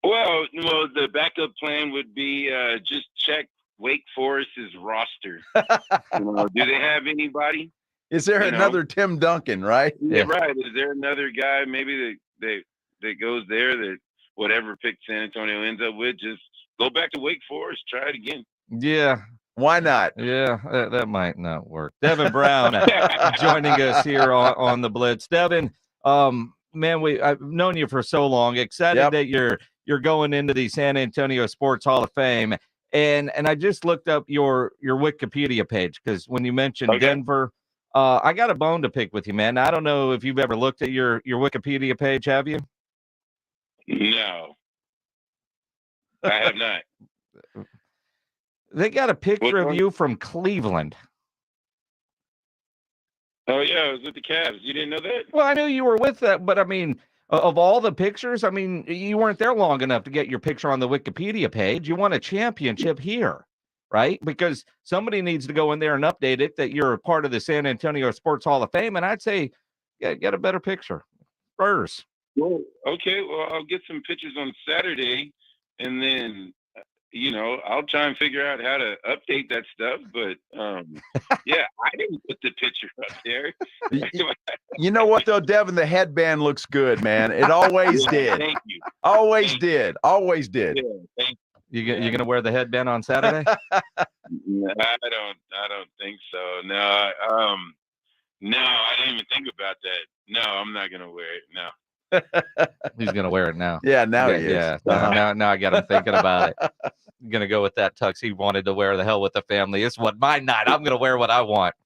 Well, the backup plan would be just check Wake Forest's roster. Do they have anybody? Is there another Tim Duncan, right? Yeah, right. Is there another guy maybe that goes there, that whatever pick San Antonio ends up with, just go back to Wake Forest, try it again. Yeah. Why not? Yeah, that might not work. Devin Brown joining us here on the Blitz. Devin, man, I've known you for so long. Excited that you're going into the San Antonio Sports Hall of Fame. And I just looked up your Wikipedia page, because when you mentioned Denver, I got a bone to pick with you, man. I don't know if you've ever looked at your Wikipedia page, have you? No, I have not. They got a picture of you from Cleveland. Oh, yeah, I was with the Cavs. You didn't know that? Well, I knew you were with that, but I mean, of all the pictures, I mean, you weren't there long enough to get your picture on the Wikipedia page. You won a championship here, right? Because somebody needs to go in there and update it that you're a part of the San Antonio Sports Hall of Fame, and I'd say get a better picture. Spurs. Well, okay, well, I'll get some pictures on Saturday. and then I'll try and figure out how to update that stuff. But yeah, I didn't put the picture up there. You know what though, Devin? The headband looks good, man. It always did. Thank you. Always did. Always did. Yeah, thank you. You gonna wear the headband on Saturday? No, I don't think so. No, no, I didn't even think about that. No, I'm not gonna wear it. No. He's gonna wear it now. Yeah, now he is. Yeah, now I got him thinking about it. I'm gonna go with that tux he wanted to wear. The hell with the family. It's my night. I'm gonna wear what I want.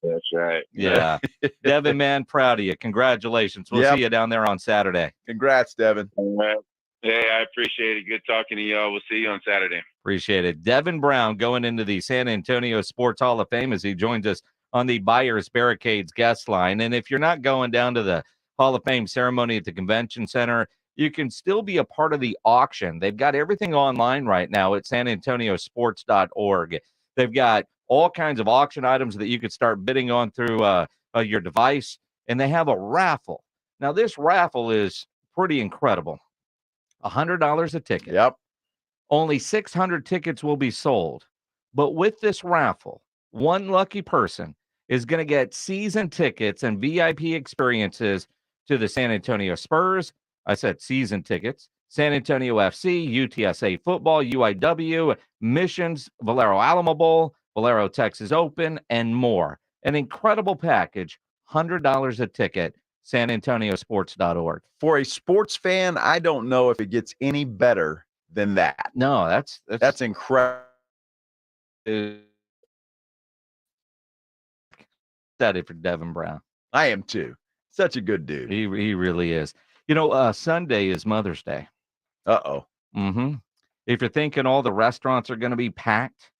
That's right. Yeah. Devin, man, proud of you. Congratulations. We'll see you down there on Saturday. Congrats, Devin. All right. Hey, I appreciate it. Good talking to y'all. We'll see you on Saturday. Appreciate it. Devin Brown going into the San Antonio Sports Hall of Fame as he joins us on the Buyers Barricades guest line. And if you're not going down to the Hall of Fame ceremony at the Convention Center, you can still be a part of the auction. They've got everything online right now at sanantoniosports.org. They've got all kinds of auction items that you could start bidding on through your device, and they have a raffle. Now, this raffle is pretty incredible. $100 a ticket. Yep. Only 600 tickets will be sold. But with this raffle, one lucky person is going to get season tickets and VIP experiences to the San Antonio Spurs. I said season tickets. San Antonio FC, UTSA football, UIW, Missions, Valero Alamo Bowl, Valero Texas Open, and more. An incredible package, $100 a ticket, sanantoniosports.org. For a sports fan, I don't know if it gets any better than that. No, that's incredible. Excited for Devin Brown. I am too. Such a good dude. He really is. Sunday is Mother's Day. Uh-oh. Mm-hmm. If you're thinking all the restaurants are going to be packed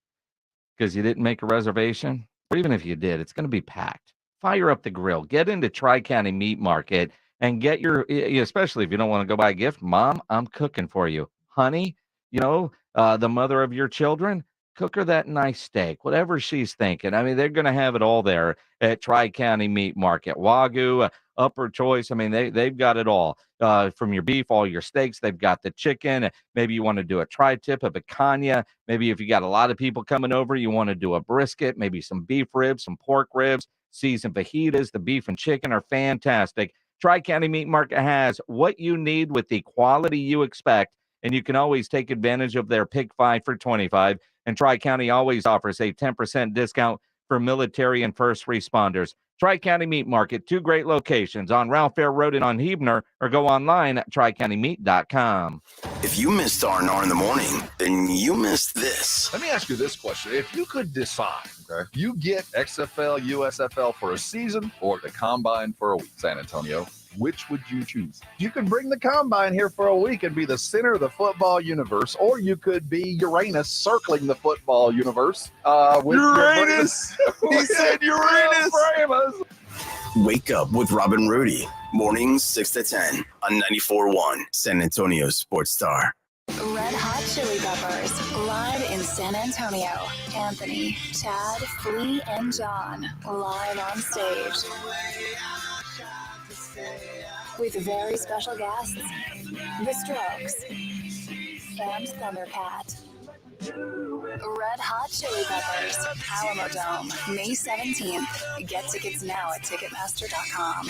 because you didn't make a reservation, or even if you did, it's going to be packed. Fire up the grill. Get into Tri-County Meat Market and get especially if you don't want to go buy a gift, Mom, I'm cooking for you. Honey, the mother of your children, cook her that nice steak, whatever she's thinking. I mean, they're going to have it all there at Tri-County Meat Market. Wagyu, Upper Choice. I mean, they've got it all. From your beef, all your steaks. They've got the chicken. Maybe you want to do a tri-tip, a picanha. Maybe if you got a lot of people coming over, you want to do a brisket, maybe some beef ribs, some pork ribs, seasoned fajitas. The beef and chicken are fantastic. Tri-County Meat Market has what you need with the quality you expect, and you can always take advantage of their Pick 5 for $25. And Tri-County always offers a 10% discount for military and first responders. Tri-County Meat Market, 2 great locations on Ralph Fair Road and on Huebner, or go online at tricountymeat.com. If you missed R&R in the morning, then you missed this. Let me ask you this question. If you could decide, you get XFL, USFL for a season or the Combine for a week, San Antonio, which would you choose? You could bring the Combine here for a week and be the center of the football universe, or you could be Uranus circling the football universe. Uranus! He said Uranus! Wake up with Robin Rudy. Mornings 6 to 10 on 94.1 San Antonio Sports Star. Red Hot Chili Peppers, live in San Antonio. Anthony, Chad, Flea, and John, live on stage. With very special guests, The Strokes, and Thundercat. Red Hot Chili Peppers, Alamo Dome, May 17th. Get tickets now at Ticketmaster.com.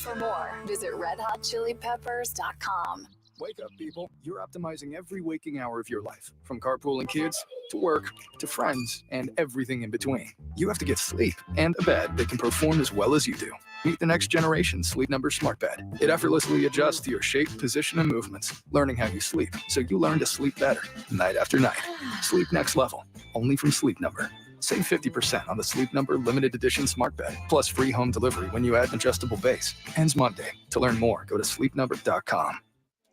For more, visit redhotchilipeppers.com. Wake up, people. You're optimizing every waking hour of your life, from carpooling kids to work to friends and everything in between. You have to get sleep and a bed that can perform as well as you do. Meet the next generation Sleep Number Smart Bed. It effortlessly adjusts to your shape, position, and movements, learning how you sleep, so you learn to sleep better, night after night. Sleep next level, only from Sleep Number. Save 50% on the Sleep Number limited edition smart bed, plus free home delivery when you add an adjustable base. Ends Monday. To learn more, go to sleepnumber.com.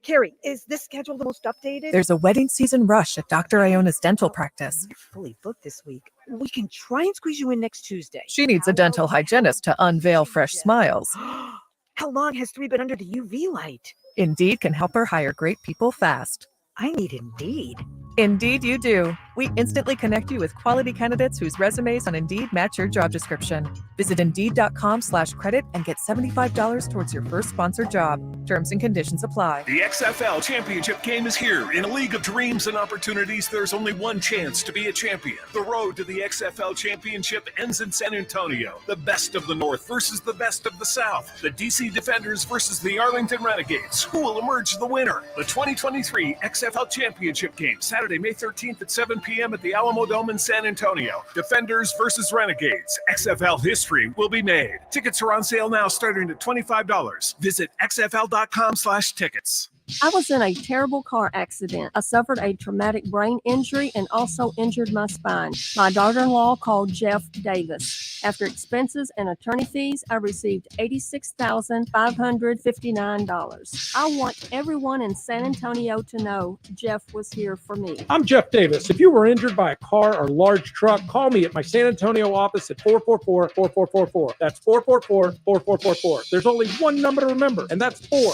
Carrie, is this schedule the most updated? There's a wedding season rush at Dr. Iona's dental practice. You're fully booked this week. We can try and squeeze you in next Tuesday. She needs a dental hygienist to unveil fresh smiles. How long has 3 been under the UV light? Indeed can help her hire great people fast. I need Indeed. Indeed you do. We instantly connect you with quality candidates whose resumes on Indeed match your job description. Visit Indeed.com/credit and get $75 towards your first sponsored job. Terms and conditions apply. The XFL Championship game is here. In a league of dreams and opportunities, there's only one chance to be a champion. The road to the XFL Championship ends in San Antonio. The best of the North versus the best of the South. The DC Defenders versus the Arlington Renegades. Who will emerge the winner? The 2023 XFL Championship game, Saturday, May 13th at 7 p.m. at the Alamo Dome in San Antonio. Defenders versus Renegades. XFL history will be made. Tickets are on sale now, starting at $25. Visit xfl.com/tickets. I was in a terrible car accident. I suffered a traumatic brain injury and also injured my spine. My daughter-in-law called Jeff Davis. After expenses and attorney fees, I received $86,559. I want everyone in San Antonio to know Jeff was here for me. I'm Jeff Davis. If you were injured by a car or large truck, call me at my San Antonio office at 444-4444. That's 444-4444. There's only one number to remember, and that's 4.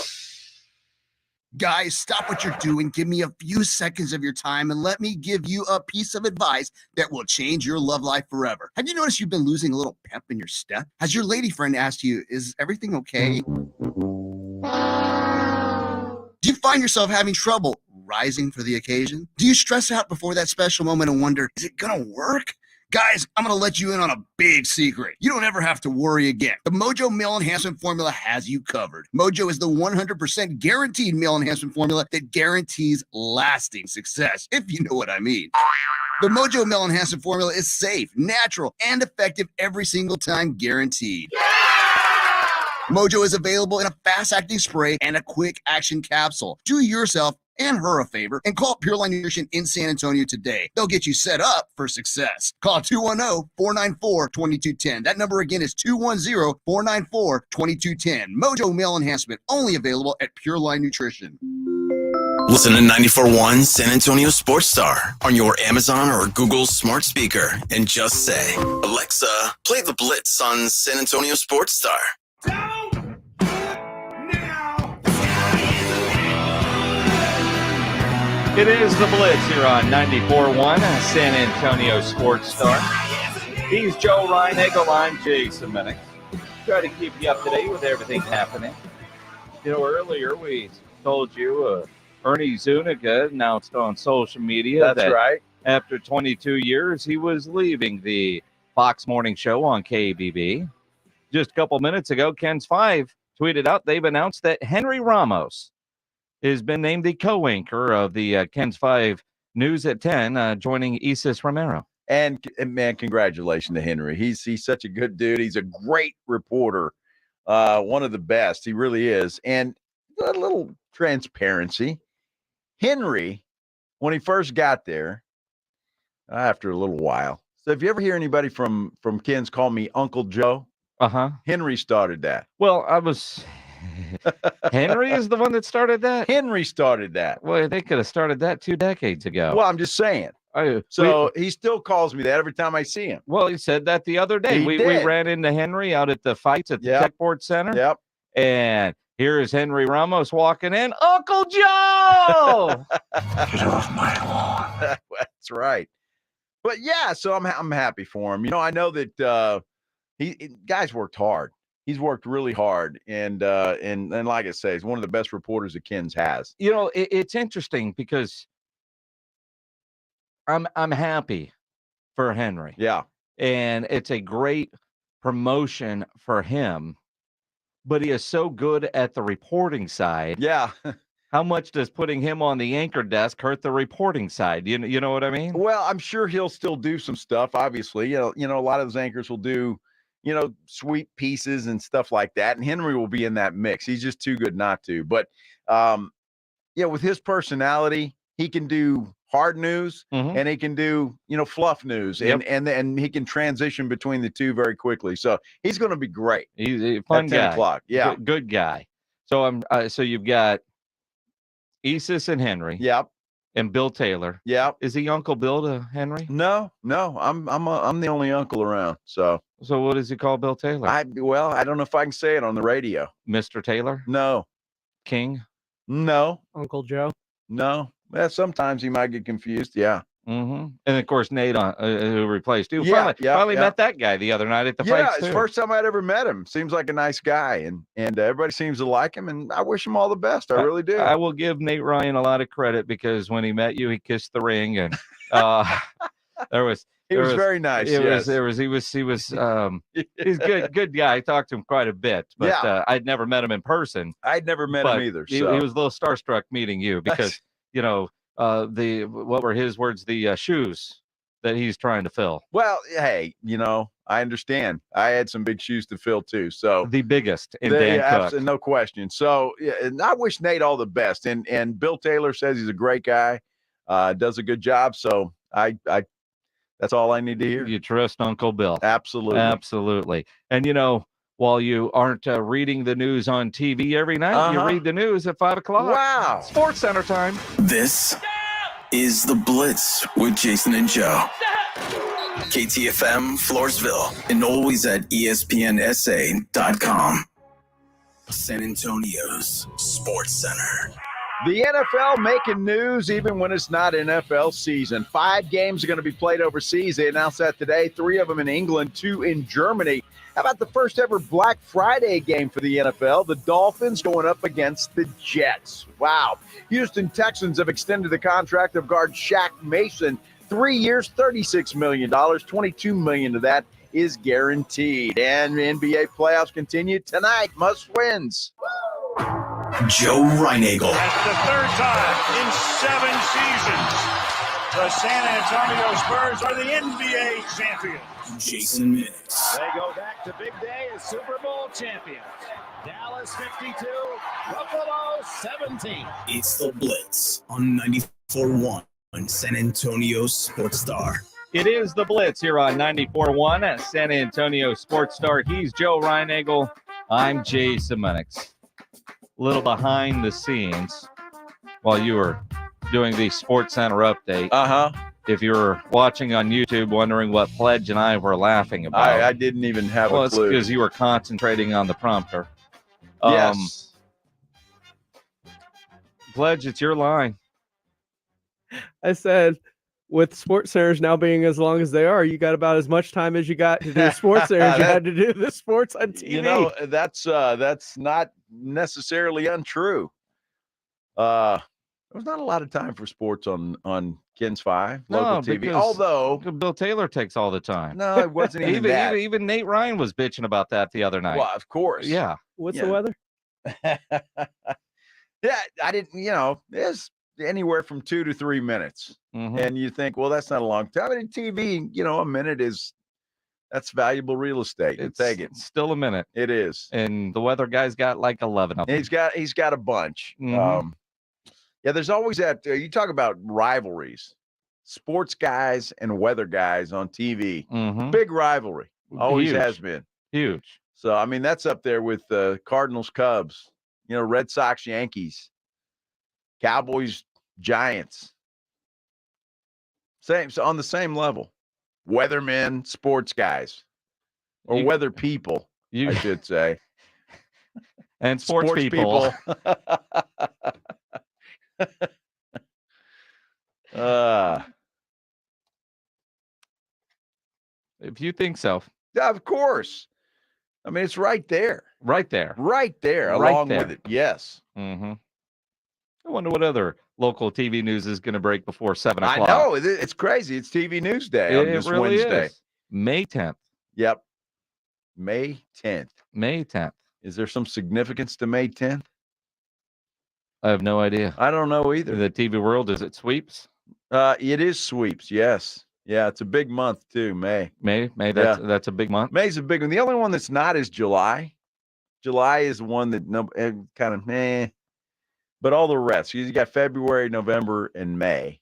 Guys, stop what you're doing. Give me a few seconds of your time and let me give you a piece of advice that will change your love life forever. Have you noticed you've been losing a little pep in your step? Has your lady friend asked you, is everything okay? Do you find yourself having trouble rising for the occasion? Do you stress out before that special moment and wonder, is it gonna work? Guys, I'm going to let you in on a big secret. You don't ever have to worry again. The Mojo Male Enhancement Formula has you covered. Mojo is the 100% guaranteed male enhancement formula that guarantees lasting success, if you know what I mean. The Mojo Male Enhancement Formula is safe, natural, and effective every single time, guaranteed. Mojo is available in a fast-acting spray and a quick-action capsule. Do yourself and her a favor and call Pure Line Nutrition in San Antonio today. They'll get you set up for success. Call 210-494-2210. That number again is 210-494-2210. Mojo Male Enhancement, only available at Pure Line Nutrition. Listen to 94.1 San Antonio Sports Star on your Amazon or Google smart speaker and just say, Alexa, play the Blitz on San Antonio Sports Star. It is the Blitz here on 94.1 San Antonio Sports Star. He's Joe Reinagle. I'm Jason Minnick. Try to keep you up to date with everything happening. You know, earlier we told you Ernie Zuniga announced on social media That's right. After 22 years, he was leaving the Fox Morning Show on KBB. Just a couple minutes ago, Ken's 5 tweeted out they've announced that Henry Ramos has been named the co-anchor of the Ken's 5 News at 10, joining Isis Romero. And man, congratulations to Henry. He's such a good dude. He's a great reporter, one of the best. He really is. And a little transparency. Henry, when he first got there, after a little while. So if you ever hear anybody from Ken's call me Uncle Joe, Henry started that. Well, Henry is the one that started that? Henry started that. Well, they could have started that 2 decades ago. Well, I'm just saying. He still calls me that every time I see him. Well, he said that the other day. We ran into Henry out at the fights at the Techboard Center. Yep. And here is Henry Ramos walking in. Uncle Joe! Get off my lawn. That's right. But yeah, so I'm happy for him. You know, I know that guy's worked hard. He's worked really hard, and like I say, he's one of the best reporters that Ken's has. You know, it's interesting because I'm happy for Henry. Yeah, and it's a great promotion for him. But he is so good at the reporting side. Yeah. How much does putting him on the anchor desk hurt the reporting side? You know what I mean? Well, I'm sure he'll still do some stuff. Obviously, you know, a lot of those anchors will do, you know, sweet pieces and stuff like that. And Henry will be in that mix. He's just too good not to. But, with his personality, he can do hard news and he can do, you know, fluff news. Yep. And he can transition between the two very quickly. So he's going to be great. He's a fun at 10 guy. o'clock. Yeah. Good guy. So so you've got Isis and Henry. Yep. And Bill Taylor. Yep. Is he Uncle Bill to Henry? No. I'm the only uncle around. So what does he call Bill Taylor? I don't know if I can say it on the radio. Mr. Taylor? No. King? No. Uncle Joe? No. Well, sometimes he might get confused. Yeah. And of course, Nate, who replaced you, Yeah, finally met that guy the other night at the Yeah, fights, it's the too. first time I'd ever met him. Seems like a nice guy, and everybody seems to like him, and I wish him all the best. I really do. I will give Nate Ryan a lot of credit because when he met you, he kissed the ring, and He was very nice. He's good guy. I talked to him quite a bit, but I'd never met him in person. I'd never met him either. He was a little starstruck meeting you because what were his words? The shoes that he's trying to fill. Well, hey, I understand. I had some big shoes to fill too. So the biggest in Dan Cook. Absolutely, no question. So and I wish Nate all the best. And Bill Taylor says he's a great guy, does a good job. So I that's all I need to hear. You trust Uncle Bill. Absolutely. And while you aren't reading the news on TV every night, you read the news at 5 o'clock. Wow. Sports Center time. This is The Blitz with Jason and Joe. KTFM, Floresville, and always at ESPNSA.com. San Antonio's Sports Center. The NFL making news even when it's not NFL season. 5 games are going to be played overseas. They announced that today. 3 of them in England, 2 in Germany. How about the first ever Black Friday game for the NFL? The Dolphins going up against the Jets. Wow. Houston Texans have extended the contract of guard Shaq Mason. 3 years, $36 million. $22 million of that is guaranteed. And NBA playoffs continue tonight. Must wins. Joe Reinagel. That's the 3rd time in 7 seasons. The San Antonio Spurs are the NBA champions. Jason Minix. They go back to big day as Super Bowl champions. Dallas 52, Buffalo 17. It's The Blitz on 94.1 on San Antonio Sports Star. It is The Blitz here on 94.1 at San Antonio Sports Star. He's Joe Reinagel. I'm Jason Minix. A little behind the scenes while you were doing the Sports Center update. If you were watching on YouTube wondering what Pledge and I were laughing about. I didn't even have a clue. It's because you were concentrating on the prompter. Yes. Pledge, it's your line. I said, with Sports Centers now being as long as they are, you got about as much time as you got to do Sports Center as you had to do the sports on TV. That's not necessarily untrue. There was not a lot of time for sports on Ken's 5 local TV. Although Bill Taylor takes all the time. No, it wasn't even that. Even Nate Ryan was bitching about that the other night. Well, of course. Yeah. What's the weather? Yeah, I didn't. It's anywhere from 2 to 3 minutes, and you think, well, that's not a long time. But in TV, a minute that's valuable real estate. Take it. Still a minute. It is. And the weather guy's got like 11 of them. He's got a bunch. Yeah, there's always that. You talk about rivalries, sports guys and weather guys on TV. Big rivalry. Always has been. Huge. So, I mean, that's up there with Cardinals, Cubs, Red Sox, Yankees, Cowboys, Giants. So on the same level. Weathermen, sports guys, or weather people, I should say. And sports people. If you think so. Of course. I mean, it's right there. Right there. Along with it. Yes. I wonder what other local TV news is going to break before 7 o'clock. I know. It's crazy. It's TV News Day on this really Wednesday. Is. May 10th. Yep. May 10th. May 10th. Is there some significance to May 10th? I have no idea. I don't know either. In the TV world, is it sweeps? It is sweeps, yes. Yeah, it's a big month too, May. May, that's a big month. May's a big one. The only one that's not is July. July is the one that kind of meh. But all the rest, you got February, November, and May.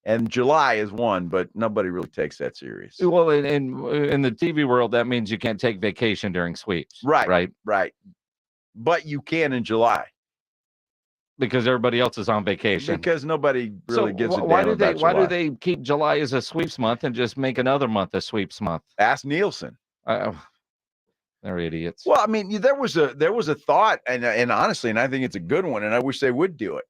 And July is one, but nobody really takes that serious. Well, in the TV world, that means you can't take vacation during sweeps. Right. But you can in July. Because everybody else is on vacation. Because nobody really gives a damn why about July. Why do they keep July as a sweeps month and just make another month a sweeps month? Ask Nielsen. They're idiots. Well, I mean, there was a thought, and honestly, and I think it's a good one, and I wish they would do it.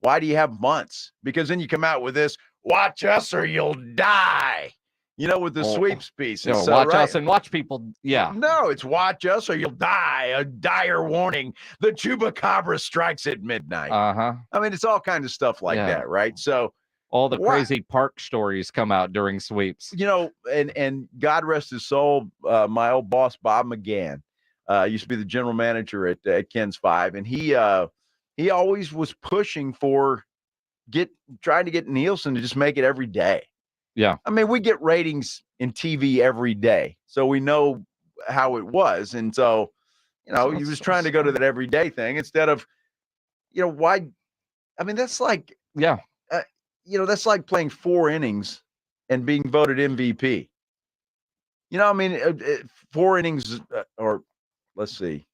Why do you have months? Because then you come out with this, watch us or you'll die. With the sweeps piece. So, watch right? us and watch people. Yeah. No, it's watch us or you'll die. A dire warning. The chupacabra strikes at midnight. Uh-huh. I mean, it's all kinds of stuff like that, right? So all the crazy park stories come out during sweeps. And God rest his soul, my old boss, Bob McGann, used to be the general manager at Ken's 5, and he always was pushing for trying to get Nielsen to just make it every day. Yeah. I mean, we get ratings in TV every day, so we know how it was. And so, he was trying to go to that everyday thing instead of, why? I mean, that's like, that's like playing 4 innings and being voted MVP. 4 innings, or let's see.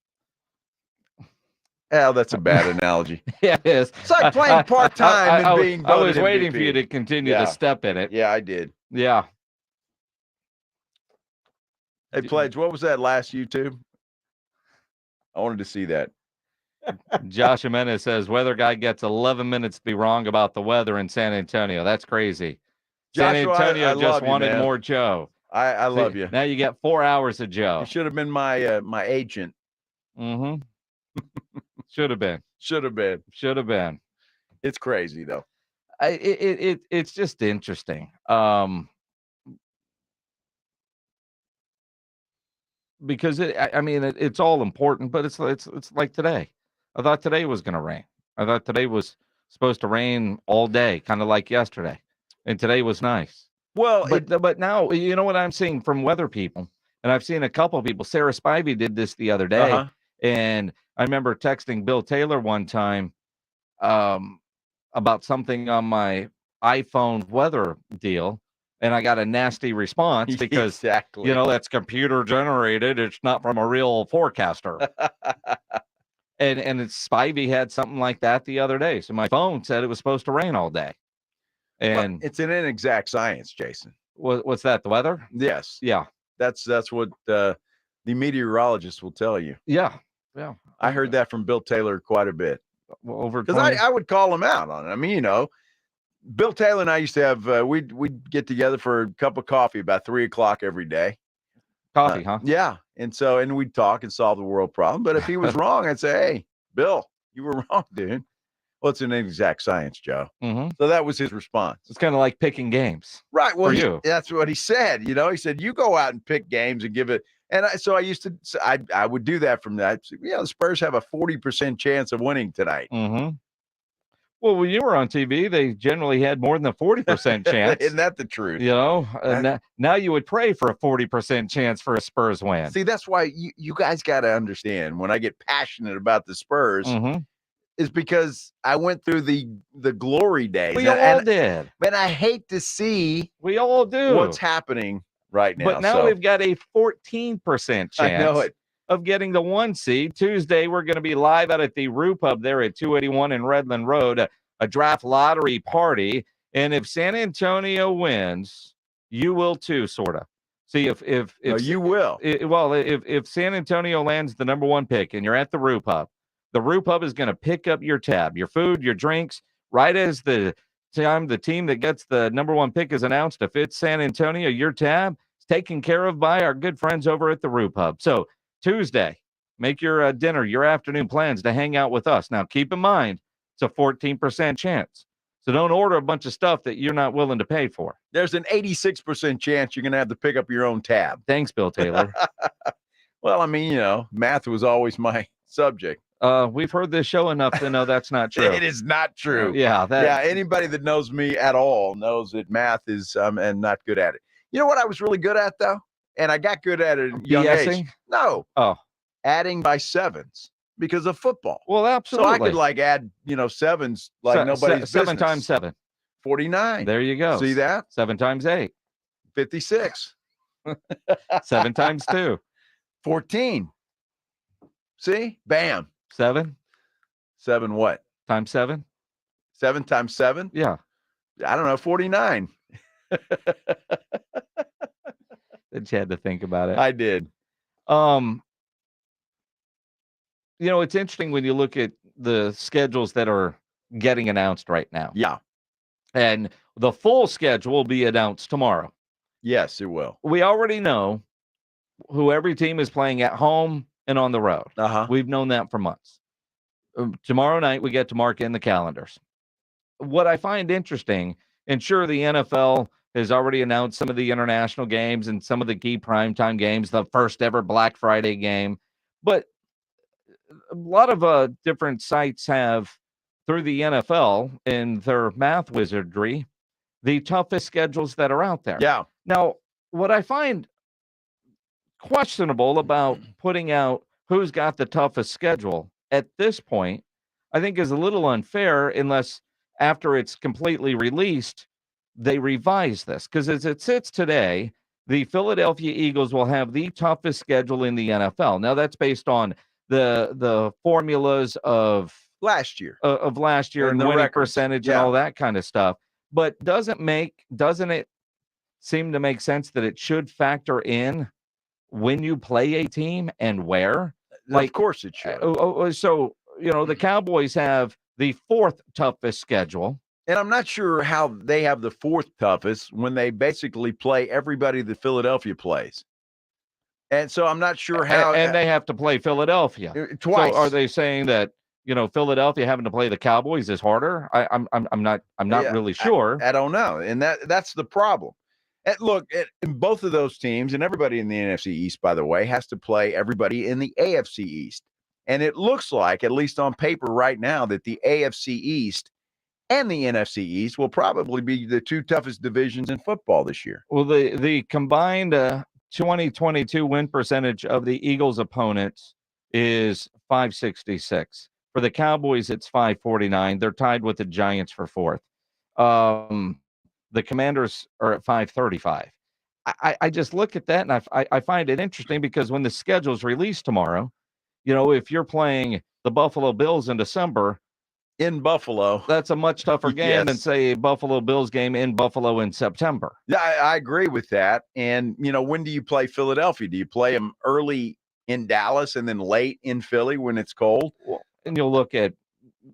Oh, that's a bad analogy. Yeah, it is. It's like playing part-time and being voted I was waiting MVP. for you to continue to step in it. Yeah, I did. Yeah. Hey, Pledge, what was that last YouTube? I wanted to see that. Josh Jimenez says, weather guy gets 11 minutes to be wrong about the weather in San Antonio. That's crazy. San Joshua, Antonio I just love you, wanted man. more Joe. I love you. Now you get 4 hours of Joe. You should have been my agent. Mm-hmm. Should have been. Should have been. Should have been. It's crazy though. It's just interesting. Because it's all important, but it's like today. I thought today was going to rain. I thought today was supposed to rain all day, kind of like yesterday, and today was nice. Well, but now you know what I'm seeing from weather people, and I've seen a couple of people. Sarah Spivey did this the other day, and I remember texting Bill Taylor one time about something on my iPhone weather deal. And I got a nasty response because, that's computer generated. It's not from a real forecaster. and Spivey had something like that the other day. So my phone said it was supposed to rain all day. And it's an inexact science, Jason. What's that? The weather? Yes. Yeah. That's what the meteorologist will tell you. Yeah. Yeah. I heard that from Bill Taylor quite a bit. Well, over because I would call him out on it. I mean, Bill Taylor and I used to have we'd get together for a cup of coffee about 3:00 every day. Coffee, huh? Yeah, and we'd talk and solve the world problem. But if he was wrong, I'd say, "Hey, Bill, you were wrong, dude." Well, it's an inexact science, Joe. Mm-hmm. So that was his response. It's kind of like picking games, right? Well, for you. That's what he said. He said, "You go out and pick games and give it." And I used to, I would do that from that. The Spurs have a 40% chance of winning tonight. Mm-hmm. Well, when you were on TV, they generally had more than a 40% chance. Isn't that the truth? Now you would pray for a 40% chance for a Spurs win. See, that's why you guys got to understand when I get passionate about the Spurs is because I went through the glory days. We all did. But I hate to see we all do what's happening right now. But now we've got a 14% chance. I know it. Of getting the 1 seed. Tuesday, we're going to be live out at the Roo Pub there at 281 in Redland Road, a draft lottery party. And if San Antonio wins, you will too, sort of. See, if you will. If San Antonio lands the number 1 pick and you're at the Roo Pub is going to pick up your tab, your food, your drinks, right as the team that gets the number 1 pick is announced. If it's San Antonio, your tab is taken care of by our good friends over at the Roo Pub. So Tuesday, make your dinner, your afternoon plans to hang out with us. Now, keep in mind, it's a 14% chance. So don't order a bunch of stuff that you're not willing to pay for. There's an 86% chance you're going to have to pick up your own tab. Thanks, Bill Taylor. Well, I mean, math was always my subject. We've heard this show enough to know that's not true. It is not true. Anybody that knows me at all knows that math is and not good at it. You know what I was really good at, though? And I got good at it at a young age. No. Oh. Adding by sevens because of football. Well, absolutely. So I could add, sevens like nobody's 7 business. times 7. 49. There you go. See that? 7 times 8. 56. 7 times 2. 14. See? Bam. 7. 7 what? Times 7. 7 times 7? Yeah. I don't know. 49. That you had to think about it. I did. It's interesting when you look at the schedules that are getting announced right now. Yeah. And The full schedule will be announced tomorrow. Yes, it will. We already know who every team is playing at home and on the road. We've known that for months. Tomorrow night, we get to mark in the calendars. What I find interesting, and sure, the NFL has already announced some of the international games and some of the key primetime games, the first ever Black Friday game. But a lot of different sites have, through the NFL and their math wizardry, the toughest schedules that are out there. Yeah. Now, what I find questionable about putting out who's got the toughest schedule at this point, I think is a little unfair unless after it's completely released, they revise this. Because as it sits today, the Philadelphia Eagles will have the toughest schedule in the NFL. Now, that's based on the formulas of last year, and the winning records. percentage and all that kind of stuff. But doesn't it seem to make sense that it should factor in when you play a team and where? Of course it should. So, the Cowboys have the fourth toughest schedule. And I'm not sure how they have the fourth toughest when they basically play everybody that Philadelphia plays. And so I'm not sure how. And they have to play Philadelphia twice. So are they saying that, Philadelphia having to play the Cowboys is harder? I'm not really sure. I don't know. And that's the problem. And look, both of those teams and everybody in the NFC East, by the way, has to play everybody in the AFC East. And it looks like, at least on paper right now, that the AFC East and the NFC East will probably be the two toughest divisions in football this year. Well, the combined 2022 win percentage of the Eagles' opponents is .566. For the Cowboys, it's .549. They're tied with the Giants for fourth. The Commanders are at .535. I just look at that, and I find it interesting because when the schedule's released tomorrow, if you're playing the Buffalo Bills in December, in Buffalo, that's a much tougher game than, say, a Buffalo Bills game in Buffalo in September. Yeah, I agree with that. And, when do you play Philadelphia? Do you play them early in Dallas and then late in Philly when it's cold? Well, and you'll look at,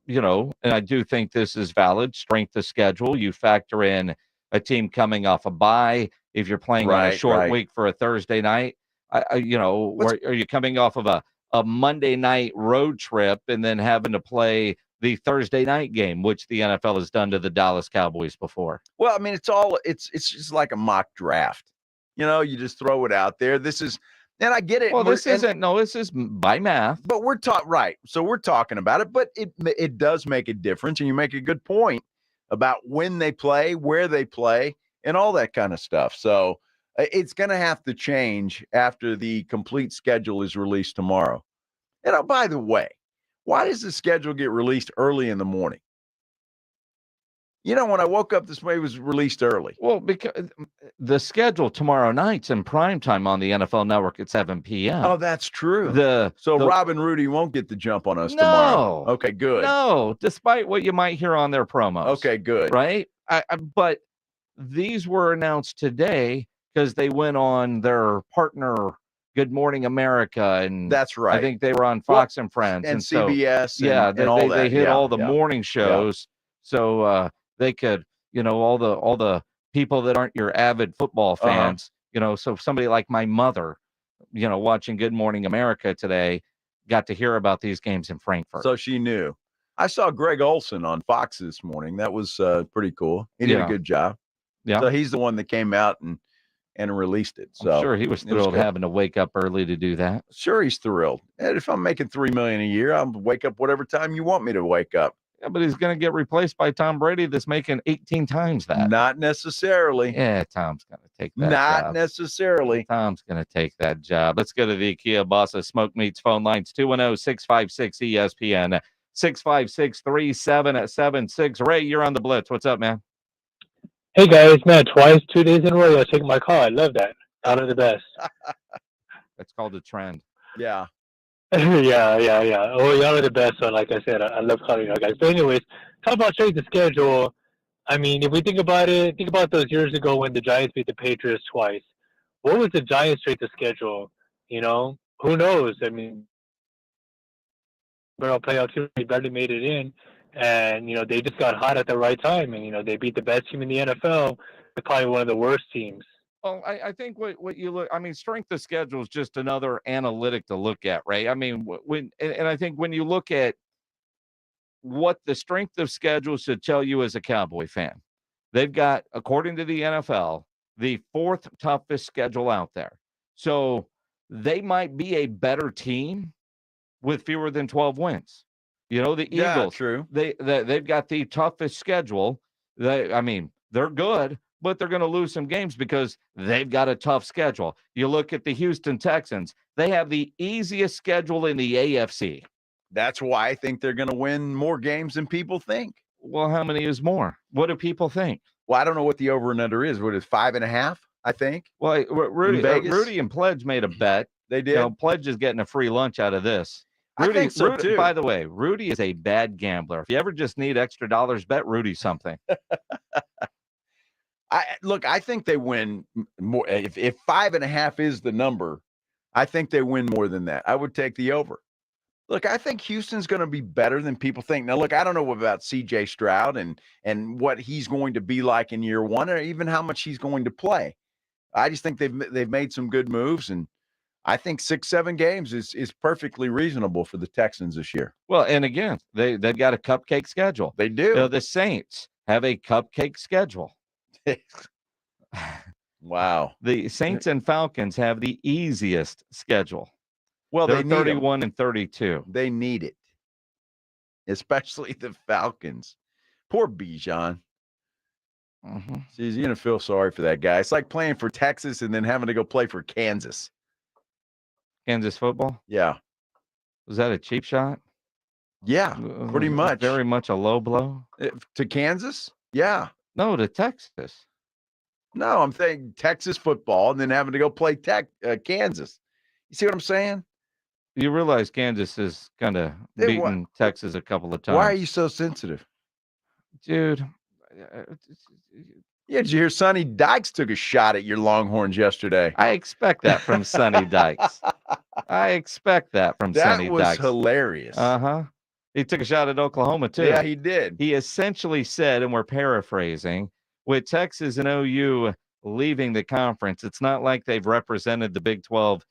and I do think this is valid, strength of schedule. You factor in a team coming off a bye. If you're playing on a short week for a Thursday night, are you coming off of a Monday night road trip and then having to play the Thursday night game, which the NFL has done to the Dallas Cowboys before? Well, I mean, it's just like a mock draft. You just throw it out there. This is, and I get it. Well, this is by math. But we're right. So we're talking about it, but it does make a difference. And you make a good point about when they play, where they play, and all that kind of stuff. So it's going to have to change after the complete schedule is released tomorrow. And by the way, why does the schedule get released early in the morning? When I woke up this way, it was released early. Well, because the schedule tomorrow night's in prime time on the NFL Network at 7 p.m. Oh, that's true. So Rob and Rudy won't get the jump on us tomorrow. Okay, good. No, despite what you might hear on their promos. Okay, good. Right? But these were announced today because they went on their partner Good Morning America, and that's right. I think they were on Fox and Friends and so, CBS. And all that. They hit all the morning shows, so they could, all the people that aren't your avid football fans, so somebody like my mother, watching Good Morning America today, got to hear about these games in Frankfurt. So she knew. I saw Greg Olson on Fox this morning. That was pretty cool. He did a good job. Yeah. So he's the one that came out and released it. So I'm sure he was thrilled having to wake up early to do that. Sure, he's thrilled. And if I'm making $3 million a year, I'll wake up whatever time you want me to wake up. Yeah, but he's going to get replaced by Tom Brady that's making 18 times that. Not necessarily. Yeah, Tom's going to take that Not necessarily. Tom's going to take that job. Let's go to the Kia Bossa Smoke Meats phone lines, 210-656-ESPN, 656-3776. Ray, you're on the Blitz. What's up, man? Hey, guys, man, twice, 2 days in a row, you're taking my call. I love that. Out of the best. That's called a trend. Yeah. yeah. Oh, y'all are the best. So, like I said, I love calling you guys. But anyways, talk about straight the schedule. I mean, if we think about it, think about those years ago when the Giants beat the Patriots twice. What was the Giants straight the schedule? Who knows? I mean, barrel playoff team, he barely made it in. And, they just got hot at the right time. And, they beat the best team in the NFL with probably one of the worst teams. Well, I think what you look, I mean, strength of schedule is just another analytic to look at, right? I mean, and I think when you look at what the strength of schedule should tell you as a Cowboy fan, they've got, according to the NFL, the fourth toughest schedule out there. So they might be a better team with fewer than 12 wins. The Eagles, true. They've got the toughest schedule. They're good, but they're going to lose some games because they've got a tough schedule. You look at the Houston Texans, they have the easiest schedule in the AFC. That's why I think they're going to win more games than people think. Well, how many is more? What do people think? Well, I don't know what the over and under is. What is 5.5? I think. Well, Rudy and Pledge made a bet. They did. Pledge is getting a free lunch out of this. I think so too. By the way, Rudy is a bad gambler. If you ever just need extra dollars, bet Rudy something. I think they win more. If 5.5 is the number, I think they win more than that. I would take the over. Look, I think Houston's going to be better than people think. Now, look, I don't know about C.J. Stroud and what he's going to be like in year one, or even how much he's going to play. I just think they've made some good moves, and I think 6-7 games is perfectly reasonable for the Texans this year. Well, and again, they've got a cupcake schedule. They do. The Saints have a cupcake schedule. Wow. The Saints and Falcons have the easiest schedule. Well, they're they 31 and 32. They need it, especially the Falcons. Poor Bijan. Mm-hmm. Jeez, you're going to feel sorry for that guy. It's like playing for Texas and then having to go play for Kansas. Kansas football? Yeah. Was that a cheap shot? Yeah, pretty much. Very much a low blow. To Kansas? Yeah. No, to Texas. No, I'm saying Texas football and then having to go play Kansas. You see what I'm saying? You realize Kansas has kind of beaten Texas a couple of times. Why are you so sensitive? Dude. Yeah, did you hear Sonny Dykes took a shot at your Longhorns yesterday? I expect that from Sonny Dykes. Sonny Dykes. That was hilarious. Uh-huh. He took a shot at Oklahoma, too. Yeah, he did. He essentially said, and we're paraphrasing, with Texas and OU leaving the conference, it's not like they've represented the Big 12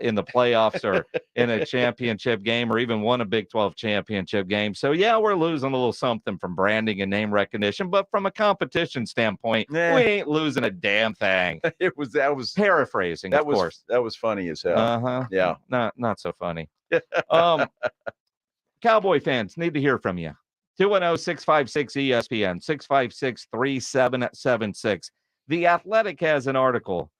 in the playoffs or in a championship game or even won a Big 12 championship game. So, yeah, we're losing a little something from branding and name recognition, but from a competition standpoint, we ain't losing a damn thing. That was paraphrasing, of course. That was funny as hell. Uh-huh. Yeah. Not so funny. Cowboy fans need to hear from you. 210-656-ESPN, 656-3776. The Athletic has an article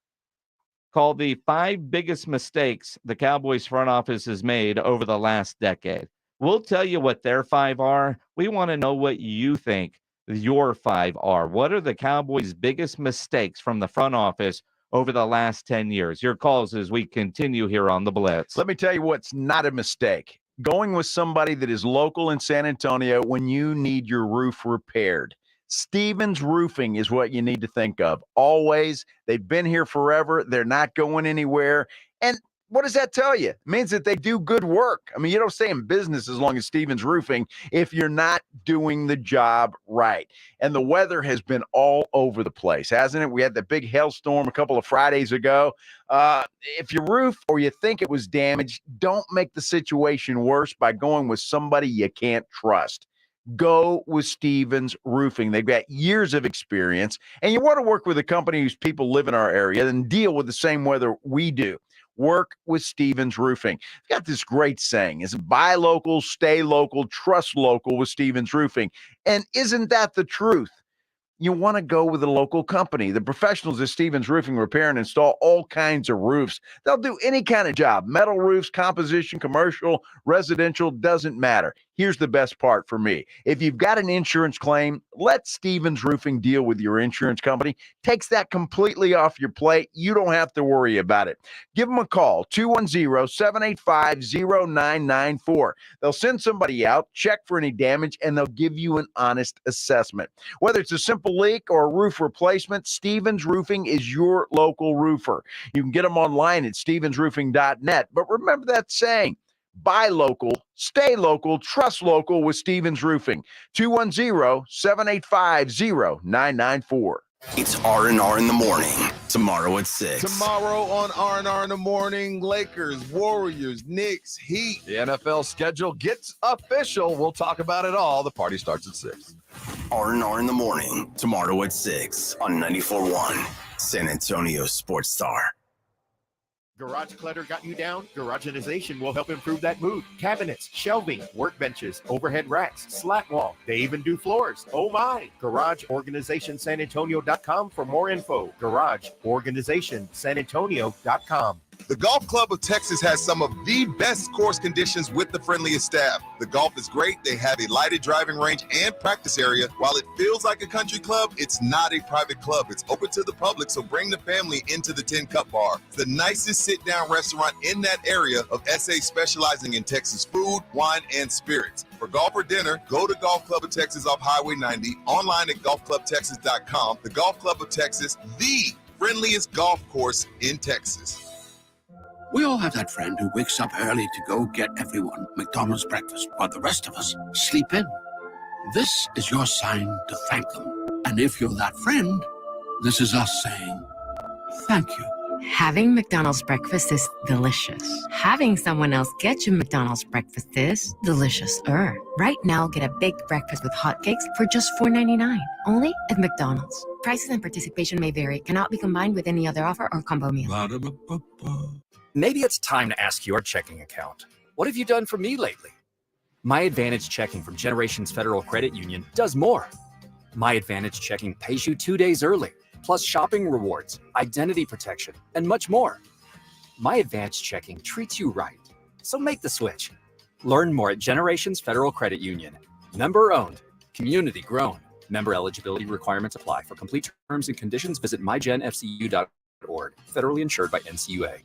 called The 5 Biggest Mistakes the Cowboys front office has made over the last decade. We'll tell you what their 5 are. We want to know what you think your 5 are. What are the Cowboys' biggest mistakes from the front office over the last 10 years? Your calls as we continue here on the Blitz. Let me tell you what's not a mistake. Going with somebody that is local in San Antonio when you need your roof repaired. Stevens Roofing is what you need to think of. Always. They've been here forever. They're not going anywhere. And what does that tell you? It means that they do good work. I mean, you don't stay in business as long as Stevens Roofing if you're not doing the job right. And the weather has been all over the place, hasn't it? We had the big hailstorm a couple of Fridays ago. If your roof or you think it was damaged, don't make the situation worse by going with somebody you can't trust. Go with Stevens Roofing. They've got years of experience, and you want to work with a company whose people live in our area and deal with the same weather we do. Work with Stevens Roofing. They've got this great saying. It's buy local, stay local, trust local with Stevens Roofing. And isn't that the truth? You want to go with a local company. The professionals at Stevens Roofing repair and install all kinds of roofs. They'll do any kind of job. Metal roofs, composition, commercial, residential, doesn't matter. Here's the best part for me. If you've got an insurance claim, let Stevens Roofing deal with your insurance company. Takes that completely off your plate. You don't have to worry about it. Give them a call, 210-785-0994. They'll send somebody out, check for any damage, and they'll give you an honest assessment. Whether it's a simple leak or a roof replacement, Stevens Roofing is your local roofer. You can get them online at stevensroofing.net. But remember that saying, Buy local, stay local, trust local with Stevens Roofing. 210-785-0994. It's R&R in the morning. Tomorrow at 6. Tomorrow on R&R in the morning, Lakers, Warriors, Knicks, Heat. The NFL schedule gets official. We'll talk about it all. The party starts at 6. R&R in the morning. Tomorrow at 6 on 94.1 San Antonio Sports Star. Garage clutter got you down? Garageization will help improve that mood. Cabinets, shelving, workbenches, overhead racks, slack wall. They even do floors. Oh my! GarageOrganizationSanAntonio.com for more info. GarageOrganizationSanAntonio.com. The Golf Club of Texas has some of the best course conditions with the friendliest staff. The golf is great. They have a lighted driving range and practice area. While it feels like a country club, it's not a private club. It's open to the public, so bring the family into the 10 Cup Bar. It's the nicest sit-down restaurant in that area of SA, specializing in Texas food, wine, and spirits. For golf or dinner, go to Golf Club of Texas off Highway 90, online at golfclubtexas.com. The Golf Club of Texas, the friendliest golf course in Texas. We all have that friend who wakes up early to go get everyone McDonald's breakfast while the rest of us sleep in. This is your sign to thank them. And if you're that friend, this is us saying thank you. Having McDonald's breakfast is delicious. Having someone else get you McDonald's breakfast is delicious-er. Right now, get a baked breakfast with hotcakes for just $4.99, only at McDonald's. Prices and participation may vary. Cannot be combined with any other offer or combo meal. Maybe it's time to ask your checking account. What have you done for me lately? My Advantage Checking from Generations Federal Credit Union does more. My Advantage Checking pays you 2 days early, plus shopping rewards, identity protection, and much more. My Advantage Checking treats you right. So make the switch. Learn more at Generations Federal Credit Union. Member owned, community grown. Member eligibility requirements apply. For complete terms and conditions, visit mygenfcu.org. Federally insured by NCUA.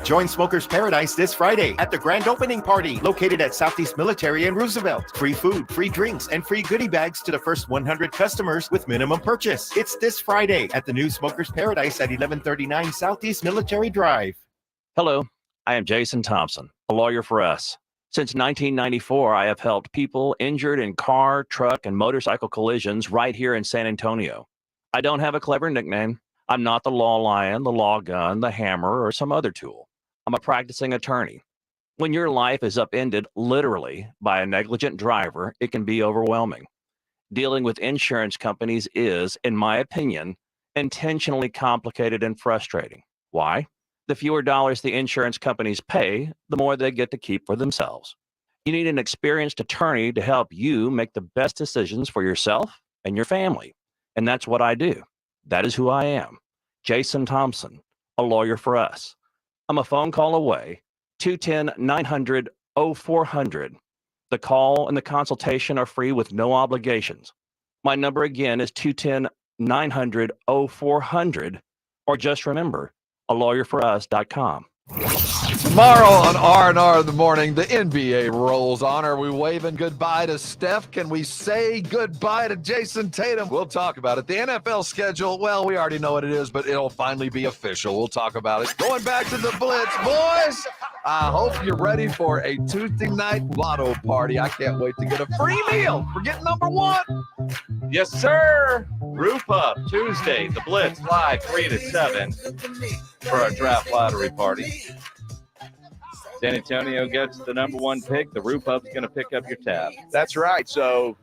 Join Smokers Paradise this Friday at the grand opening party located at Southeast Military and Roosevelt. Free food, free drinks, and free goodie bags to the first 100 customers with minimum purchase. It's this Friday at the new Smokers Paradise at 1139 Southeast Military Drive. Hello, I am Jason Thompson, a lawyer for us. Since 1994, I have helped people injured in car, truck, and motorcycle collisions right here in San Antonio. I don't have a clever nickname. I'm not the law lion, the law gun, the hammer, or some other tool. I'm a practicing attorney. When your life is upended literally by a negligent driver, it can be overwhelming. Dealing with insurance companies is, in my opinion, intentionally complicated and frustrating. Why? The fewer dollars the insurance companies pay, the more they get to keep for themselves. You need an experienced attorney to help you make the best decisions for yourself and your family. And that's what I do. That is who I am. Jason Thompson, a lawyer for us. I'm a phone call away, 210-900-0400. The call and the consultation are free with no obligations. My number again is 210-900-0400, or just remember, alawyer4us.com. Tomorrow on R&R in the morning, the NBA rolls on. Are we waving goodbye to Steph? Can we say goodbye to Jason Tatum? We'll talk about it. The NFL schedule, well, we already know what it is, but it'll finally be official. We'll talk about it. Going back to the Blitz, boys, I hope you're ready for a Tuesday night lotto party. I can't wait to get a free meal for getting number one. Yes, sir. Roof Up Tuesday, the Blitz live 3 to 7 for our draft lottery party. San Antonio gets the number one pick. The Roof Up's going to pick up your tab. That's right. So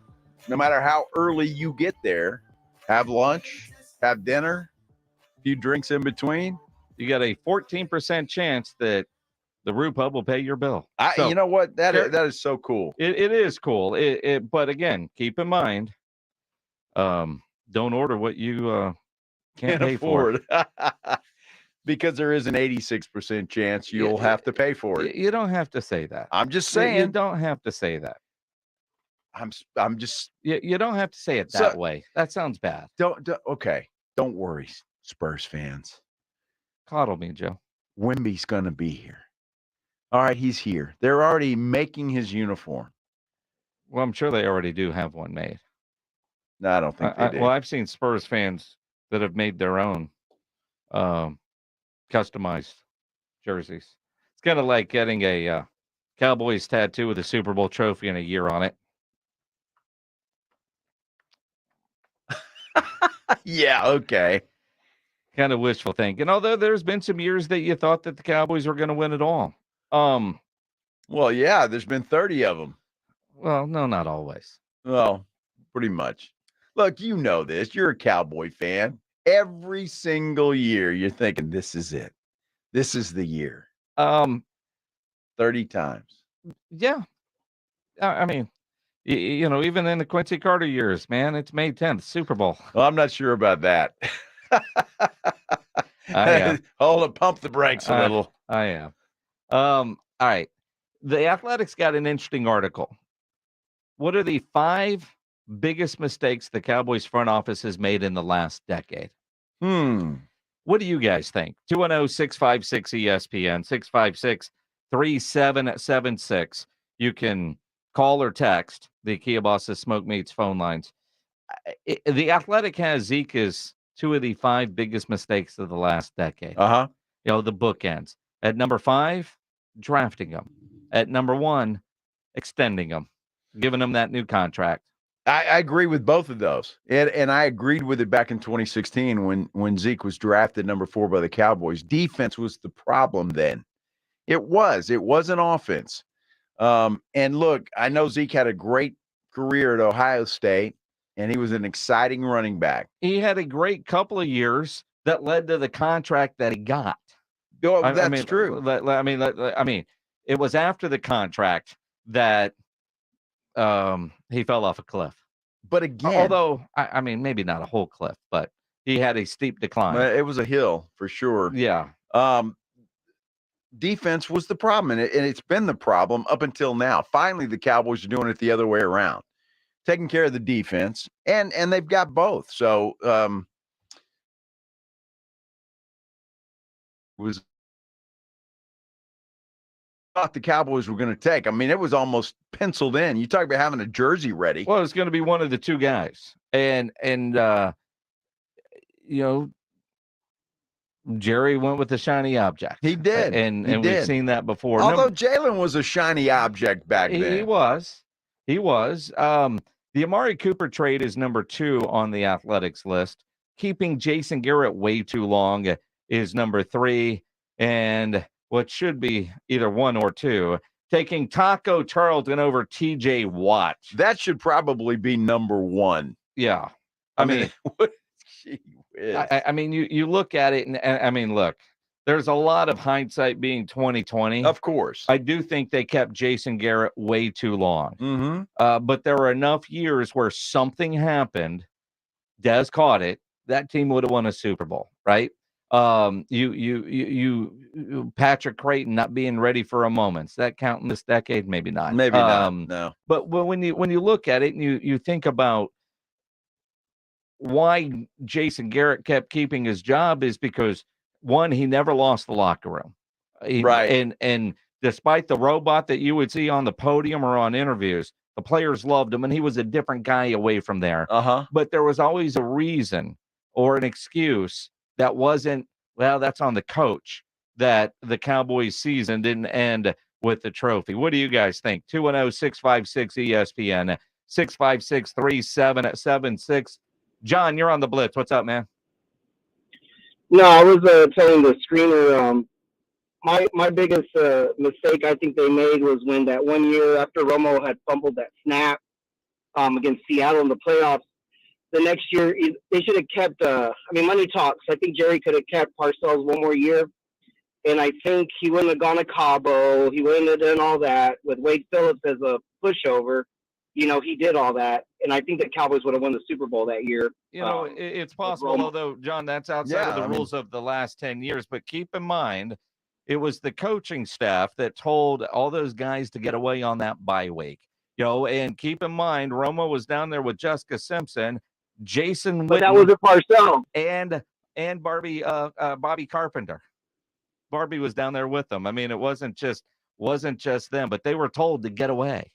no matter how early you get there, have lunch, have dinner, a few drinks in between. You got a 14% chance that the Roof Up will pay your bill. You know what? That is so cool. It is cool. But again, keep in mind, don't order what you can't pay afford. Because there is an 86% chance you'll have to pay for it. You don't have to say that. I'm just saying. You don't have to say that. I'm just. You don't have to say it that way. That sounds bad. Okay. Don't worry, Spurs fans. Coddle me, Joe. Wemby's going to be here. All right, he's here. They're already making his uniform. Well, I'm sure they already do have one made. No, I don't think they do. Well, I've seen Spurs fans that have made their own customized jerseys. It's kind of like getting a Cowboys tattoo with a Super Bowl trophy and a year on it. Yeah, okay. Kind of wishful thinking. Although there's been some years that you thought that the Cowboys were going to win it all. Well, yeah, there's been 30 of them. Well, no, not always. Well, pretty much. Look, you know this. You're a Cowboy fan. Every single year, you're thinking, this is it. This is the year. 30 times. Yeah. I mean, even in the Quincy Carter years, man, it's May 10th, Super Bowl. Well, I'm not sure about that. I am. Hold it, pump the brakes a little. I am. All right. The Athletics got an interesting article. What are the 5 biggest mistakes the Cowboys front office has made in the last decade? What do you guys think? 210-656-ESPN, 656-3776. You can call or text the Kia Bosses Smoke Meats phone lines. The Athletic has Zeke as 2 of the 5 biggest mistakes of the last decade. Uh-huh. The bookends. At number 5, drafting him. At number 1, extending him, giving him that new contract. I agree with both of those. And I agreed with it back in 2016 when Zeke was drafted number 4 by the Cowboys. Defense was the problem then. It wasn't offense. And look, I know Zeke had a great career at Ohio State, and he was an exciting running back. He had a great couple of years that led to the contract that he got. Oh, that's true. I mean, it was after the contract that he fell off a cliff. But again, although I mean, maybe not a whole cliff, but he had a steep decline. It was a hill for sure. Yeah. Defense was the problem, and it's been the problem up until now. Finally, the Cowboys are doing it the other way around, taking care of the defense, and they've got both. So was thought the Cowboys were going to take. I mean, it was almost penciled in. You talk about having a jersey ready. Well, it's going to be one of the 2 guys, and Jerry went with the shiny object. He did, and we've seen that before. Although Jalen was a shiny object back then. He was. The Amari Cooper trade is number 2 on the Athletics list. Keeping Jason Garrett way too long is number 3, and what should be either 1 or 2, taking Taco Charlton over TJ Watt. That should probably be number 1. Yeah. I mean, I mean, you look at it, and I mean, look, there's a lot of hindsight being 2020. Of course. I do think they kept Jason Garrett way too long. Mm-hmm. But there were enough years where something happened. Dez caught it. That team would have won a Super Bowl, right? Patrick Creighton not being ready for a moment. Does that count in this decade? Maybe not. Maybe not. No. But when you look at it and you think about why Jason Garrett kept keeping his job is because, one, he never lost the locker room. Right. And despite the robot that you would see on the podium or on interviews, the players loved him, and he was a different guy away from there. Uh-huh. But there was always a reason or an excuse that wasn't, well, that's on the coach, that the Cowboys season didn't end with the trophy. What do you guys think? 210-656-ESPN, 656-3776. John, you're on the Blitz. What's up, man? No, I was telling the screener, my biggest mistake I think they made was when that one year after Romo had fumbled that snap against Seattle in the playoffs. The next year, they should have kept, money talks. I think Jerry could have kept Parcells one more year. And I think he wouldn't have gone to Cabo. He wouldn't have done all that with Wade Phillips as a pushover. He did all that. And I think the Cowboys would have won the Super Bowl that year. It's possible, although, John, that's outside of the rules of the last 10 years. But keep in mind, it was the coaching staff that told all those guys to get away on that bye week. And keep in mind, Romo was down there with Jessica Simpson, Jason But Witten, that was a Parcells. and Bobby Carpenter. Barbie was down there with them. I mean, it wasn't just them, but they were told to get away.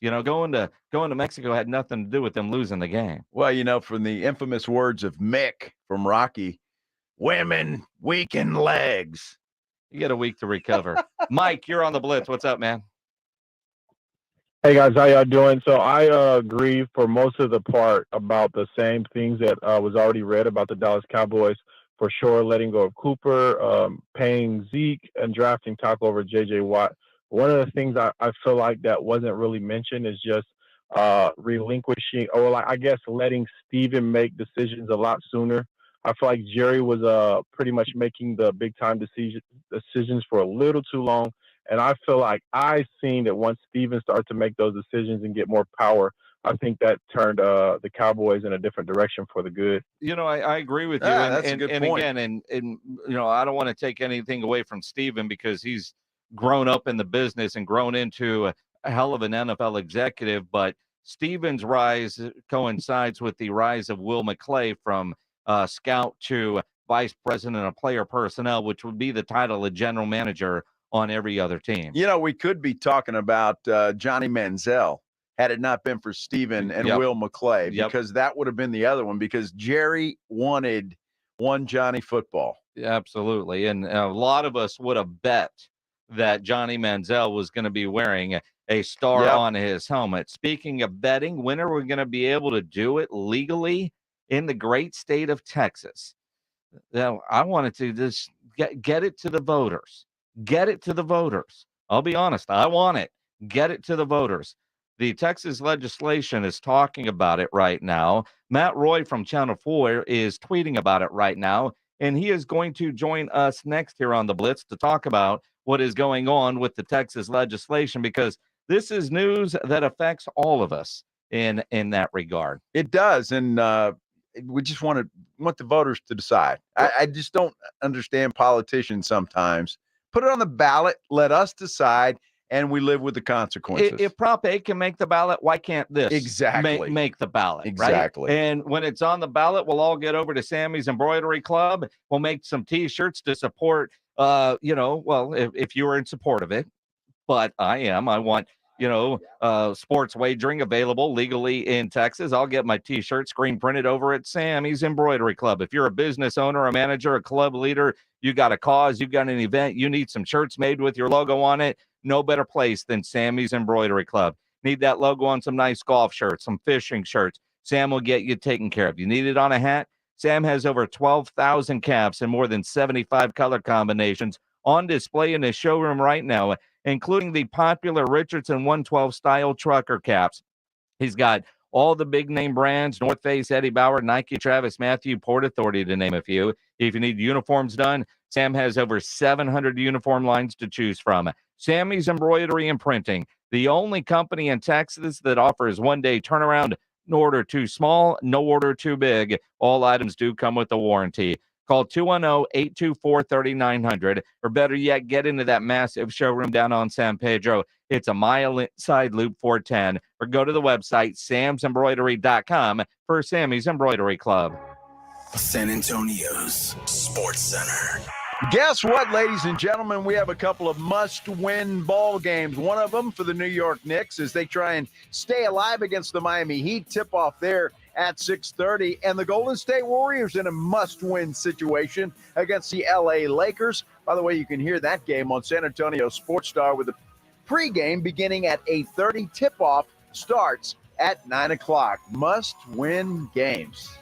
Going to Mexico had nothing to do with them losing the game. Well, from the infamous words of Mick from Rocky, women weaken legs. You get a week to recover. Mike, you're on the Blitz. What's up, man? Hey guys, how y'all doing? So I agree for most of the part about the same things that was already read about the Dallas Cowboys. For sure, letting go of Cooper, paying Zeke, and drafting tackle over J.J. Watt. One of the things I feel like that wasn't really mentioned is just relinquishing, or like, I guess letting Steven make decisions a lot sooner. I feel like Jerry was pretty much making the big time decisions for a little too long. And I feel like I've seen that once Steven started to make those decisions and get more power, I think that turned the Cowboys in a different direction for the good. I agree with you. Ah, and that's a and, good and point. again, and I don't want to take anything away from Steven because he's grown up in the business and grown into a hell of an NFL executive. But Steven's rise coincides with the rise of Will McClay from scout to vice president of player personnel, which would be the title of general manager on every other team. We could be talking about Johnny Manziel had it not been for Steven and Yep. Will McClay, Yep. because that would have been the other one, because Jerry wanted one Johnny football. Absolutely. And a lot of us would have bet that Johnny Manziel was going to be wearing a star Yep. on his helmet. Speaking of betting, when are we going to be able to do it legally in the great state of Texas? Now, I wanted to just get it to the voters. Get it to the voters. I'll be honest. I want it. Get it to the voters. The Texas legislation is talking about it right now. Matt Roy from Channel 4 is tweeting about it right now, and he is going to join us next here on the Blitz to talk about what is going on with the Texas legislation, because this is news that affects all of us in that regard. It does, and we just want the voters to decide. I just don't understand politicians sometimes. Put it on the ballot, let us decide, and we live with the consequences. If Prop 8 can make the ballot, why can't this Exactly. make the ballot? Exactly. Right? And when it's on the ballot, we'll all get over to Sammy's Embroidery Club. We'll make some T-shirts to support, if you were in support of it. But I am. I want, sports wagering available legally in Texas. I'll get my T-shirt screen printed over at Sammy's Embroidery Club. If you're a business owner, a manager, a club leader, you got a cause, you've got an event, you need some shirts made with your logo on it, no better place than Sammy's Embroidery Club. Need that logo on some nice golf shirts, some fishing shirts. Sam will get you taken care of. You need it on a hat? Sam has over 12,000 caps and more than 75 color combinations on display in his showroom right now, including the popular Richardson 112 style trucker caps. He's got all the big name brands: North Face, Eddie Bauer, Nike, Travis Mathew, Port Authority, to name a few. If you need uniforms done, Sam has over 700 uniform lines to choose from. Sammy's Embroidery and Printing, the only company in Texas that offers one-day turnaround. No order too small, no order too big. All items do come with a warranty. Call 210-824-3900, or better yet, get into that massive showroom down on San Pedro. It's a mile inside Loop 410, or go to the website samsembroidery.com for Sammy's Embroidery Club. San Antonio's Sports Center. Guess what, ladies and gentlemen? We have a couple of must-win ball games. One of them for the New York Knicks as they try and stay alive against the Miami Heat. Tip-off there at 6:30. And the Golden State Warriors in a must-win situation against the L.A. Lakers. By the way, you can hear that game on San Antonio Sports Star with a pregame beginning at 8:30. Tip-off starts at 9 o'clock. Must-win games.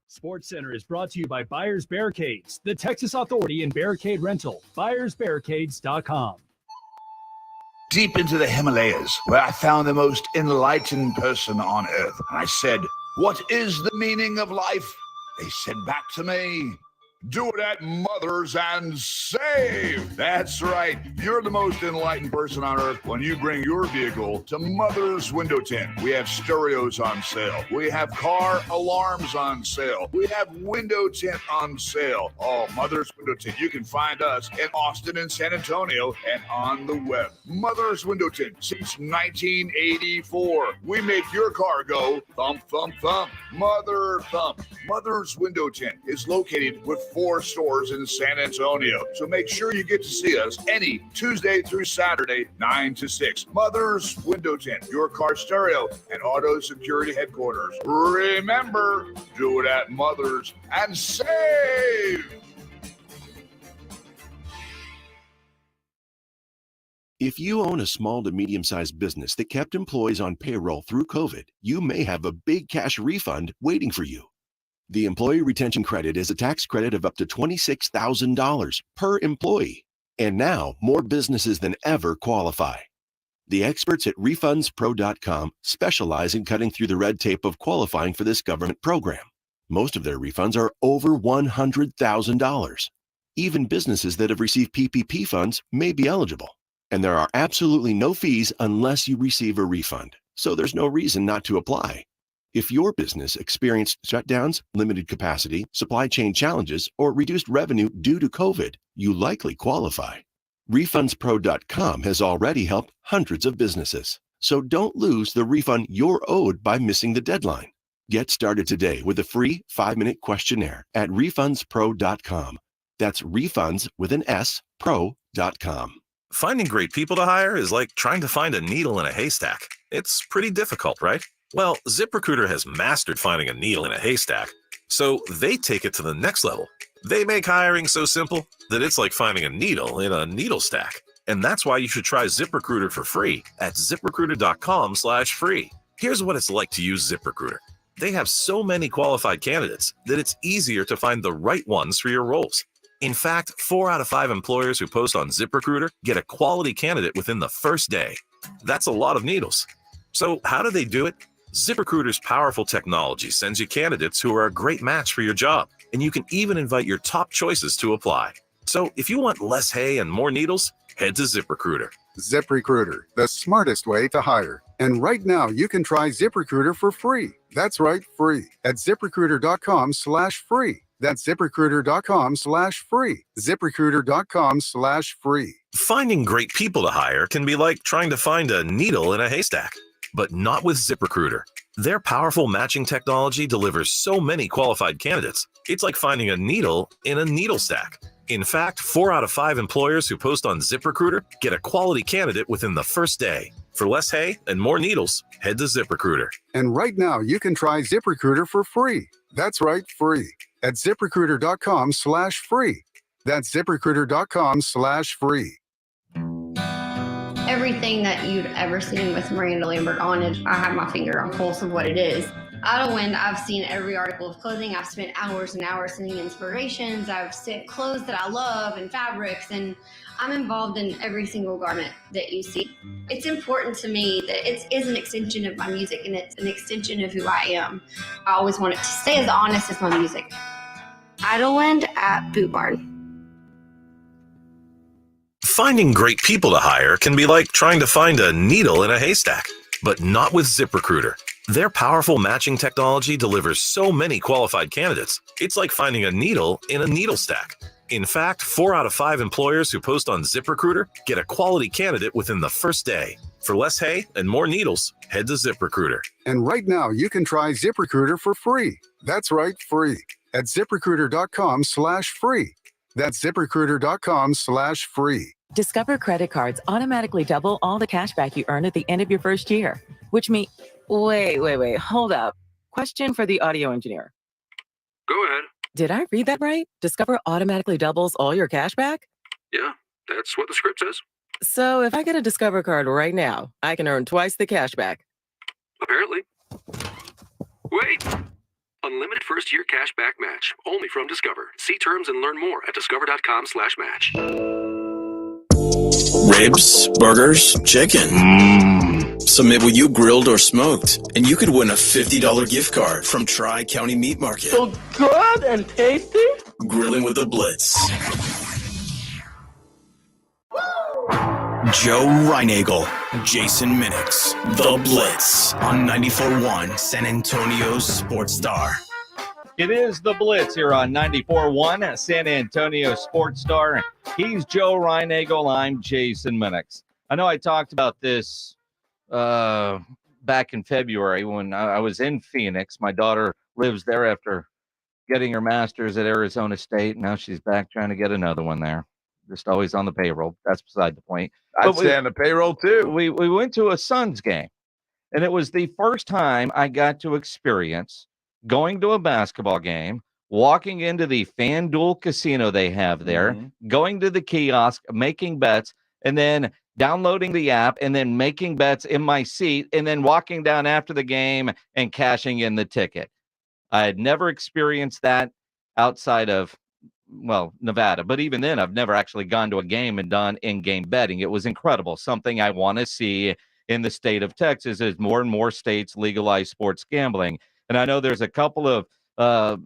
Sports Center is brought to you by Buyers Barricades, the Texas Authority in Barricade Rental. BuyersBarricades.com. Deep into the Himalayas, where I found the most enlightened person on earth. And I said, "What is the meaning of life?" They said back to me, "Do it at Mothers and Save." That's right. You're the most enlightened person on earth when you bring your vehicle to Mother's Window Tint. We have stereos on sale. We have car alarms on sale. We have window tint on sale. Oh, Mother's Window Tint. You can find us in Austin and San Antonio and on the web. Mother's Window Tint since 1984. We make your car go thump, thump, thump. Mother thump. Mother's Window Tint is located with 4 stores in San Antonio. So make sure you get to see us any Tuesday through Saturday, 9 to 6. Mother's Window Tint, your car stereo and auto security headquarters. Remember, do it at Mother's and Save. If you own a small to medium-sized business that kept employees on payroll through COVID, you may have a big cash refund waiting for you. The Employee Retention Credit is a tax credit of up to $26,000 per employee. And now, more businesses than ever qualify. The experts at RefundsPro.com specialize in cutting through the red tape of qualifying for this government program. Most of their refunds are over $100,000. Even businesses that have received PPP funds may be eligible. And there are absolutely no fees unless you receive a refund. So there's no reason not to apply. If your business experienced shutdowns, limited capacity, supply chain challenges, or reduced revenue due to COVID, you likely qualify. RefundsPro.com has already helped hundreds of businesses. So don't lose the refund you're owed by missing the deadline. Get started today with a free 5-minute questionnaire at RefundsPro.com. That's refunds with an S, pro.com. Finding great people to hire is like trying to find a needle in a haystack. It's pretty difficult, right? Well, ZipRecruiter has mastered finding a needle in a haystack, so they take it to the next level. They make hiring so simple that it's like finding a needle in a needle stack. And that's why you should try ZipRecruiter for free at ZipRecruiter.com/free. Here's what it's like to use ZipRecruiter. They have so many qualified candidates that it's easier to find the right ones for your roles. In fact, 4 out of 5 employers who post on ZipRecruiter get a quality candidate within the first day. That's a lot of needles. So how do they do it? ZipRecruiter's powerful technology sends you candidates who are a great match for your job, and you can even invite your top choices to apply. So if you want less hay and more needles, head to ZipRecruiter. ZipRecruiter, the smartest way to hire. And right now, you can try ZipRecruiter for free. That's right, free. At ZipRecruiter.com/free. That's ZipRecruiter.com/free. ZipRecruiter.com/free. Finding great people to hire can be like trying to find a needle in a haystack, but not with ZipRecruiter. Their powerful matching technology delivers so many qualified candidates, it's like finding a needle in a needle stack. In fact, 4 out of 5 employers who post on ZipRecruiter get a quality candidate within the first day. For less hay and more needles, head to ZipRecruiter. And right now, you can try ZipRecruiter for free. That's right, free. At ZipRecruiter.com/free. That's ZipRecruiter.com/free. Everything that you'd ever seen with Miranda Lambert on it, I have my finger on pulse of what it is. Idlewind, I've seen every article of clothing. I've spent hours and hours sending inspirations. I've sent clothes that I love and fabrics, and I'm involved in every single garment that you see. It's important to me that it is an extension of my music, and it's an extension of who I am. I always want it to stay as honest as my music. Idlewind at Boot Barn. Finding great people to hire can be like trying to find a needle in a haystack, but not with ZipRecruiter. Their powerful matching technology delivers so many qualified candidates, it's like finding a needle in a needle stack. In fact, 4 out of 5 employers who post on ZipRecruiter get a quality candidate within the first day. For less hay and more needles, head to ZipRecruiter. And right now, you can try ZipRecruiter for free. That's right, free. At ZipRecruiter.com/free. That's ZipRecruiter.com/free. Discover credit cards automatically double all the cash back you earn at the end of your first year, which means... Wait, hold up. Question for the audio engineer. Go ahead. Did I read that right? Discover automatically doubles all your cash back? Yeah, that's what the script says. So if I get a Discover card right now, I can earn twice the cash back. Apparently. Wait! Unlimited first-year cash back match. Only from Discover. See terms and learn more at discover.com/match. Ribs, burgers, chicken. Submit what you grilled or smoked, and you could win a $50 gift card from Tri-County Meat Market. So good and tasty. Grilling with the Blitz. Joe Reinagel, Jason Minix, The Blitz on 94.1 San Antonio Sports Star. It is The Blitz here on 94.1 San Antonio Sports Star. He's Joe Reinagel. I'm Jason Minix. I know I talked about this back in February when I was in Phoenix. My daughter lives there after getting her master's at Arizona State. Now she's back trying to get another one there. Just always on the payroll. That's beside the point. I'd stay on the payroll too. We went to a Suns game, and it was the first time I got to experience going to a basketball game, walking into the FanDuel casino they have there, going to the kiosk, making bets, and then downloading the app and then making bets in my seat and then walking down after the game and cashing in the ticket. I had never experienced that outside of, well, Nevada. But even then, I've never actually gone to a game and done in-game betting. It was incredible. Something I want to see in the state of Texas as more and more states legalize sports gambling. And I know there's a couple of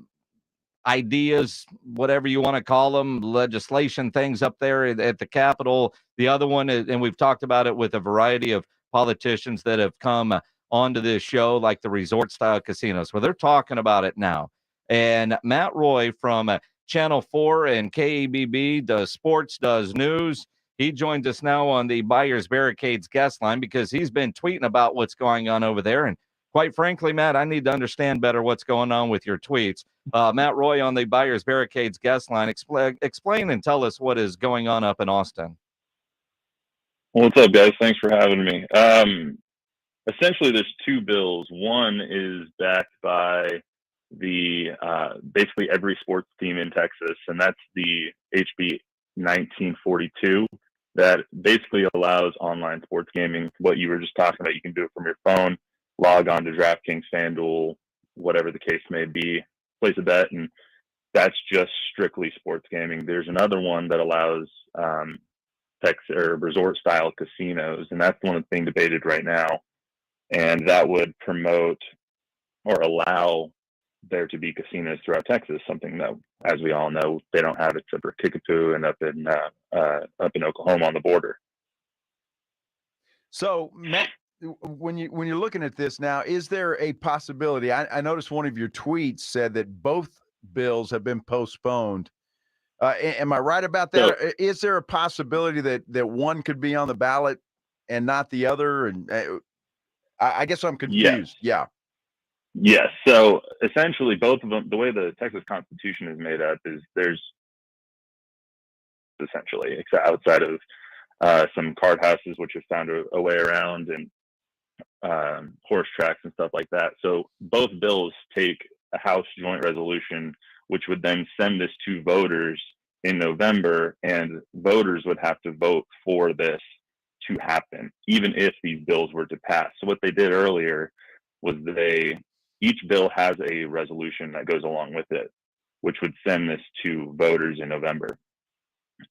ideas, whatever you want to call them, legislation things up there at the Capitol. The other one is, and we've talked about it with a variety of politicians that have come onto this show, like the resort-style casinos, where they're talking about it now. And Matt Roy from Channel 4 and KABB does sports, does news. He joins us now on the Buyers Barricades guest line because he's been tweeting about what's going on over there. And quite frankly, Matt, I need to understand better what's going on with your tweets. Matt Roy on the Buyers Barricades guest line. Explain and tell us what is going on up in Austin. What's up, guys? Thanks for having me. Essentially, there's two bills. One is backed by the basically every sports team in Texas, and that's the HB 1942 that basically allows online sports gaming. What you were just talking about, you can do it from your phone, log on to DraftKings, FanDuel, whatever the case may be, place a bet, and that's just strictly sports gaming. There's another one that allows Texas or resort-style casinos, and that's the one that's being debated right now. And that would promote or allow there to be casinos throughout Texas, something that, as we all know, they don't have except for Kickapoo and up in Oklahoma on the border. So, Matt, when you're looking at this now, is there a possibility? I noticed one of your tweets said that both bills have been postponed. Am I right about that? So, is there a possibility that one could be on the ballot and not the other? And I guess I'm confused. Yes. Yes. So essentially, both of them, the way the Texas Constitution is made up is there's essentially outside of some card houses, which have found a way around, and horse tracks and stuff like that. So both bills take a House joint resolution, which would then send this to voters in November, and voters would have to vote for this to happen, even if these bills were to pass. So what they did earlier was each bill has a resolution that goes along with it, which would send this to voters in November.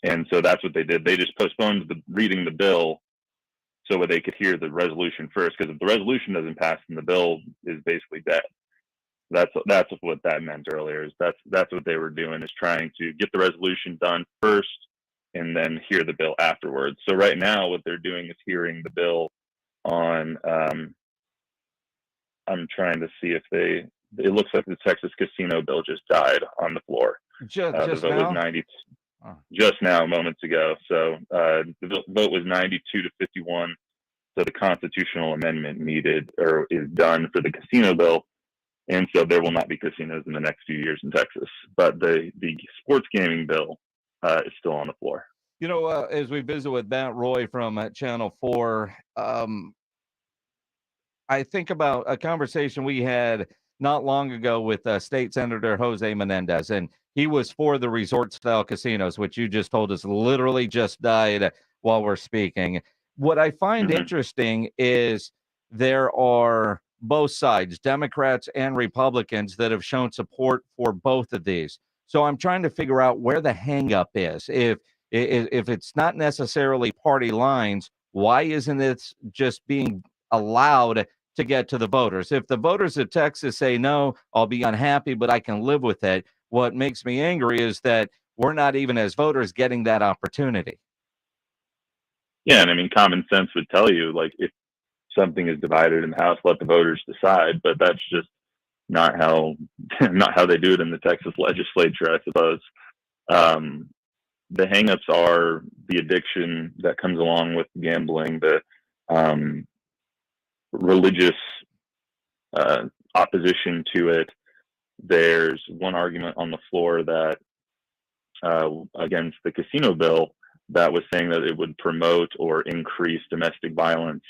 And so that's what they did. They just postponed reading the bill so they could hear the resolution first, because if the resolution doesn't pass, then the bill is basically dead. That's what that meant earlier. Is that's what they were doing, is trying to get the resolution done first and then hear the bill afterwards. So right now, what they're doing is hearing the bill on. I'm trying to see if it looks like the Texas casino bill just died on the floor. Just the vote now? was 90, just now, moments ago. So the vote was 92 to 51. So the constitutional amendment is done for the casino bill. And so there will not be casinos in the next few years in Texas. But the sports gaming bill is still on the floor. You know, as we visit with Matt Roy from Channel 4, I think about a conversation we had not long ago with State Senator Jose Menendez, and he was for the resort-style casinos, which you just told us literally just died while we're speaking. What I find interesting is there are both sides, Democrats and Republicans, that have shown support for both of these. So I'm trying to figure out where the hang-up is. If it's not necessarily party lines, why isn't it just being allowed to get to the voters? If the voters of Texas say no, I'll be unhappy, but I can live with it. What makes me angry is that we're not even as voters getting that opportunity. Yeah, and I mean, common sense would tell you, like, if something is divided in the House, let the voters decide. But that's just not how they do it in the Texas legislature, I suppose. The hangups are the addiction that comes along with gambling, the religious opposition to it. There's one argument on the floor that against the casino bill that was saying that it would promote or increase domestic violence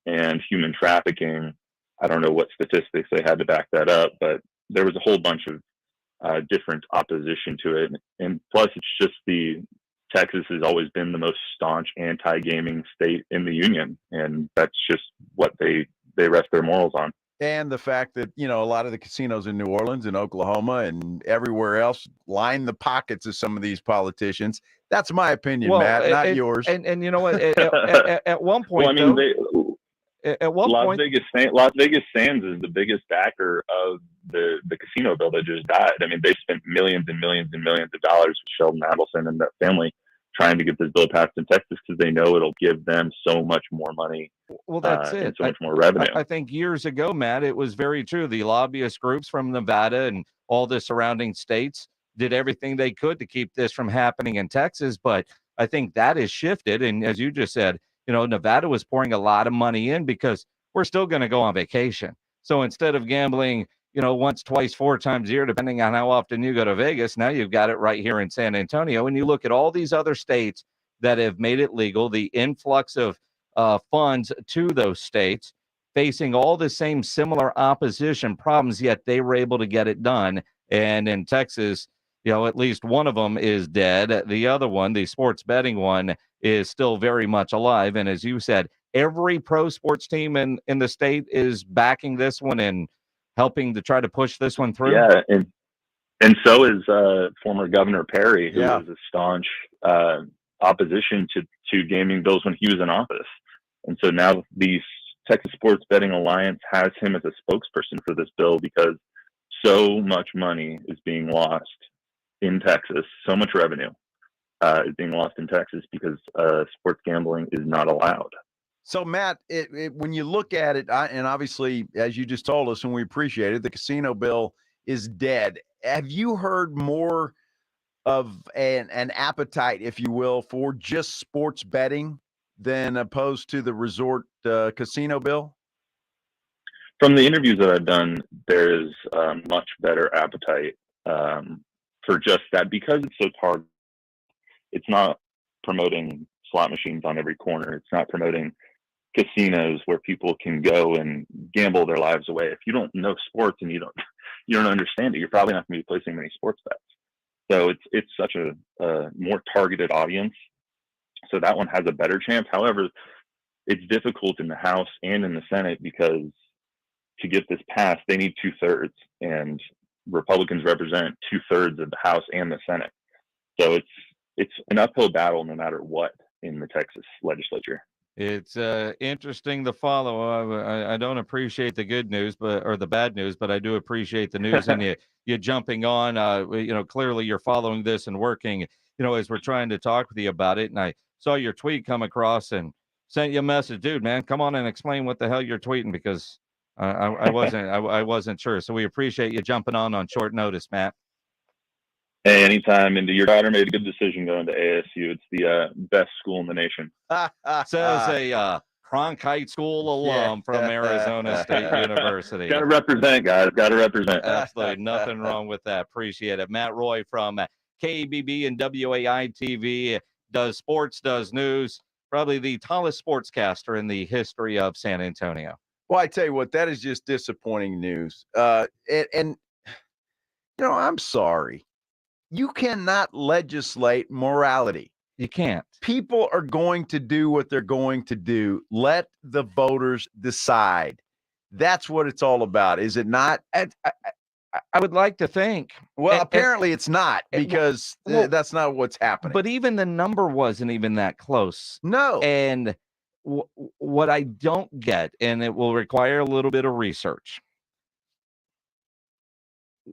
and human trafficking. I don't know what statistics they had to back that up, but there was a whole bunch of different opposition to it. And plus, it's just the Texas has always been the most staunch anti-gaming state in the union, and that's just what they rest their morals on. And the fact that, a lot of the casinos in New Orleans and Oklahoma and everywhere else line the pockets of some of these politicians. That's my opinion, Matt, not yours. And you know what? At one point, well, I mean, at one point, Las Vegas Sands is the biggest backer of the casino bill that just died. I mean, they spent millions and millions and millions of dollars with Sheldon Adelson and that family trying to get this bill passed in Texas because they know it'll give them so much more money. Well, that's it. And so much more revenue. I think years ago, Matt, it was very true. The lobbyist groups from Nevada and all the surrounding states did everything they could to keep this from happening in Texas. But I think that has shifted. And as you just said, Nevada was pouring a lot of money in because we're still going to go on vacation. So instead of gambling, once, twice, 4 times a year, depending on how often you go to Vegas, now you've got it right here in San Antonio. And you look at all these other states that have made it legal, the influx of funds to those states, facing all the same similar opposition problems, yet they were able to get it done. And in Texas, at least one of them is dead. The other one, the sports betting one, is still very much alive. And as you said, every pro sports team in the state is backing this one and helping to try to push this one through. Yeah, and so is former Governor Perry, who was a staunch opposition to gaming bills when he was in office. And so now the Texas Sports Betting Alliance has him as a spokesperson for this bill because so much money is being lost in Texas. So much revenue is being lost in Texas because sports gambling is not allowed. So, Matt, when you look at it, and obviously, as you just told us, and we appreciate it, the casino bill is dead. Have you heard more of an appetite, if you will, for just sports betting than opposed to the resort casino bill? From the interviews that I've done, there is much better appetite for just that because it's so targeted. It's not promoting slot machines on every corner. It's not promoting casinos where people can go and gamble their lives away. If you don't know sports and you don't understand it, you're probably not going to be placing many sports bets. So it's such a more targeted audience. So that one has a better chance. However, it's difficult in the House and in the Senate because to get this passed, they need 2/3, and Republicans represent 2/3 of the House and the Senate. So it's an uphill battle no matter what in the Texas legislature. It's interesting to follow. I don't appreciate the good news, or the bad news, but I do appreciate the news and you jumping on. Clearly you're following this and working. As we're trying to talk with you about it, and I saw your tweet come across and sent you a message, dude. Man, come on and explain what the hell you're tweeting because I wasn't sure. So we appreciate you jumping on short notice, Matt. Hey, anytime. And your daughter made a good decision going to ASU. It's the best school in the nation. Says a Cronkite School alum from Arizona State University. Got to represent, guys. Got to represent. Absolutely. Nothing wrong with that. Appreciate it. Matt Roy from KBB and WAI TV does sports, does news. Probably the tallest sportscaster in the history of San Antonio. Well, I tell you what, that is just disappointing news. And I'm sorry. You cannot legislate morality. You can't. People are going to do what they're going to do. Let the voters decide. That's what it's all about, is it not? I would like to think. Well, apparently it's not, because that's not what's happening. But even the number wasn't even that close. No. And what I don't get, and it will require a little bit of research,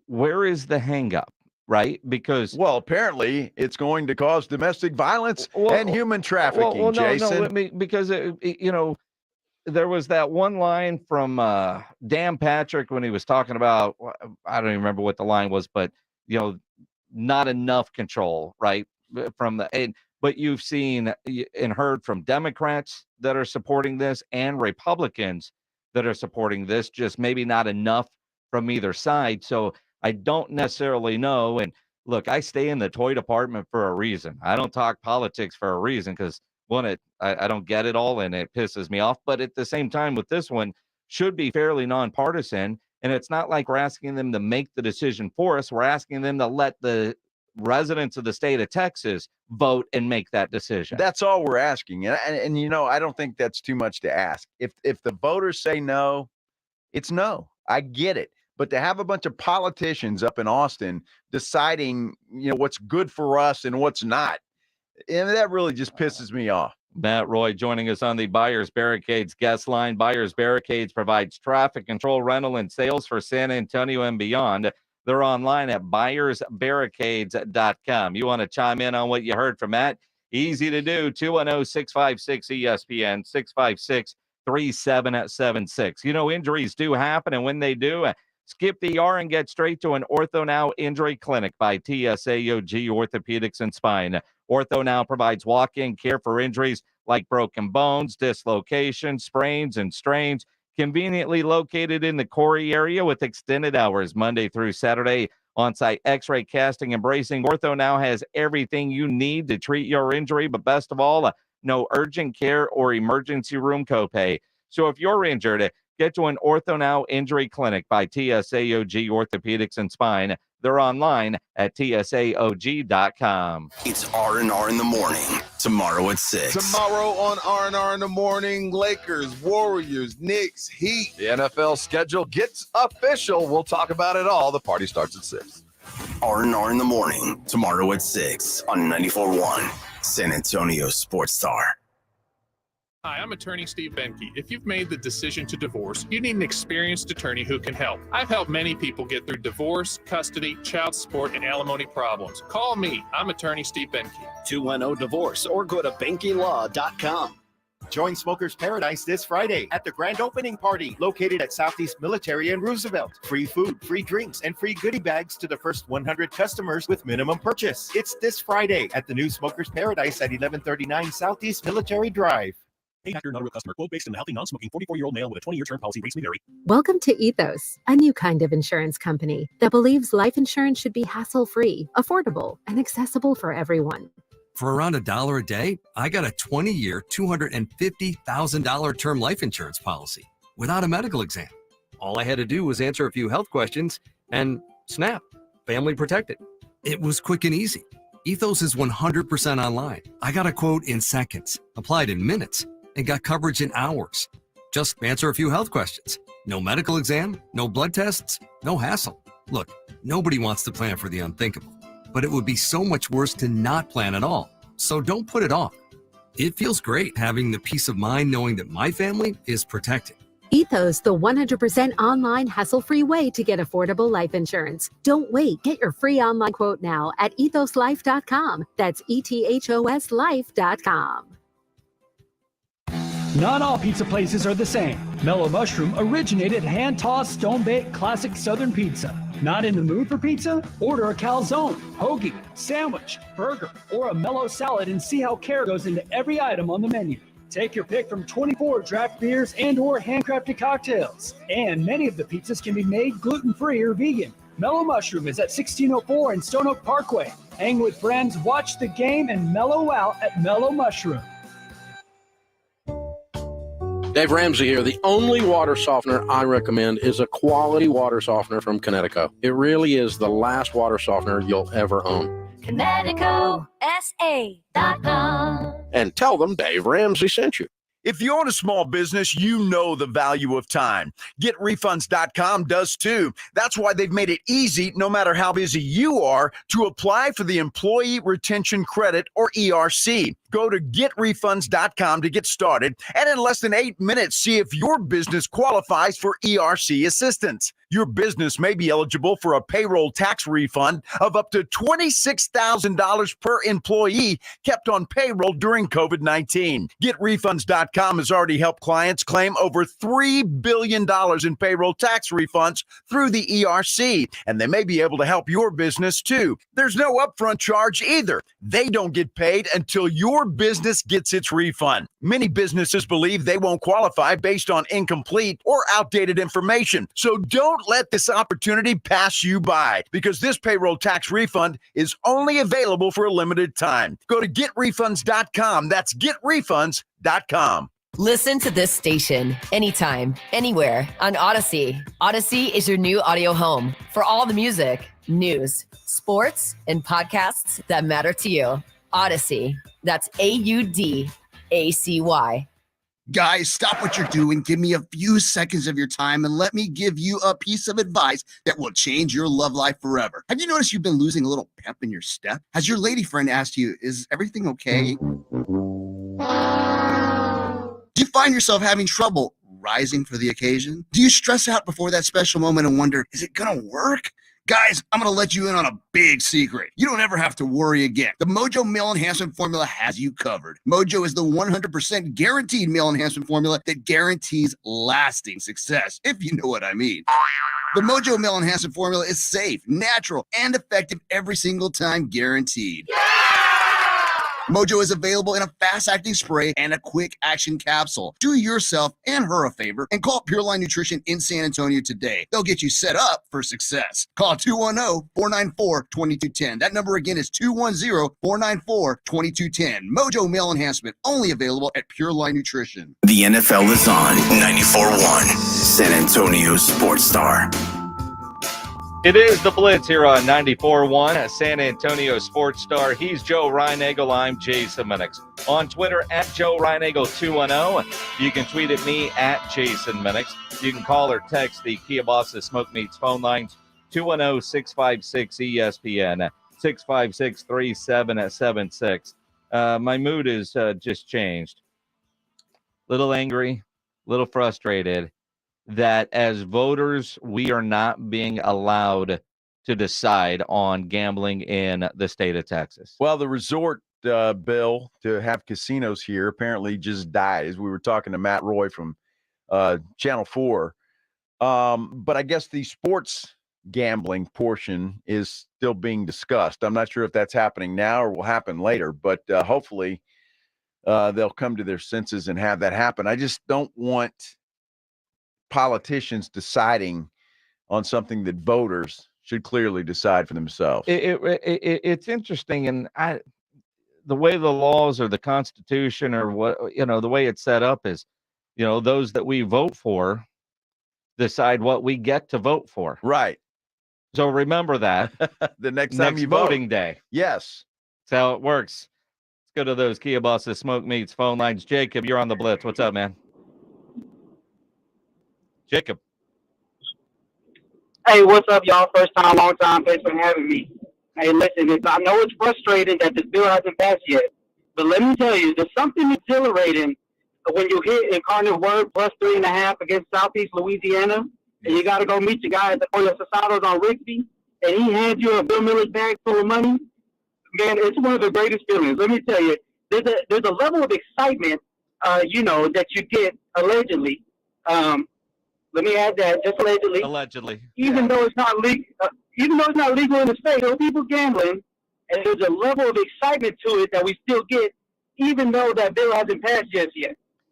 where is the hang up? Right? Because apparently it's going to cause domestic violence and human trafficking, Jason. No, because there was that one line from Dan Patrick when he was talking about, I don't even remember what the line was, but not enough control, right? But you've seen and heard from Democrats that are supporting this and Republicans that are supporting this, just maybe not enough from either side. So I don't necessarily know. And look, I stay in the toy department for a reason. I don't talk politics for a reason because I don't get it all and it pisses me off. But at the same time, with this one, should be fairly nonpartisan. And it's not like we're asking them to make the decision for us. We're asking them to let the residents of the state of Texas vote and make that decision. That's all we're asking. And you know, I don't think that's too much to ask. If the voters say no, it's no. I get it. But to have a bunch of politicians up in Austin deciding, you know, what's good for us and what's not, and that really just pisses me off. Matt Roy joining us on the Buyers Barricades guest line. Buyers Barricades provides traffic control, rental, and sales for San Antonio and beyond. They're online at buyersbarricades.com. You want to chime in on what you heard from Matt? Easy to do. 210-656-ESPN, 656-3776. You know, injuries do happen, and when they do, skip the ER and get straight to an Ortho Now Injury Clinic by TSAOG Orthopedics and Spine. Ortho Now provides walk-in care for injuries like broken bones, dislocations, sprains, and strains. Conveniently located in the Corey area with extended hours Monday through Saturday. On-site x-ray casting and bracing. Ortho Now has everything you need to treat your injury, but best of all, no urgent care or emergency room copay. So if you're injured, get to an Ortho Now Injury Clinic by TSAOG Orthopedics and Spine. They're online at TSAOG.com. It's R&R in the morning. Tomorrow at 6. Tomorrow on R&R in the morning, Lakers, Warriors, Knicks, Heat. The NFL schedule gets official. We'll talk about it all. The party starts at 6. R&R in the morning. Tomorrow at 6 on 94.1 San Antonio Sports Star. Hi, I'm attorney Steve Benke. If you've made the decision to divorce, you need an experienced attorney who can help. I've helped many people get through divorce, custody, child support, and alimony problems. Call me. I'm attorney Steve Benke. 210-DIVORCE or go to BenkeLaw.com. Join Smokers Paradise this Friday at the grand opening party located at Southeast Military and Roosevelt. Free food, free drinks, and free goodie bags to the first 100 customers with minimum purchase. It's this Friday at the new Smokers Paradise at 1139 Southeast Military Drive. Hey, Hacker, not a real customer. Quote based on a healthy, non-smoking 44-year-old male with a 20-year term policy. Rates may vary. Welcome to Ethos, a new kind of insurance company that believes life insurance should be hassle-free, affordable, and accessible for everyone. For around $1 a day, I got a 20-year, $250,000 term life insurance policy without a medical exam. All I had to do was answer a few health questions and snap, family protected. It was quick and easy. Ethos is 100% online. I got a quote in seconds, applied in minutes, and got coverage in hours. Just answer a few health questions. No medical exam, no blood tests, no hassle. Look, nobody wants to plan for the unthinkable, but it would be so much worse to not plan at all. So don't put it off. It feels great having the peace of mind knowing that my family is protected. Ethos, the 100% online hassle-free way to get affordable life insurance. Don't wait. Get your free online quote now at ethoslife.com. That's ETHOSlife.com. Not all pizza places are the same. Mellow Mushroom originated hand-tossed, stone-baked, classic Southern pizza. Not in the mood for pizza? Order a calzone, hoagie, sandwich, burger, or a mellow salad and see how care goes into every item on the menu. Take your pick from 24 draft beers and or handcrafted cocktails. And many of the pizzas can be made gluten-free or vegan. Mellow Mushroom is at 1604 in Stone Oak Parkway. Hang with friends, watch the game, and mellow out at Mellow Mushroom. Dave Ramsey here. The only water softener I recommend is a quality water softener from Connecticut. It really is the last water softener you'll ever own. ConnecticutSA.com. And tell them Dave Ramsey sent you. If you own a small business, you know the value of time. GetRefunds.com does too. That's why they've made it easy, no matter how busy you are, to apply for the Employee Retention Credit, or ERC. Go to GetRefunds.com to get started, and in less than 8 minutes, see if your business qualifies for ERC assistance. Your business may be eligible for a payroll tax refund of up to $26,000 per employee kept on payroll during COVID-19. GetRefunds.com has already helped clients claim over $3 billion in payroll tax refunds through the ERC, and they may be able to help your business too. There's no upfront charge either. They don't get paid until your business gets its refund. Many businesses believe they won't qualify based on incomplete or outdated information. So don't let this opportunity pass you by, because this payroll tax refund is only available for a limited time. Go to GetRefunds.com. That's GetRefunds.com. Listen to this station anytime, anywhere on Odyssey. Odyssey is your new audio home for all the music. news, sports, and podcasts that matter to you. Odyssey. That's AUDACY. Guys, stop what you're doing. Give me a few seconds of your time and let me give you a piece of advice that will change your love life forever. Have you noticed you've been losing a little pep in your step? Has your lady friend asked you, is everything okay? Do you find yourself having trouble rising for the occasion? Do you stress out before that special moment and wonder, is it gonna work? Guys, I'm going to let you in on a big secret. You don't ever have to worry again. The Mojo Male Enhancement Formula has you covered. Mojo is the 100% guaranteed male enhancement formula that guarantees lasting success, if you know what I mean. The Mojo Male Enhancement Formula is safe, natural, and effective every single time, guaranteed. Mojo is available in a fast-acting spray and a quick-action capsule. Do yourself and her a favor and call Pure Line Nutrition in San Antonio today. They'll get you set up for success. Call 210-494-2210. That number again is 210-494-2210. Mojo Male Enhancement, only available at Pure Line Nutrition. The NFL is on 94.1 San Antonio Sports Star. It is the Blitz here on 94.1 San Antonio Sports Star. He's Joe Reinagel. I'm Jason Minix. On Twitter, at Joe Reinagel210. You can tweet at me, at Jason Minix. You can call or text the Kia Bosses Smoke Meats phone lines, 210-656-ESPN, 656-3776. My mood is just changed. Little angry, little frustrated that as voters, we are not being allowed to decide on gambling in the state of Texas. Well, the resort bill to have casinos here apparently just died, as we were talking to Matt Roy from Channel 4. But I guess the sports gambling portion is still being discussed. I'm not sure if that's happening now or will happen later, but hopefully they'll come to their senses and have that happen. I just don't want politicians deciding on something that voters should clearly decide for themselves. It's interesting, and the way the laws or the Constitution or what, the way it's set up is, those that we vote for decide what we get to vote for. Right. So remember that the next time you voting vote. day. Yes. That's how it works. Let's go to those Kia Bosses Smoke Meats phone lines. Jacob, you're on the Blitz. What's up, man? Jacob. Hey, what's up, y'all? First time, long time. Thanks for having me. Hey, listen, I know it's frustrating that this bill hasn't passed yet, but let me tell you, there's something exhilarating when you hit Incarnate Word plus 3.5 against Southeast Louisiana, and you got to go meet your guy at the Pollo Asados on Rigby, and he hands you a Bill Miller's bag full of money. Man, it's one of the greatest feelings. Let me tell you, there's a level of excitement, that you get allegedly. Let me add that, just allegedly. Allegedly. Even though it's not legal, in the state, there are people gambling, and there's a level of excitement to it that we still get, even though that bill hasn't passed yet.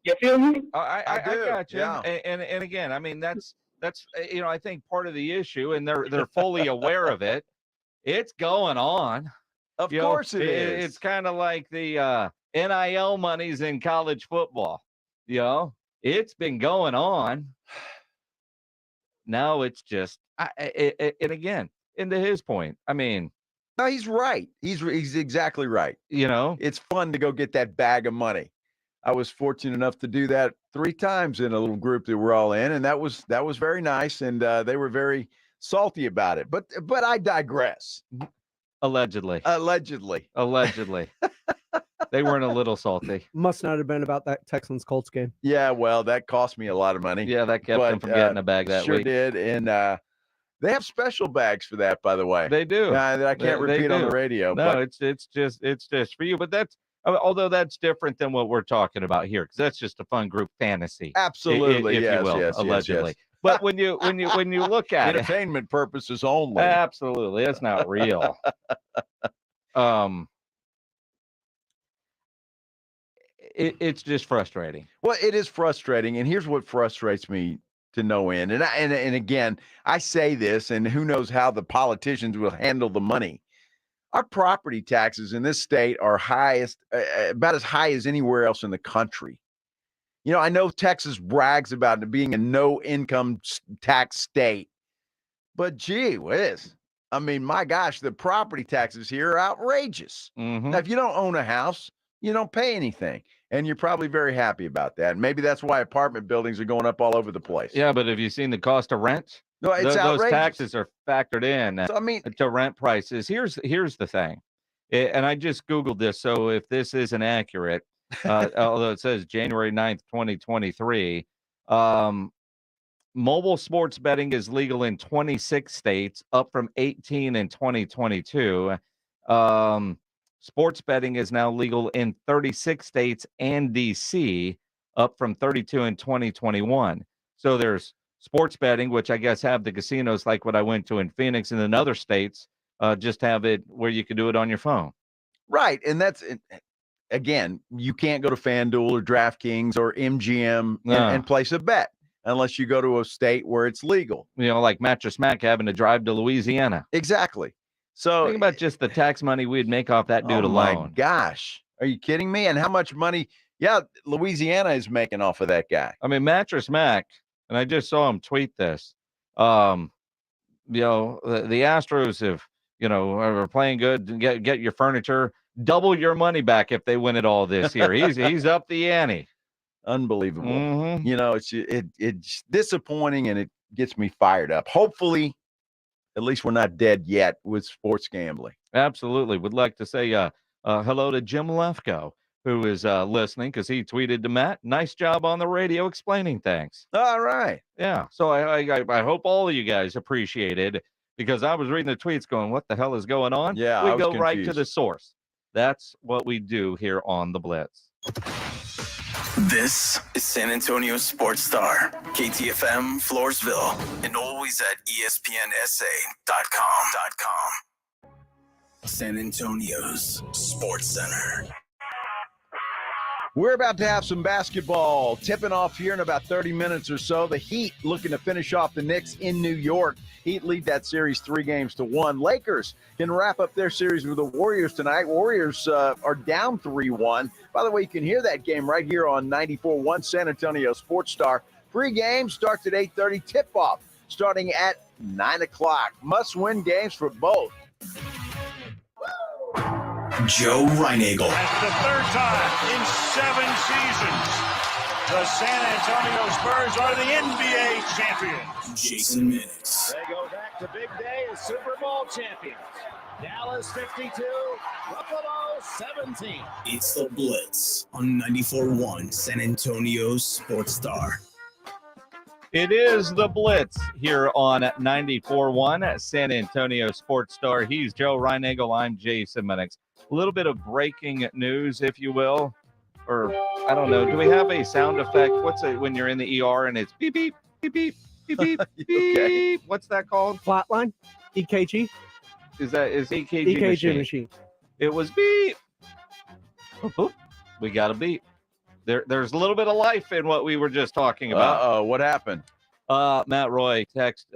You feel me? I got you. Yeah. And again, I mean, that's I think part of the issue, and they're fully aware of it. It's going on. Of course it is. It's kind of like the NIL monies in college football. It's been going on. Now it's just, and again, into his point, I mean, no, he's right. He's exactly right. It's fun to go get that bag of money. I was fortunate enough to do that 3 times in a little group that we're all in, and that was very nice, and they were very salty about it. But I digress. Allegedly. They weren't a little salty. Must not have been about that Texans-Colts game. Yeah, well, that cost me a lot of money. Yeah, that kept them from getting a bag that week. Sure did, and they have special bags for that, by the way. They do. That I can't repeat on the radio. No, but it's just for you. But although that's different than what we're talking about here, because that's just a fun group fantasy. Absolutely, if you will, yes, allegedly. Yes. But when you look at entertainment purposes only. Absolutely, it's not real. It's just frustrating. Well, it is frustrating, and here's what frustrates me to no end. And again, I say this, and who knows how the politicians will handle the money. Our property taxes in this state are about as high as anywhere else in the country. I know Texas brags about it being a no income tax state, but gee whiz, I mean, my gosh, the property taxes here are outrageous. Mm-hmm. Now, if you don't own a house, you don't pay anything. And you're probably very happy about that. And maybe that's why apartment buildings are going up all over the place. Yeah, but have you seen the cost of rent? No, it's Those outrageous. taxes are factored in So, I mean, to rent prices. Here's the thing, and I just Googled this, so if this isn't accurate, although it says January 9th, 2023, mobile sports betting is legal in 26 states, up from 18 in 2022. Sports betting is now legal in 36 states and DC, up from 32 in 2021. So there's sports betting, which I guess have the casinos like what I went to in Phoenix, and in other states just have it where you can do it on your phone. Right. And that's, again, you can't go to FanDuel or DraftKings or MGM and place a bet unless you go to a state where it's legal. You know, like Mattress Mac having to drive to Louisiana. Exactly. So think about just the tax money we'd make off that dude alone. My gosh. Are you kidding me? And how much money? Yeah, Louisiana is making off of that guy. I mean, Mattress Mac, and I just saw him tweet this. The Astros have, are playing good. Get your furniture, double your money back if they win it all this year. He's up the ante. Unbelievable. Mm-hmm. It's disappointing, and it gets me fired up. Hopefully, at least we're not dead yet with sports gambling. Absolutely. Would like to say hello to Jim Lefko, who is listening, because he tweeted to Matt, nice job on the radio explaining things. All right. Yeah. So I hope all of you guys appreciate it, because I was reading the tweets going, what the hell is going on? Yeah, we go right to the source. That's what we do here on the Blitz. This is San Antonio Sports Star, KTFM, Floresville, and always at ESPNSA.com. San Antonio's Sports Center. We're about to have some basketball tipping off here in about 30 minutes or so. The Heat looking to finish off the Knicks in New York. Heat lead that series 3-1. Lakers can wrap up their series with the Warriors tonight. Warriors are down 3-1. By the way, you can hear that game right here on 94.1 San Antonio Sports Star. Pre-game starts at 8:30. Tip-off starting at 9 o'clock. Must-win games for both. Joe Reinagel. That's the third time in 7 seasons the San Antonio Spurs are the NBA champions. Jason Minix. They go back to big day as Super Bowl champions. Dallas 52, Buffalo 17. It's the Blitz on 94.1 San Antonio Sports Star. It is the Blitz here on 94.1 San Antonio Sports Star. He's Joe Reinagel. I'm Jason Minix. A little bit of breaking news, if you will, or I don't know. Do we have a sound effect? What's it when you're in the ER and it's beep, beep, beep, beep, beep, beep, beep. Okay. What's that called? Flatline, EKG. Is EKG EKG machine? It was beep. Boop, boop. We got a beep. There's a little bit of life in what we were just talking about. Uh-oh, what happened? Matt Roy text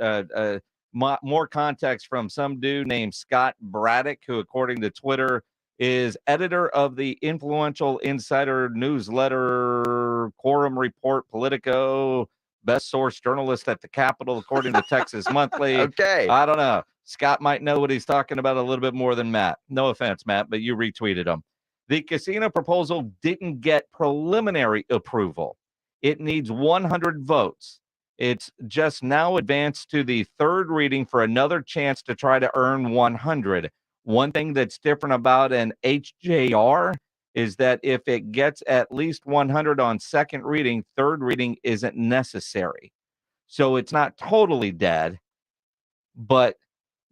more context from some dude named Scott Braddock, who, according to Twitter, is editor of the influential insider newsletter Quorum Report Politico, best source journalist at the Capitol, according to Texas Monthly. Okay. I don't know. Scott might know what he's talking about a little bit more than Matt. No offense, Matt, but you retweeted him. The casino proposal didn't get preliminary approval. It needs 100 votes. It's just now advanced to the third reading for another chance to try to earn 100. One thing that's different about an HJR is that if it gets at least 100 on second reading, third reading isn't necessary. So it's not totally dead. But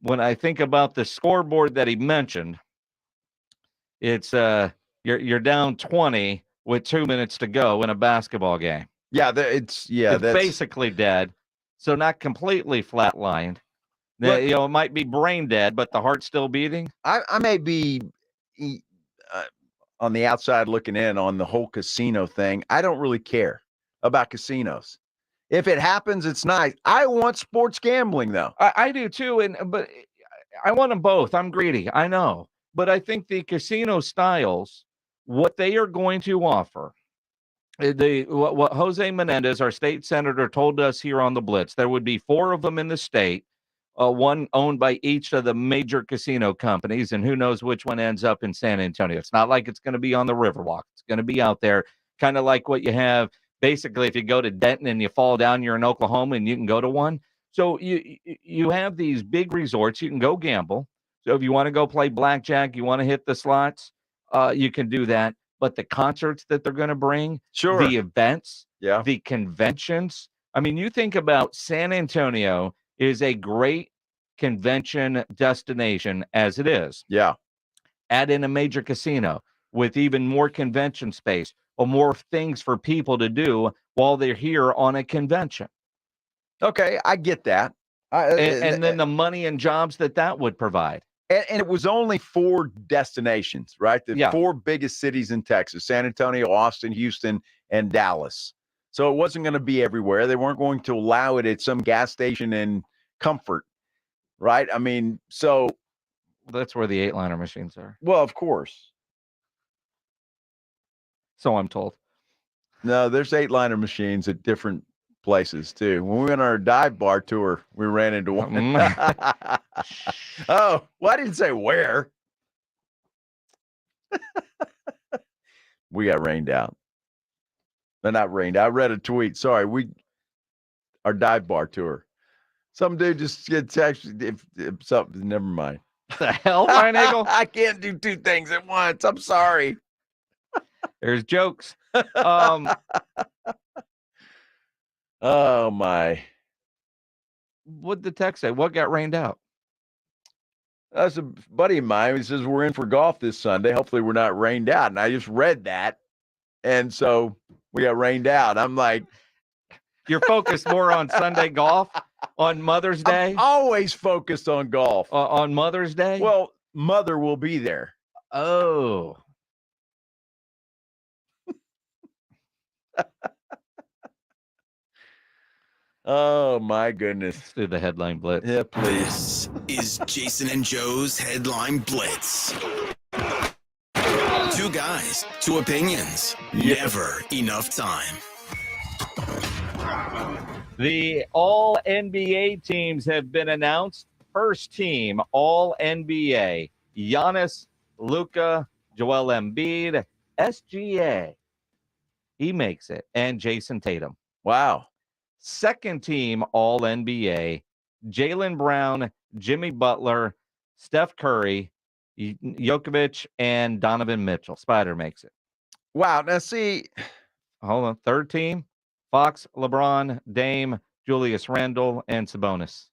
when I think about the scoreboard that he mentioned, it's you're down 20 with 2 minutes to go in a basketball game. Yeah, it's basically dead. So not completely flatlined. But, it might be brain dead, but the heart's still beating. I may be on the outside looking in on the whole casino thing. I don't really care about casinos. If it happens, it's nice. I want sports gambling, though. I do too, but I want them both. I'm greedy, I know. But I think the casino styles, what they are going to offer, what Jose Menendez, our state senator, told us here on the Blitz, there would be 4 of them in the state. one owned by each of the major casino companies, and who knows which one ends up in San Antonio. It's not like it's going to be on the Riverwalk. It's going to be out there, kind of like what you have. Basically, if you go to Denton and you fall down, you're in Oklahoma, and you can go to one. So you have these big resorts. You can go gamble. So if you want to go play blackjack, you want to hit the slots, you can do that. But the concerts that they're going to bring, the events, the conventions. I mean, you think about San Antonio is a great convention destination as it is. Yeah. Add in a major casino with even more convention space or more things for people to do while they're here on a convention. Okay, I get that. And then the money and jobs that would provide. And it was only 4 destinations, right? The 4 biggest cities in Texas: San Antonio, Austin, Houston, and Dallas. So it wasn't going to be everywhere. They weren't going to allow it at some gas station in Comfort, right? I mean, so. That's where the 8-liner machines are. Well, of course. So I'm told. No, there's 8-liner machines at different places too. When we went on our dive bar tour, we ran into one. Oh, well, I didn't say where. We got rained out. No, not rained. I read a tweet. Sorry, our dive bar tour. Some dude just gets actually if something. Never mind. The hell, Ryan Eagle? I can't do 2 things at once. I'm sorry. There's jokes. Oh my. What'd the text say? What got rained out? That's a buddy of mine. He says we're in for golf this Sunday. Hopefully we're not rained out. And I just read that. And so we got rained out. I'm like, you're focused more on Sunday golf on Mother's Day? I'm always focused on golf. On Mother's Day? Well, Mother will be there. Oh. Oh, my goodness. Let's do the headline blitz. Yeah, please. This is Jason and Joe's Headline Blitz. 2 guys, 2 opinions. Never enough time. The All NBA teams have been announced. First team All NBA: Giannis, Luka, Joel Embiid, SGA. He makes it, and Jason Tatum. Wow. Second team All NBA: Jaylen Brown, Jimmy Butler, Steph Curry, Jokic, and Donovan Mitchell. Spider makes it. Wow. Now see, hold on. Third team: Fox, LeBron, Dame, Julius Randle, and Sabonis.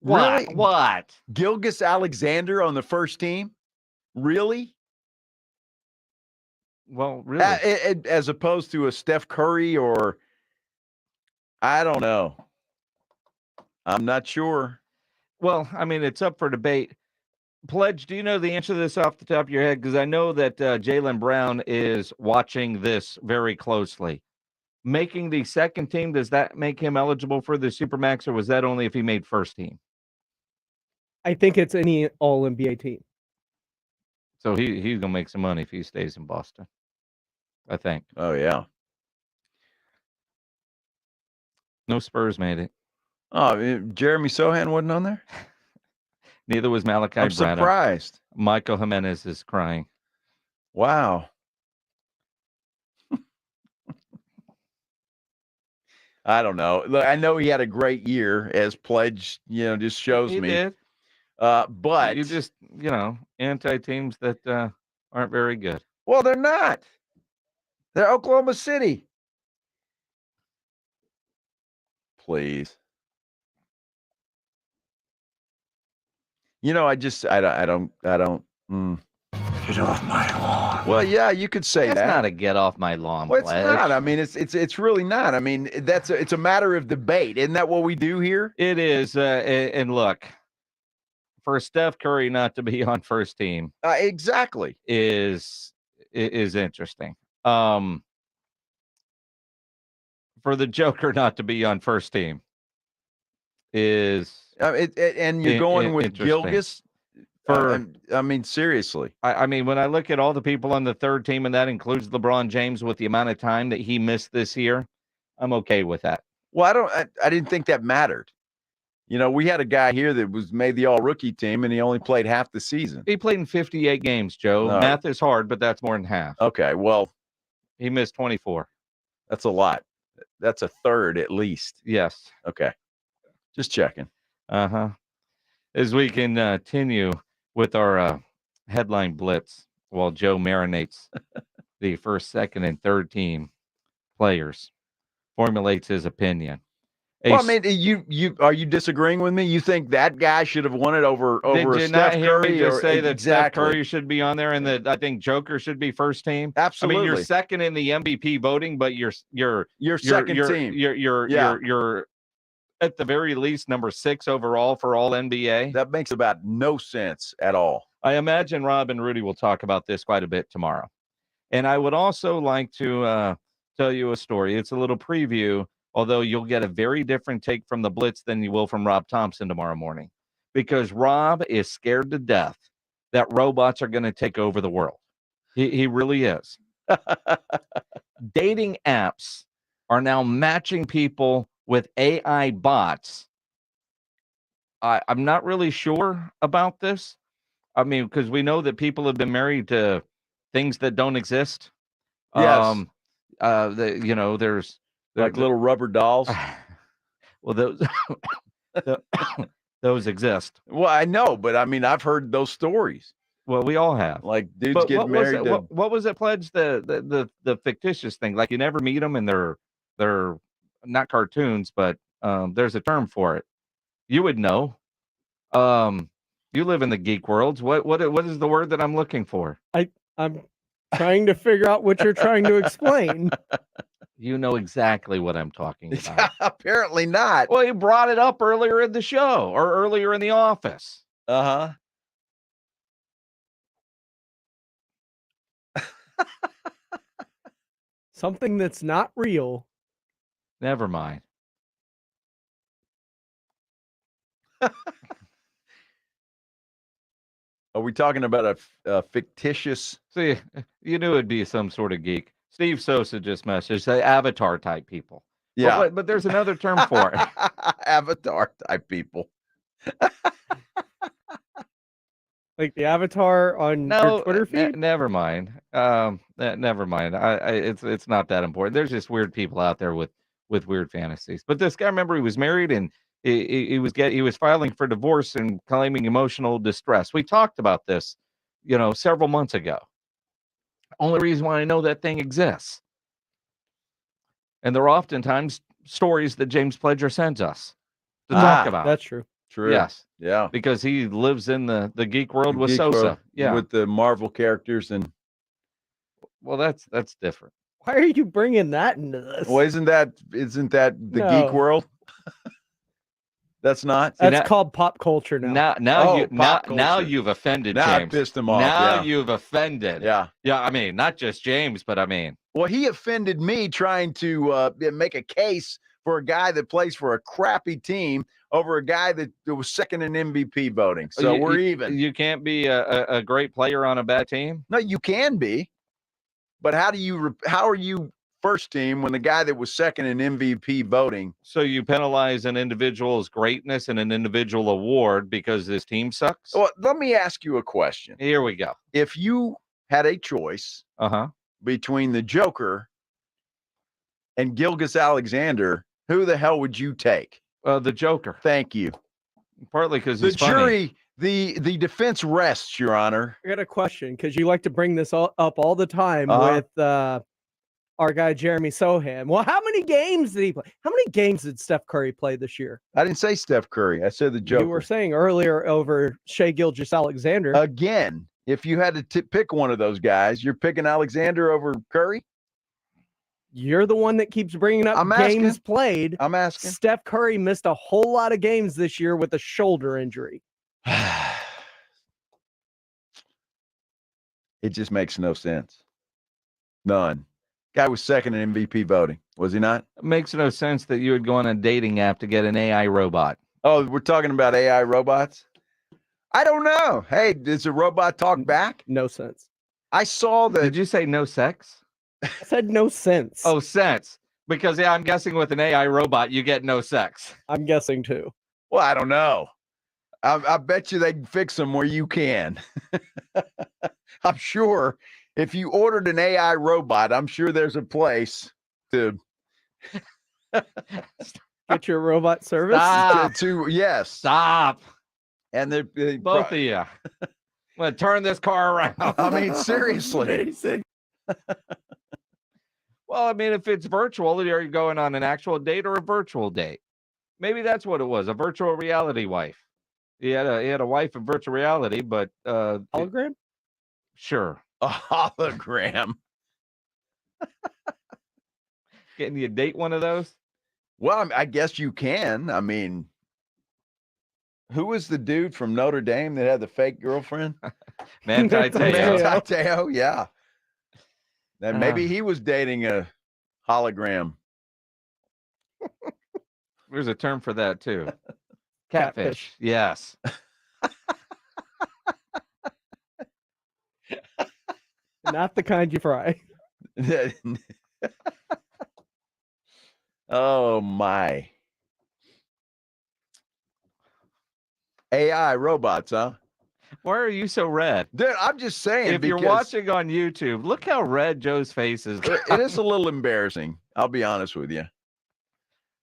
Really? What? Gilgeous Alexander on the first team? Really? Well, really. As opposed to a Steph Curry or, I don't know. I'm not sure. Well, I mean, it's up for debate. Pledge, do you know the answer to this off the top of your head? Because I know that Jaylen Brown is watching this very closely. Making the second team, does that make him eligible for the Supermax, or was that only if he made first team? I think it's any All NBA team. So he's going to make some money if he stays in Boston, I think. Oh, yeah. No Spurs made it. Oh, Jeremy Sohan wasn't on there? Neither was Malachi I'm Branham. surprised. Michael Jimenez is crying. Wow. I don't know. Look, I know he had a great year, as Pledge, just shows He me. did. But you just, anti-teams that aren't very good. Well, they're not. They're Oklahoma City. Please. I don't. Get off my lawn. Well, yeah, you could say That's that. not a get off my lawn. Well, it's Pledge. not. I mean, it's really not. I mean, it's a matter of debate. Isn't that what we do here? It is. And look, for Steph Curry not to be on first team, exactly, is interesting. For the Joker not to be on first team is and you're going with Gilgeous. I mean, seriously. I mean, when I look at all the people on the third team, and that includes LeBron James with the amount of time that he missed this year, I'm okay with that. Well, I didn't think that mattered. You know, we had a guy here that was made the all-rookie team, and he only played half the season. He played in 58 games, Joe. No. Math is hard, but that's more than half. Okay, well, he missed 24. That's a lot. That's a third at least. Yes. Okay. Just checking. Uh-huh. As we continue with our headline blitz while Joe marinates the first, second, and third team players, formulates his opinion. Well, I mean, you are you disagreeing with me? You think that guy should have won it over Did you Steph not hear Curry? me just say that Steph exactly. Curry should be on there and that I think Joker should be first team? Absolutely. I mean, you're second in the MVP voting, but you're second team. You're at the very least number 6 overall for all NBA. That makes about no sense at all. I imagine Rob and Rudy will talk about this quite a bit tomorrow. And I would also like to tell you a story. It's a little preview, although you'll get a very different take from the Blitz than you will from Rob Thompson tomorrow morning, because Rob is scared to death that robots are going to take over the world. He really is. Dating apps are now matching people with AI bots. I'm not really sure about this. I mean, because we know that people have been married to things that don't exist. Yes. There's like little rubber dolls. Well, those exist. Well, I know, but I mean, I've heard those stories. Well, we all have. Like dudes getting married. What was it, Pledge? The fictitious thing. Like you never meet them, and they're not cartoons, but there's a term for it. You would know. You live in the geek worlds. What is the word that I'm looking for? I'm trying to figure out what you're trying to explain. You know exactly what I'm talking about. Apparently not. Well, you brought it up earlier in the show or earlier in the office. Uh-huh. Something that's not real. Never mind. Are we talking about a fictitious? See, you knew it'd be some sort of geek. Steve Sosa just messaged, say avatar type people. Yeah. But there's another term for it. Avatar type people. Like the avatar on your Twitter feed? Never mind. Never mind. It's not that important. There's just weird people out there with weird fantasies. But this guy, remember, he was married and he was filing for divorce and claiming emotional distress. We talked about this, several months ago. Only reason why I know that thing exists. And they're oftentimes stories that James Pledger sends us to talk about. That's true. True. Yes. Yeah. Because he lives in the geek world with Geek Sosa. world, Yeah. with the Marvel characters and. Well, that's different. Why are you bringing that into this? Well, isn't that the geek world? That's not. That's called pop culture now. Now you've offended now James. I pissed him off. Now you've offended. Yeah. Yeah. I mean, not just James, but I mean. Well, he offended me trying to make a case for a guy that plays for a crappy team over a guy that was second in MVP voting. So we're even. You can't be a great player on a bad team. No, you can be. But how are you first team when the guy that was second in MVP voting? So you penalize an individual's greatness and an individual award because his team sucks? Well, let me ask you a question. Here we go. If you had a choice between the Joker and Gilgeous Alexander, who the hell would you take? The Joker. Thank you. Partly because the he's jury, funny. the defense rests, Your Honor. I got a question because you like to bring this up all the time with our guy Jeremy Sohan. Well, how many games did he play? How many games did Steph Curry play this year? I didn't say Steph Curry. I said the Joker. You were saying earlier over Shai Gilgeous-Alexander. Again, if you had to pick one of those guys, you're picking Alexander over Curry? You're the one that keeps bringing up games played. I'm asking. Steph Curry missed a whole lot of games this year with a shoulder injury. It just makes no sense. None. Guy was second in MVP voting, was he not? It makes no sense that you would go on a dating app to get an AI robot. Oh, we're talking about AI robots? I don't know. Hey, does a robot talk back? No sense. I saw that. Did you say no sex? I said no sense. Oh, sense. Because, I'm guessing with an AI robot, you get no sex. I'm guessing too. Well, I don't know. I bet you they can fix them where you can. I'm sure if you ordered an AI robot, I'm sure there's a place to get your robot service. Stop. Yes. Stop. And they Both of you. I'm going to turn this car around. I mean, seriously. Well, I mean, if it's virtual, are you going on an actual date or a virtual date? Maybe that's what it was, a virtual reality wife. He had a wife in virtual reality, but hologram? Sure. A hologram. Can you date one of those? Well, I guess you can. I mean, who was the dude from Notre Dame that had the fake girlfriend? Manti Te'o, yeah. And maybe he was dating a hologram. There's a term for that too. Catfish. Yes. Not the kind you fry. Oh my. AI robots, huh? Why are you so red? Dude, I'm just saying. If you're watching on YouTube, look how red Joe's face is. It is a little embarrassing. I'll be honest with you.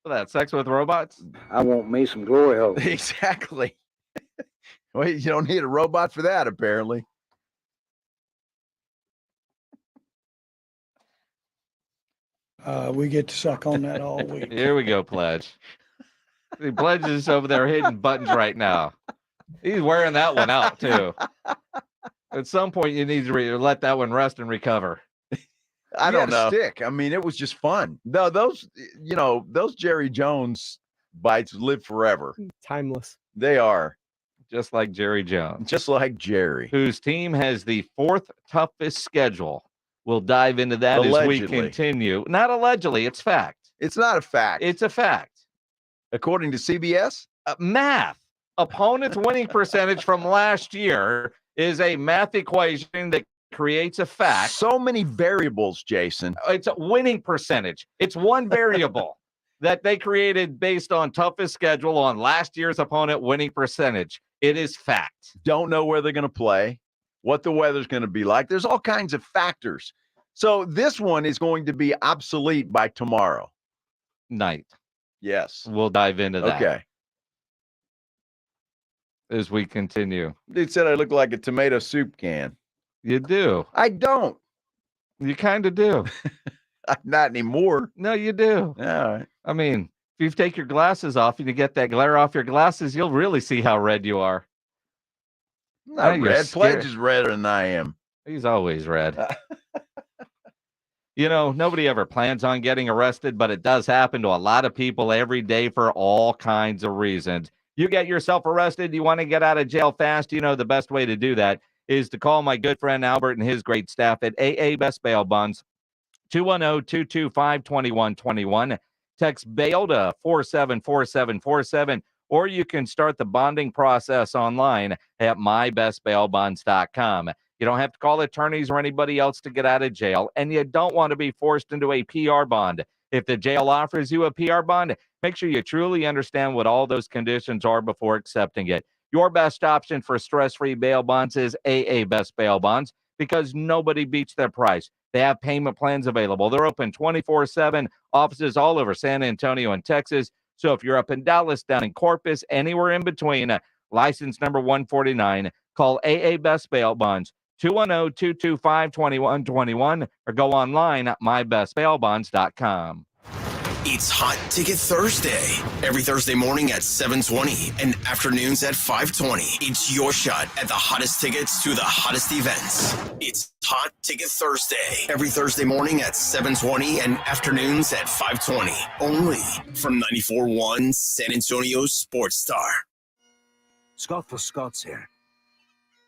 That sex with robots? I want me some glory hole. Exactly. Well, you don't need a robot for that, apparently. We get to suck on that all week. Here we go, Pledge. The Pledge is over there hitting buttons right now. He's wearing that one out, too. At some point, you need to let that one rest and recover. I don't know. Stick. I mean, it was just fun. No, those Jerry Jones bites live forever. Timeless. They are. Just like Jerry Jones. Just like Jerry. Whose team has the fourth toughest schedule. We'll dive into that Allegedly. As we continue. Not allegedly, it's fact. It's not a fact. It's a fact. According to CBS? Math. Opponent's winning percentage from last year is a math equation that creates a fact. So many variables, Jason. It's a winning percentage. It's one variable that they created based on toughest schedule on last year's opponent winning percentage. It is fact. Don't know where they're going to play, what the weather's going to be like. There's all kinds of factors. So this one is going to be obsolete by tomorrow night. Yes. We'll dive into that. Okay. As we continue. Dude said I look like a tomato soup can. You do. I don't. You kind of do. Not anymore. No, you do. All right. I mean, if you take your glasses off and you get that glare off your glasses, you'll really see how red you are. Not red. Pledge is redder than I am. He's always red. Nobody ever plans on getting arrested, but it does happen to a lot of people every day for all kinds of reasons. You get yourself arrested, you want to get out of jail fast, the best way to do that is to call my good friend Albert and his great staff at AA Best Bail Bonds, 210-225-2121. Text bail to 474747, or you can start the bonding process online at mybestbailbonds.com. You don't have to call attorneys or anybody else to get out of jail, and you don't want to be forced into a PR bond. If the jail offers you a PR bond, make sure you truly understand what all those conditions are before accepting it. Your best option for stress-free bail bonds is AA Best Bail Bonds because nobody beats their price. They have payment plans available. They're open 24/7, offices all over San Antonio and Texas. So if you're up in Dallas, down in Corpus, anywhere in between, license number 149, call AA Best Bail Bonds, 210-225-2121, or go online at mybestbailbonds.com. It's Hot Ticket Thursday. Every Thursday morning at 7:20 and afternoons at 5:20. It's your shot at the hottest tickets to the hottest events. It's Hot Ticket Thursday. Every Thursday morning at 7:20 and afternoons at 5:20. Only from 94.1 San Antonio Sports Star. Scott for Scott's here.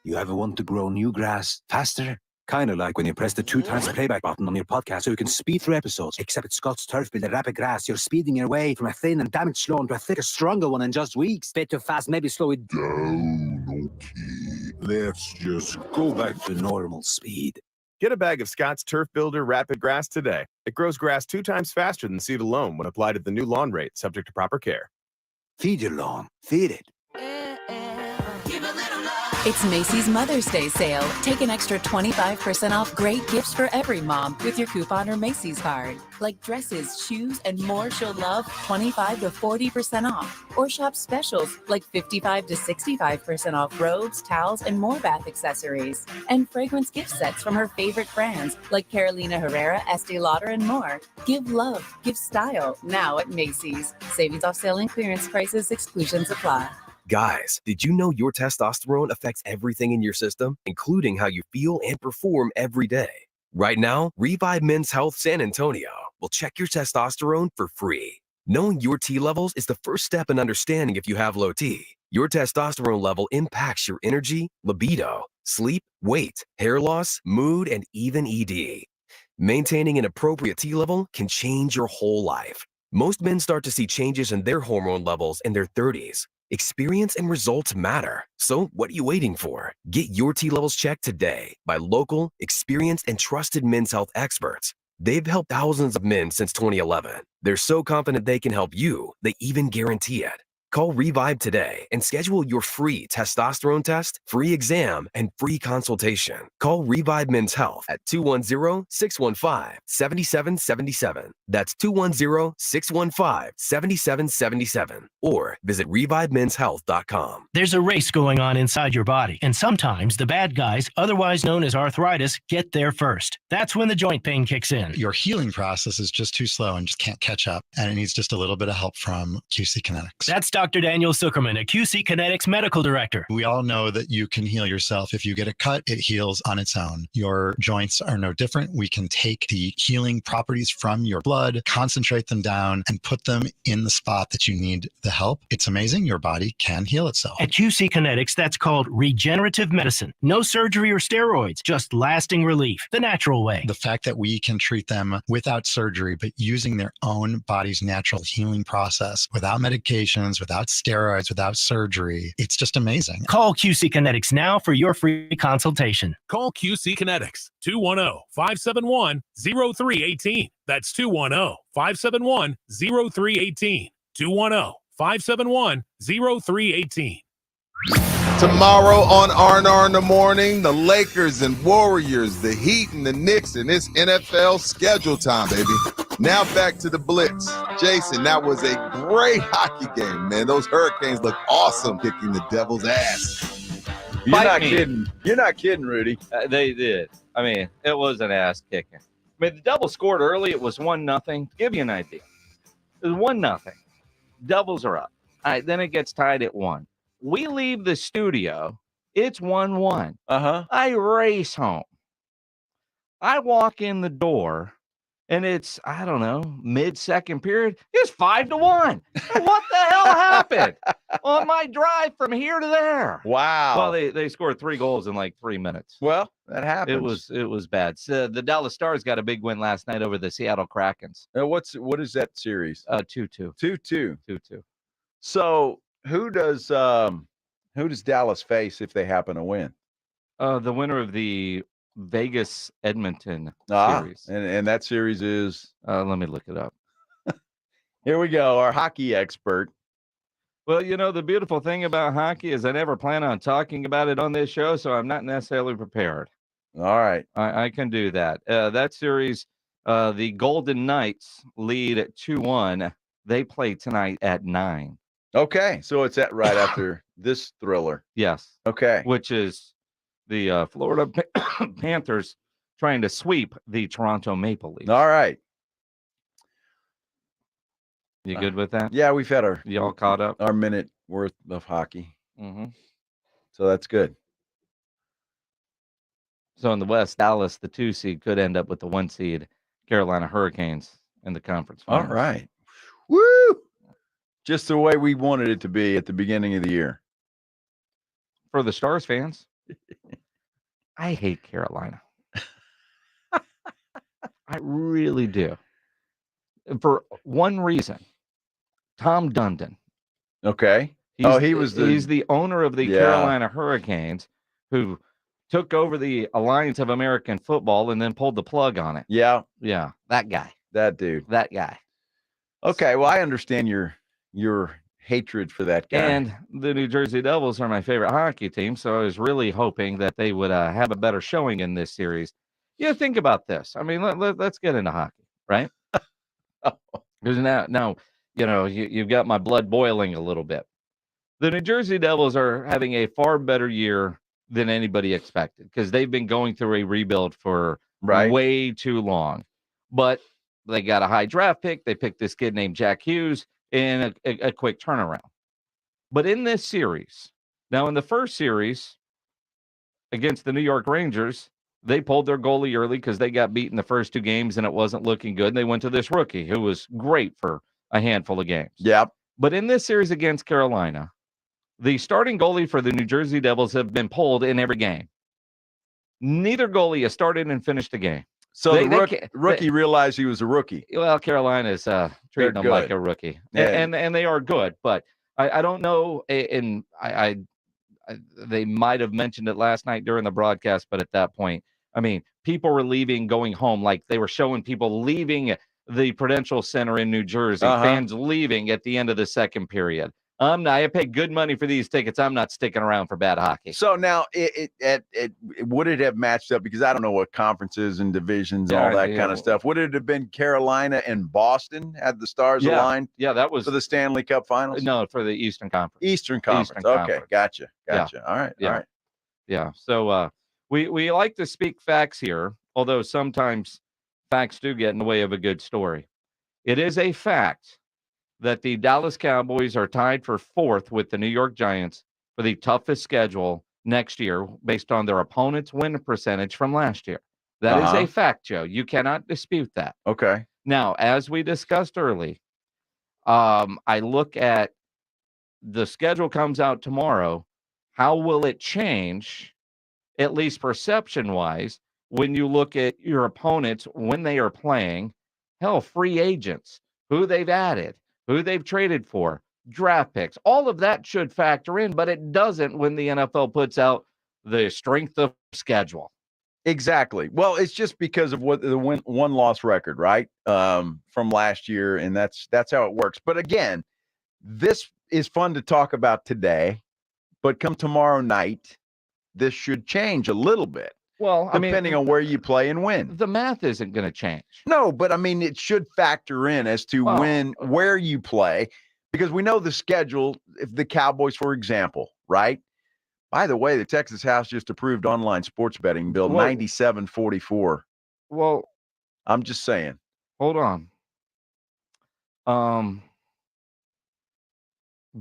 You ever want to grow new grass faster? Kind of like when you press the 2 times playback button on your podcast so you can speed through episodes. Except at Scott's Turf Builder Rapid Grass, you're speeding your way from a thin and damaged lawn to a thicker, stronger one in just weeks. Bit too fast, maybe slow it down. Okay, let's just go back to normal speed. Get a bag of Scott's Turf Builder Rapid Grass today. It grows grass 2 times faster than seed alone when applied at the new lawn rate, subject to proper care. Feed your lawn. Feed it. It's Macy's Mother's Day sale. Take an extra 25% off great gifts for every mom with your coupon or Macy's card. Like dresses, shoes, and more she'll love, 25 to 40% off. Or shop specials like 55 to 65% off robes, towels, and more bath accessories. And fragrance gift sets from her favorite brands like Carolina Herrera, Estee Lauder, and more. Give love, give style, now at Macy's. Savings off sale and clearance prices, exclusions apply. Guys, did you know your testosterone affects everything in your system, including how you feel and perform every day? Right now, Revive Men's Health San Antonio will check your testosterone for free. Knowing your T levels is the first step in understanding if you have low T. Your testosterone level impacts your energy, libido, sleep, weight, hair loss, mood, and even ED. Maintaining an appropriate T level can change your whole life. Most men start to see changes in their hormone levels in their 30s. Experience and results matter. So what are you waiting for? Get your T levels checked today by local, experienced, and trusted men's health experts. They've helped thousands of men since 2011. They're so confident they can help you, they even guarantee it. Call Revive today and schedule your free testosterone test, free exam, and free consultation. Call Revive Men's Health at 210-615-7777. That's 210-615-7777. Or visit ReviveMen'sHealth.com. There's a race going on inside your body, and sometimes the bad guys, otherwise known as arthritis, get there first. That's when the joint pain kicks in. Your healing process is just too slow and just can't catch up, and it needs just a little bit of help from QC Kinetics. That's Dr. Daniel Zuckerman, a QC Kinetics medical director. We all know that you can heal yourself. If you get a cut, it heals on its own. Your joints are no different. We can take the healing properties from your blood, concentrate them down, and put them in the spot that you need the help. It's amazing. Your body can heal itself. At QC Kinetics, that's called regenerative medicine. No surgery or steroids, just lasting relief, the natural way. The fact that we can treat them without surgery, but using their own body's natural healing process, without medications, without steroids, without surgery, it's just amazing. Call QC Kinetics now for your free consultation. Call QC Kinetics, 210-571-0318. That's 210-571-0318. 210-571-0318. Tomorrow on R&R in the morning, the Lakers and Warriors, the Heat and the Knicks, and it's NFL schedule time, baby. Now back to the Blitz. Jason, that was a great hockey game, man. Those Hurricanes look awesome kicking the Devil's ass. You're not kidding. You're not kidding, Rudy. They did. I mean, it was an ass kicking. I mean, the Devils scored early. It was 1-0. Give you an idea. It was 1-0. Devils are up. All right, then it gets tied at 1. We leave the studio. It's 1-1. I race home. I walk in the door, and it's, I don't know, mid-second period. It's 5-1. What the hell happened on my drive from here to there? Wow. Well, they scored 3 goals in like 3 minutes. Well, that happens. It was bad. So the Dallas Stars got a big win last night over the Seattle Krakens. What is that series? 2-2. 2-2. 2-2. So who does Dallas face if they happen to win? The winner of the Vegas Edmonton series. And that series is let me look it up. Here we go, our hockey expert. Well, you know, the beautiful thing about hockey is I never plan on talking about it on this show, so I'm not necessarily prepared. All right. I can do that. That series, the Golden Knights lead at 2-1. They play tonight at 9. Okay, so it's right after this thriller. Yes. Okay. Which is the Florida Panthers trying to sweep the Toronto Maple Leafs. All right. You good with that? Yeah, we've had y'all caught up? Our minute worth of hockey. Mm-hmm. So that's good. So in the West, Dallas, the 2 seed, could end up with the 1 seed, Carolina Hurricanes in the conference finals. All right. Woo! Just the way we wanted it to be at the beginning of the year. For the Stars fans, I hate Carolina. I really do. For one reason, Tom Dundon. Okay. He's the owner of the Carolina Hurricanes, who took over the Alliance of American Football and then pulled the plug on it. Yeah. Yeah, that guy. That dude. That guy. Okay, well, I understand your hatred for that guy. And the New Jersey Devils are my favorite hockey team, so I was really hoping that they would have a better showing in this series. Yeah, think about this. I mean, let's get into hockey, right? Because now you've got my blood boiling a little bit. The New Jersey Devils are having a far better year than anybody expected because they've been going through a rebuild for way too long. But they got a high draft pick. They picked this kid named Jack Hughes in a quick turnaround. But in this series, now in the first series against the New York Rangers, they pulled their goalie early because they got beaten the first 2 games and it wasn't looking good. And they went to this rookie who was great for a handful of games. Yep. But in this series against Carolina, the starting goalie for the New Jersey Devils have been pulled in every game. Neither goalie has started and finished a game. So the rookie realized he was a rookie. Well, Carolina's treating them like a rookie. Yeah. And they are good. But I don't know, and I they might have mentioned it last night during the broadcast, but at that point, I mean, people were leaving, going home. Like they were showing people leaving the Prudential Center in New Jersey, fans leaving at the end of the second period. I paid good money for these tickets. I'm not sticking around for bad hockey. So now, would it have matched up? Because I don't know what conferences and divisions, all that kind of stuff. Would it have been Carolina and Boston had the stars aligned? Yeah, that was for the Stanley Cup Finals. No, for the Eastern Conference. Eastern Conference. Okay, gotcha. Yeah. All right. Yeah. All right. Yeah. So we like to speak facts here, although sometimes facts do get in the way of a good story. It is a fact that the Dallas Cowboys are tied for 4th with the New York Giants for the toughest schedule next year based on their opponent's win percentage from last year. That is a fact, Joe. You cannot dispute that. Okay. Now, as we discussed early, I look at the schedule comes out tomorrow. How will it change, at least perception-wise, when you look at your opponents when they are playing? Hell, free agents, who they've added, who they've traded for, draft picks, all of that should factor in, but it doesn't when the NFL puts out the strength of schedule. Exactly. Well, it's just because of what the one-loss record, right? From last year, and that's how it works. But again, this is fun to talk about today, but come tomorrow night, this should change a little bit. Well, depending on where you play and when. The math isn't going to change. No, but I mean, it should factor in as to where you play, because we know the schedule. If the Cowboys, for example, right? By the way, the Texas House just approved online sports betting bill 9744. Well, I'm just saying. Hold on.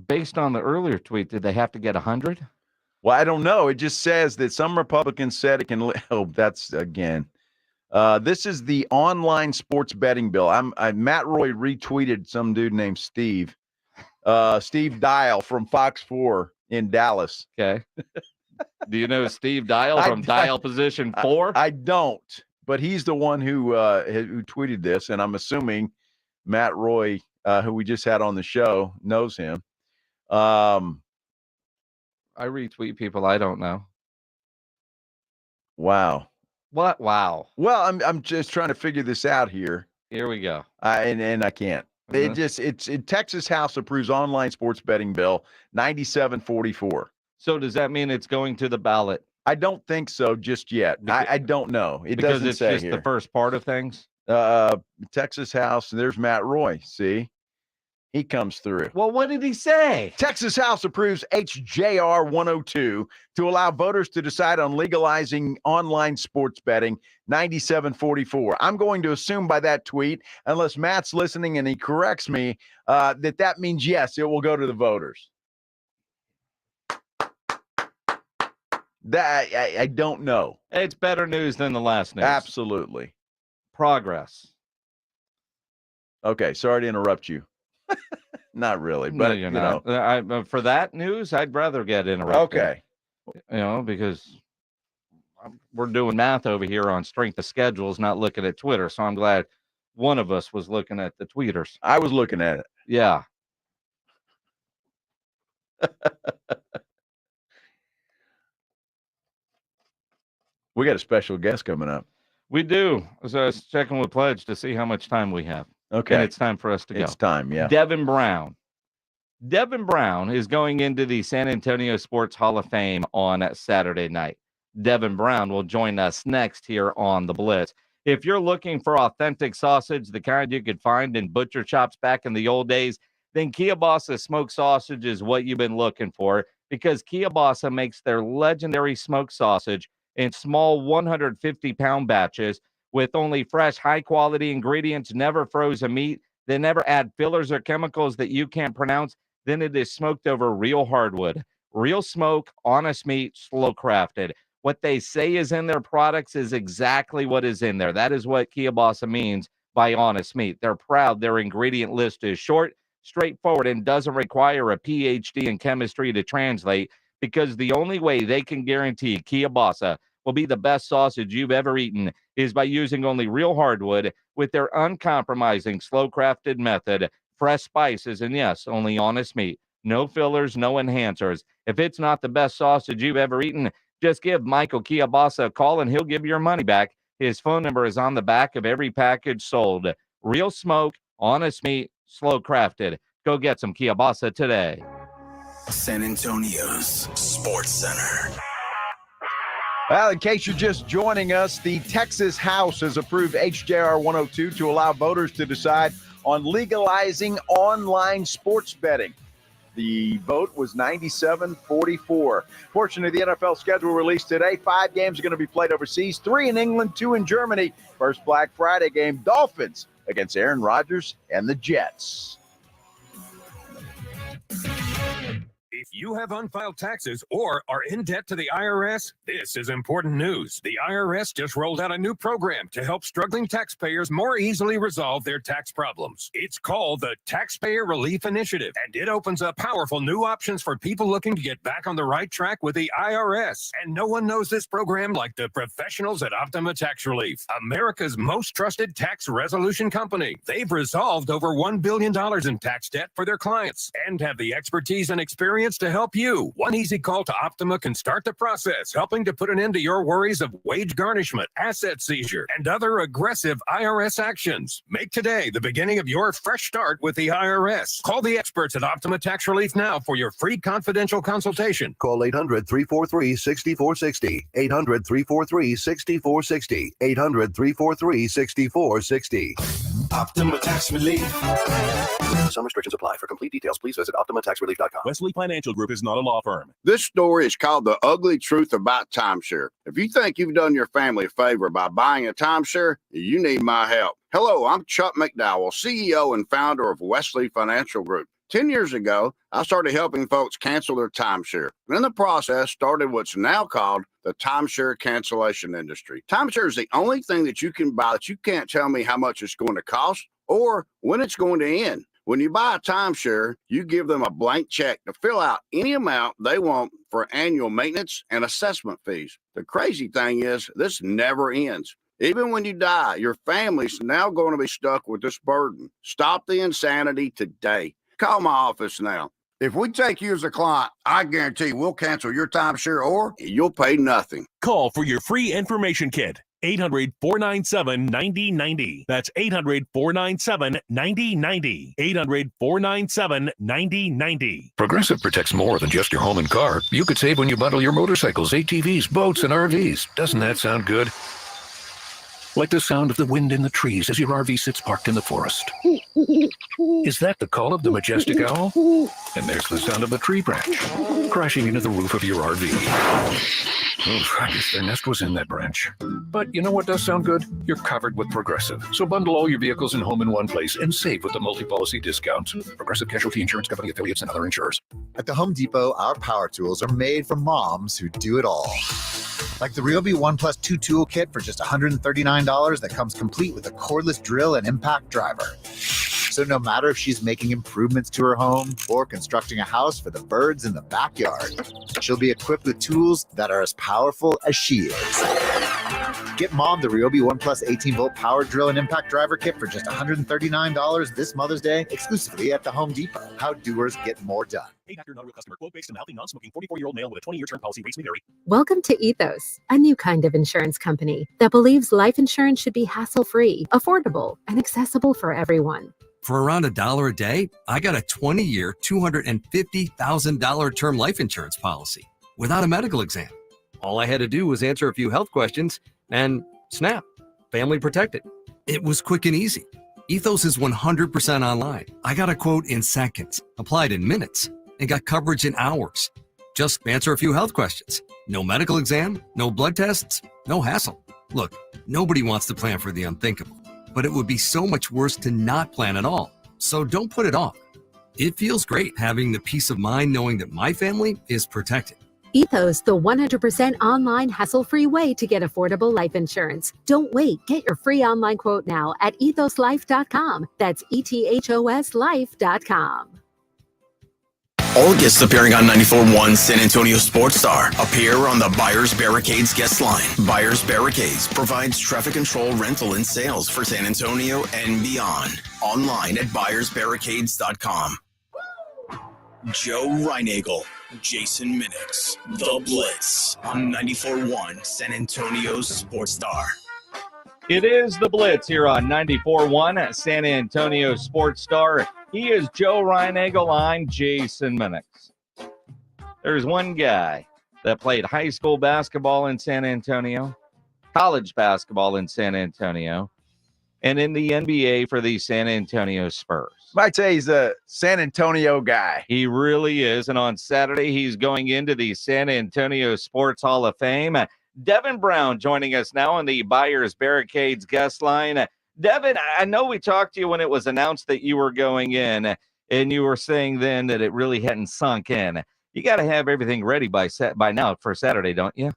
Based on the earlier tweet, did they have to get 100? Well, I don't know. It just says that some Republicans said it can. Oh, that's again. This is the online sports betting bill. Matt Roy retweeted some dude named Steve Dial from Fox 4 in Dallas. Okay. Do you know Steve Dial from Dial Position 4? I don't, but he's the one who tweeted this, and I'm assuming Matt Roy, who we just had on the show, knows him. I retweet people I don't know. Wow. What? Wow. Well, I'm just trying to figure this out here. Here we go. And I can't. It's Texas House approves online sports betting bill 9744. So does that mean it's going to the ballot? I don't think so just yet. I don't know. It doesn't say just here. The first part of things. Texas House. There's Matt Roy. See. He comes through. Well, what did he say? Texas House approves HJR 102 to allow voters to decide on legalizing online sports betting 9744. I'm going to assume by that tweet, unless Matt's listening and he corrects me, that means yes, it will go to the voters. That I don't know. It's better news than the last news. Absolutely. Progress. Okay, sorry to interrupt you. Not really, but no, you're not. For that news, I'd rather get interrupted. Okay. Because we're doing math over here on strength of schedules, not looking at Twitter. So I'm glad one of us was looking at the tweeters. I was looking at it. Yeah. We got a special guest coming up. We do. So I was checking with Pledge to see how much time we have. Okay. And it's time for us to go. It's time, yeah. Devin Brown. Devin Brown is going into the San Antonio Sports Hall of Fame on Saturday night. Devin Brown will join us next here on The Blitz. If you're looking for authentic sausage, the kind you could find in butcher shops back in the old days, then Kielbasa smoked sausage is what you've been looking for, because Kielbasa makes their legendary smoked sausage in small 150-pound batches with only fresh, high-quality ingredients, never frozen meat. They never add fillers or chemicals that you can't pronounce. Then it is smoked over real hardwood. Real smoke, honest meat, slow crafted. What they say is in their products is exactly what is in there. That is what Kielbasa means by honest meat. They're proud their ingredient list is short, straightforward, and doesn't require a PhD in chemistry to translate, because the only way they can guarantee Kielbasa will be the best sausage you've ever eaten is by using only real hardwood with their uncompromising, slow-crafted method, fresh spices, and yes, only honest meat. No fillers, no enhancers. If it's not the best sausage you've ever eaten, just give Michael Kielbasa a call and he'll give you your money back. His phone number is on the back of every package sold. Real smoke, honest meat, slow crafted. Go get some Kielbasa today. San Antonio's Sports Center. Well, in case you're just joining us, the Texas House has approved HJR 102 to allow voters to decide on legalizing online sports betting. The vote was 97-44. Portion of the NFL schedule released today. 5 games are going to be played overseas, 3 in England, 2 in Germany. First Black Friday game, Dolphins against Aaron Rodgers and the Jets. If you have unfiled taxes or are in debt to the IRS, this is important news. The IRS just rolled out a new program to help struggling taxpayers more easily resolve their tax problems. It's called the Taxpayer Relief Initiative, and it opens up powerful new options for people looking to get back on the right track with the IRS. And no one knows this program like the professionals at Optima Tax Relief, America's most trusted tax resolution company. They've resolved over $1 billion in tax debt for their clients and have the expertise and experience to help you. One easy call to Optima can start the process, helping to put an end to your worries of wage garnishment, asset seizure, and other aggressive IRS actions. Make today the beginning of your fresh start with the IRS. Call the experts at Optima Tax Relief now for your free confidential consultation. Call 800-343-6460. 800-343-6460. 800-343-6460. Optima Tax Relief. Some restrictions apply. For complete details, please visit OptimaTaxRelief.com. Wesley Financial Group is not a law firm. This story is called The Ugly Truth About Timeshare. If you think you've done your family a favor by buying a timeshare, you need my help. Hello, I'm Chuck McDowell, CEO and founder of Wesley Financial Group. 10 years ago, I started helping folks cancel their timeshare. And in the process, started what's now called the timeshare cancellation industry. Timeshare is the only thing that you can buy that you can't tell me how much it's going to cost or when it's going to end. When you buy a timeshare, you give them a blank check to fill out any amount they want for annual maintenance and assessment fees. The crazy thing is, this never ends. Even when you die, your family's now going to be stuck with this burden. Stop the insanity today. Call my office now. If we take you as a client, I guarantee we'll cancel your timeshare or you'll pay nothing. Call for your free information kit. 800-497-9090. That's 800-497-9090. 800-497-9090. Progressive protects more than just your home and car. You could save when you bundle your motorcycles, ATVs, boats, and RVs. Doesn't that sound good? Like the sound of the wind in the trees as your RV sits parked in the forest. Is that the call of the majestic owl? And there's the sound of a tree branch crashing into the roof of your RV. Oof, I guess their nest was in that branch. But you know what does sound good? You're covered with Progressive. So bundle all your vehicles and home in one place and save with the multi-policy discounts. Progressive Casualty Insurance Company, affiliates, and other insurers. At the Home Depot, our power tools are made for moms who do it all. Like the Ryobi 1+2 tool kit for just $139 that comes complete with a cordless drill and impact driver. So no matter if she's making improvements to her home or constructing a house for the birds in the backyard, she'll be equipped with tools that are as powerful as she is. Get Mom the Ryobi One Plus 18-volt power drill and impact driver kit for just $139 this Mother's Day, exclusively at the Home Depot. How doers get more done. Hey, Dr. Non-Real Customer quote based on healthy, non-smoking 44-year-old male with a 20-year term policy. Rates may vary. Welcome to Ethos, a new kind of insurance company that believes life insurance should be hassle-free, affordable, and accessible for everyone. For around $1 a day, I got a 20-year, $250,000 term life insurance policy without a medical exam. All I had to do was answer a few health questions and snap, family protected. It was quick and easy. Ethos is 100% online. I got a quote in seconds, applied in minutes, and got coverage in hours. Just answer a few health questions. No medical exam, no blood tests, no hassle. Look, nobody wants to plan for the unthinkable, but it would be so much worse to not plan at all. So don't put it off. It feels great having the peace of mind knowing that my family is protected. Ethos, the 100% online hassle-free way to get affordable life insurance. Don't wait. Get your free online quote now at ethoslife.com. That's ethoslife.com. All guests appearing on 94.1 San Antonio Sports Star appear on the Buyers Barricades guest line. Buyers Barricades provides traffic control, rental, and sales for San Antonio and beyond. Online at buyersbarricades.com. Joe Reinagel, Jason Minix, The Blitz on 94.1 San Antonio Sports Star. It is The Blitz here on 94.1 San Antonio Sports Star. He is Joe Reinagel. I'm Jason Minix. There's one guy that played high school basketball in San Antonio, college basketball in San Antonio, and in the NBA for the San Antonio Spurs. Might say he's a San Antonio guy. He really is. And on Saturday, he's going into the San Antonio Sports Hall of Fame. Devin Brown joining us now on the Buyers Barricades guest line. Devin, I know we talked to you when it was announced that you were going in, and you were saying then that it really hadn't sunk in. You got to have everything ready by now for Saturday, don't you?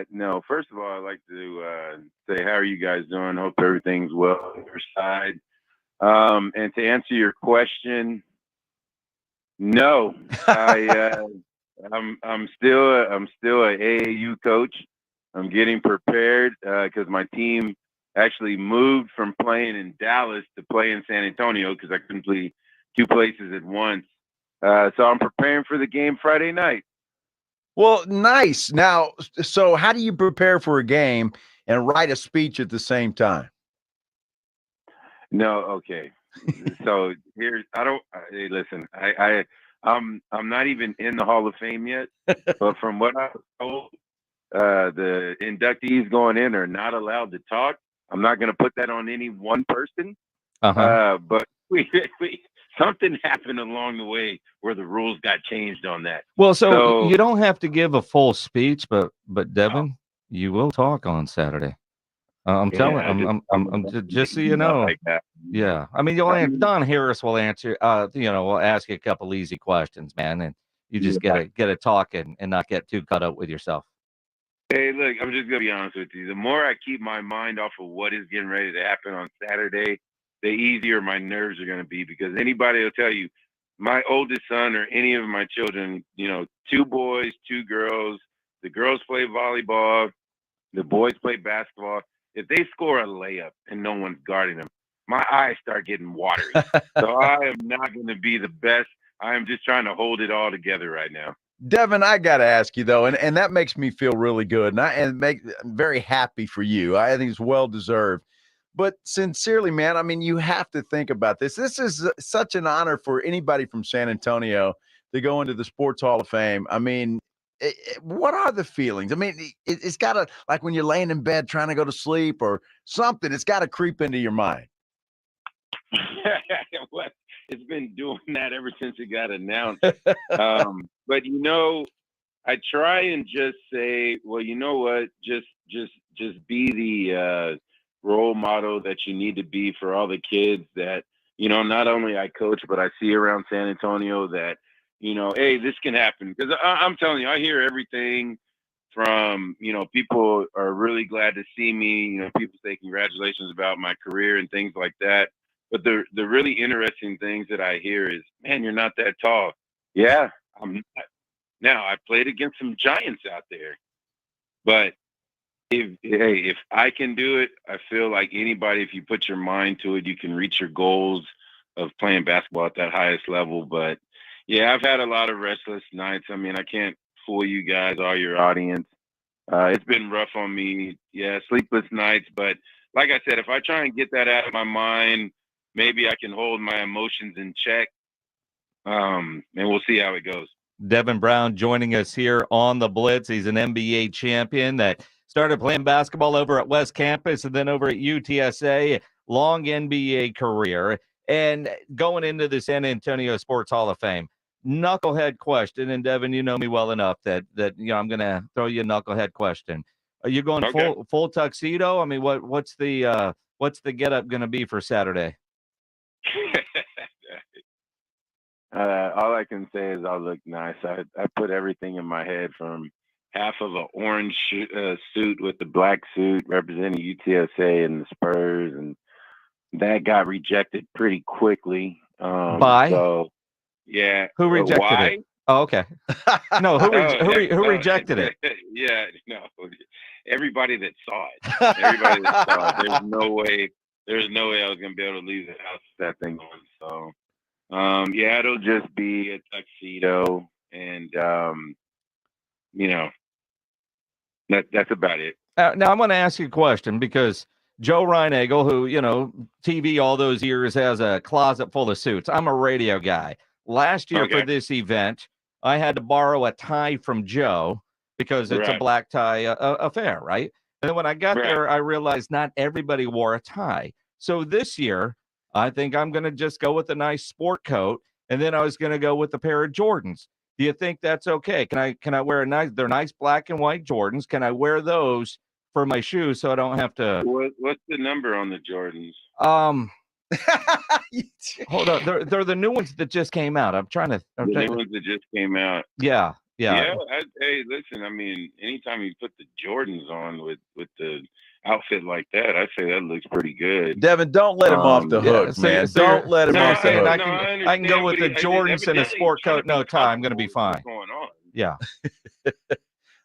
No. First of all, I'd like to say, how are you guys doing? Hope everything's well on your side. And to answer your question, no. I'm still a AAU coach. I'm getting prepared because my team actually moved from playing in Dallas to play in San Antonio because I couldn't play two places at once. So I'm preparing for the game Friday night. Well, nice. Now, so how do you prepare for a game and write a speech at the same time? No, okay. So here's hey, listen, I'm not even in the Hall of Fame yet, but from what I was told, the inductees going in are not allowed to talk. I'm not going to put that on any one person, but we something happened along the way where the rules got changed on that. Well, so you don't have to give a full speech, but Devin, you will talk on Saturday. I'm just so you know. Like that. Yeah, I mean, Don Harris will answer. We'll ask you a couple easy questions, man, and you just get to talk and not get too caught up with yourself. Hey, look, I'm just gonna be honest with you. The more I keep my mind off of what is getting ready to happen on Saturday, the easier my nerves are gonna be, because anybody will tell you, my oldest son or any of my children, 2 boys, 2 girls. The girls play volleyball, the boys play basketball. If they score a layup and no one's guarding them, my eyes start getting watery. So I am not going to be the best. I am just trying to hold it all together right now. Devin, I got to ask you, though, and that makes me feel really good, I'm very happy for you. I think it's well-deserved. But sincerely, man, I mean, you have to think about this. This is such an honor for anybody from San Antonio to go into the Sports Hall of Fame. I mean, what are the feelings? I mean, it's got to, like when you're laying in bed trying to go to sleep or something, it's got to creep into your mind. It's been doing that ever since it got announced. But I try and just say, well, you know what? Just be the role model that you need to be for all the kids that, not only I coach, but I see around San Antonio that, hey, this can happen. Because I'm telling you, I hear everything from, people are really glad to see me. People say congratulations about my career and things like that. But the really interesting things that I hear is, man, you're not that tall. Yeah, I'm not. Now, I played against some giants out there. But if I can do it, I feel like anybody, if you put your mind to it, you can reach your goals of playing basketball at that highest level. But yeah, I've had a lot of restless nights. I mean, I can't fool you guys, all your audience. It's been rough on me. Yeah, sleepless nights. But like I said, if I try and get that out of my mind, maybe I can hold my emotions in check. And we'll see how it goes. Devin Brown joining us here on the Blitz. He's an NBA champion that started playing basketball over at West Campus and then over at UTSA. Long NBA career. And going into the San Antonio Sports Hall of Fame, knucklehead question. And Devin, you know me well enough that I'm going to throw you a knucklehead question. Are you going full tuxedo? I mean, what's the getup going to be for Saturday? All I can say is I'll look nice. I put everything in my head, from half of an orange suit with the black suit representing UTSA and the Spurs, and that got rejected pretty quickly. By? So, yeah. Who rejected it? Oh, okay. No, who rejected it? Yeah, no. Everybody that saw it. Everybody that saw it. There's no way I was going to be able to leave the house with that thing on. So, yeah, it'll just be a tuxedo, and that's about it. Now I'm going to ask you a question, because Joe Reinagel, who TV all those years, has a closet full of suits. I'm a radio guy. Last year for this event, I had to borrow a tie from Joe because it's a black tie affair, right? And then when I got there, I realized not everybody wore a tie. So this year, I think I'm going to just go with a nice sport coat, and then I was going to go with a pair of Jordans. Do you think that's okay? Can I wear they're nice black and white Jordans. Can I wear those for my shoes so I don't have to? What's the number on the Jordans? Hold on. They're the new ones that just came out. New ones that just came out. Yeah. Hey, listen, I mean, anytime you put the Jordans on with the outfit like that, I say that looks pretty good. Devin, don't let him off the hook, man. Don't let him off the hook. I can go with the Jordans and a sport coat, no tie. I'm going to be fine. What's going on? Yeah.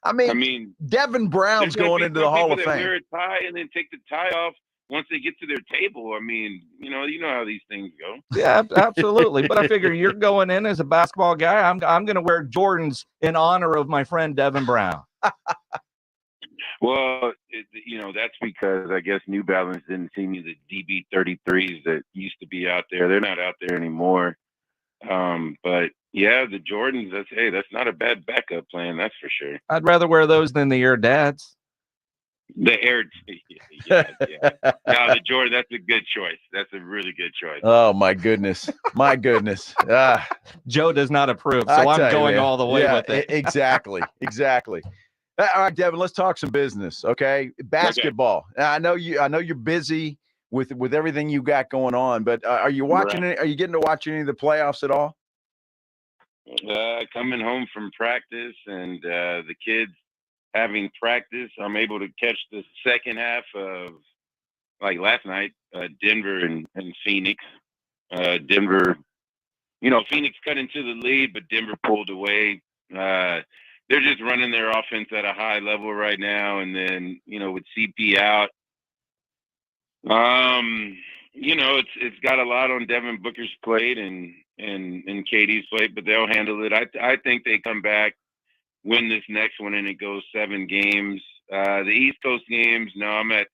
I mean, Devin Brown's going into the Hall of Fame. Wear a tie and then take the tie off once they get to their table. I mean, you know how these things go. Yeah, absolutely. But I figure you're going in as a basketball guy. I'm going to wear Jordans in honor of my friend Devin Brown. Well, that's because I guess New Balance didn't see me the DB33s that used to be out there. They're not out there anymore. But yeah, the Jordans, that's not a bad backup plan. That's for sure. I'd rather wear those than the Air Dads. The Air, yeah. No, the Jordan, that's a good choice. That's a really good choice. Oh my goodness, Joe does not approve, so I'm going all the way with it. Exactly. All right, Devin, let's talk some business, okay? Basketball. Okay. I know you're busy with everything you got going on, but are you watching it? Are you getting to watch any of the playoffs at all? Coming home from practice and the kids having practice, I'm able to catch the second half of, like last night, Denver and Phoenix. Denver, Phoenix cut into the lead, but Denver pulled away. They're just running their offense at a high level right now. And then, with CP out, it's got a lot on Devin Booker's plate and KD's plate, but they'll handle it. I think they come back, win this next one, and it goes 7 games. The East Coast games, no, I'm at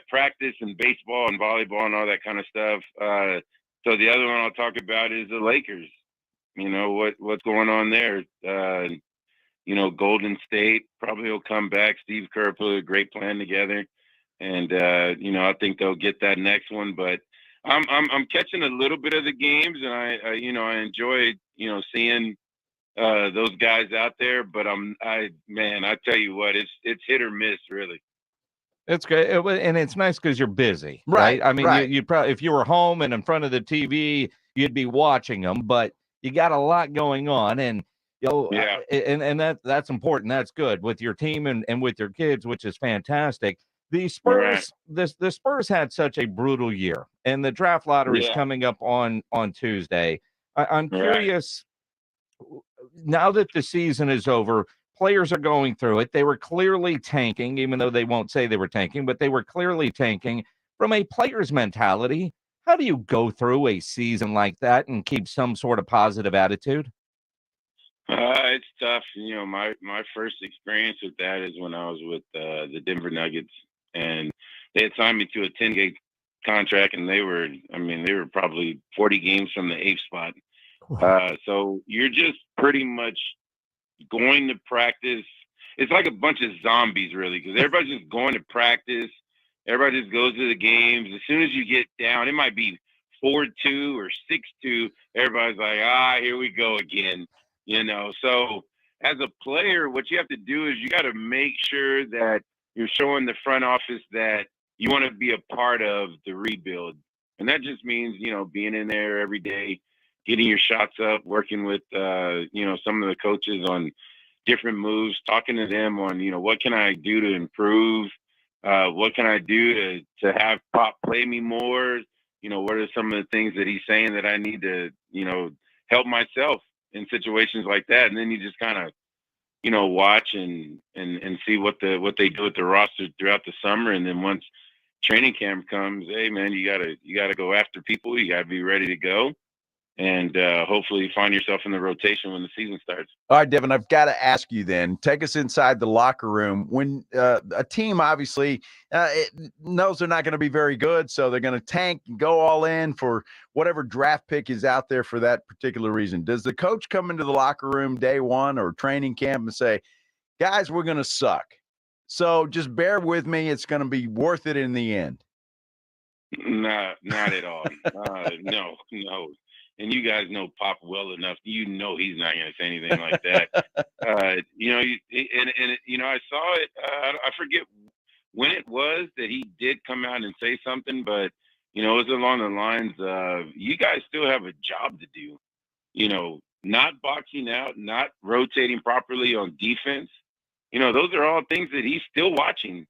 practice and baseball and volleyball and all that kind of stuff. So the other one I'll talk about is the Lakers. What's going on there? Golden State probably will come back. Steve Kerr put a great plan together, and I think they'll get that next one. But I'm catching a little bit of the games, and I enjoy seeing those guys out there. But I tell you what, it's hit or miss, really. It's great, and it's nice because you're busy, right? I mean, you'd probably, if you were home and in front of the TV, you'd be watching them. But you got a lot going on, and and that's important. That's good with your team and with your kids, which is fantastic. The Spurs, the Spurs had such a brutal year, and the draft lottery is coming up on Tuesday. I'm curious, now that the season is over, players are going through it. They were clearly tanking, even though they won't say they were tanking, but they were clearly tanking. From a player's mentality, how do you go through a season like that and keep some sort of positive attitude? It's tough. My first experience with that is when I was with the Denver Nuggets, and they had signed me to a 10-game contract, and they were probably 40 games from the 8th spot. So you're just pretty much going to practice. It's like a bunch of zombies, really, because everybody's just going to practice. Everybody just goes to the games. As soon as you get down, it might be 4-2 or 6-2. Everybody's like, here we go again. So as a player, what you have to do is you got to make sure that you're showing the front office that you want to be a part of the rebuild. And that just means, being in there every day, getting your shots up, working with, some of the coaches on different moves, talking to them on, what can I do to improve? What can I do to have Pop play me more? What are some of the things that he's saying that I need to, help myself in situations like that? And then you just kind of, watch and see what they do with the roster throughout the summer. And then once training camp comes, hey man, you gotta go after people. You gotta be ready to go. And hopefully find yourself in the rotation when the season starts. All right, Devin, I've got to ask you then, take us inside the locker room. When a team obviously knows they're not going to be very good, so they're going to tank and go all in for whatever draft pick is out there for that particular reason. Does the coach come into the locker room day one or training camp and say, guys, we're going to suck, so just bear with me, it's going to be worth it in the end? Not at all. No. And you guys know Pop well enough. He's not going to say anything like that. I saw it. I forget when it was that he did come out and say something, but it was along the lines of, you guys still have a job to do. Not boxing out, not rotating properly on defense. Those are all things that he's still watching.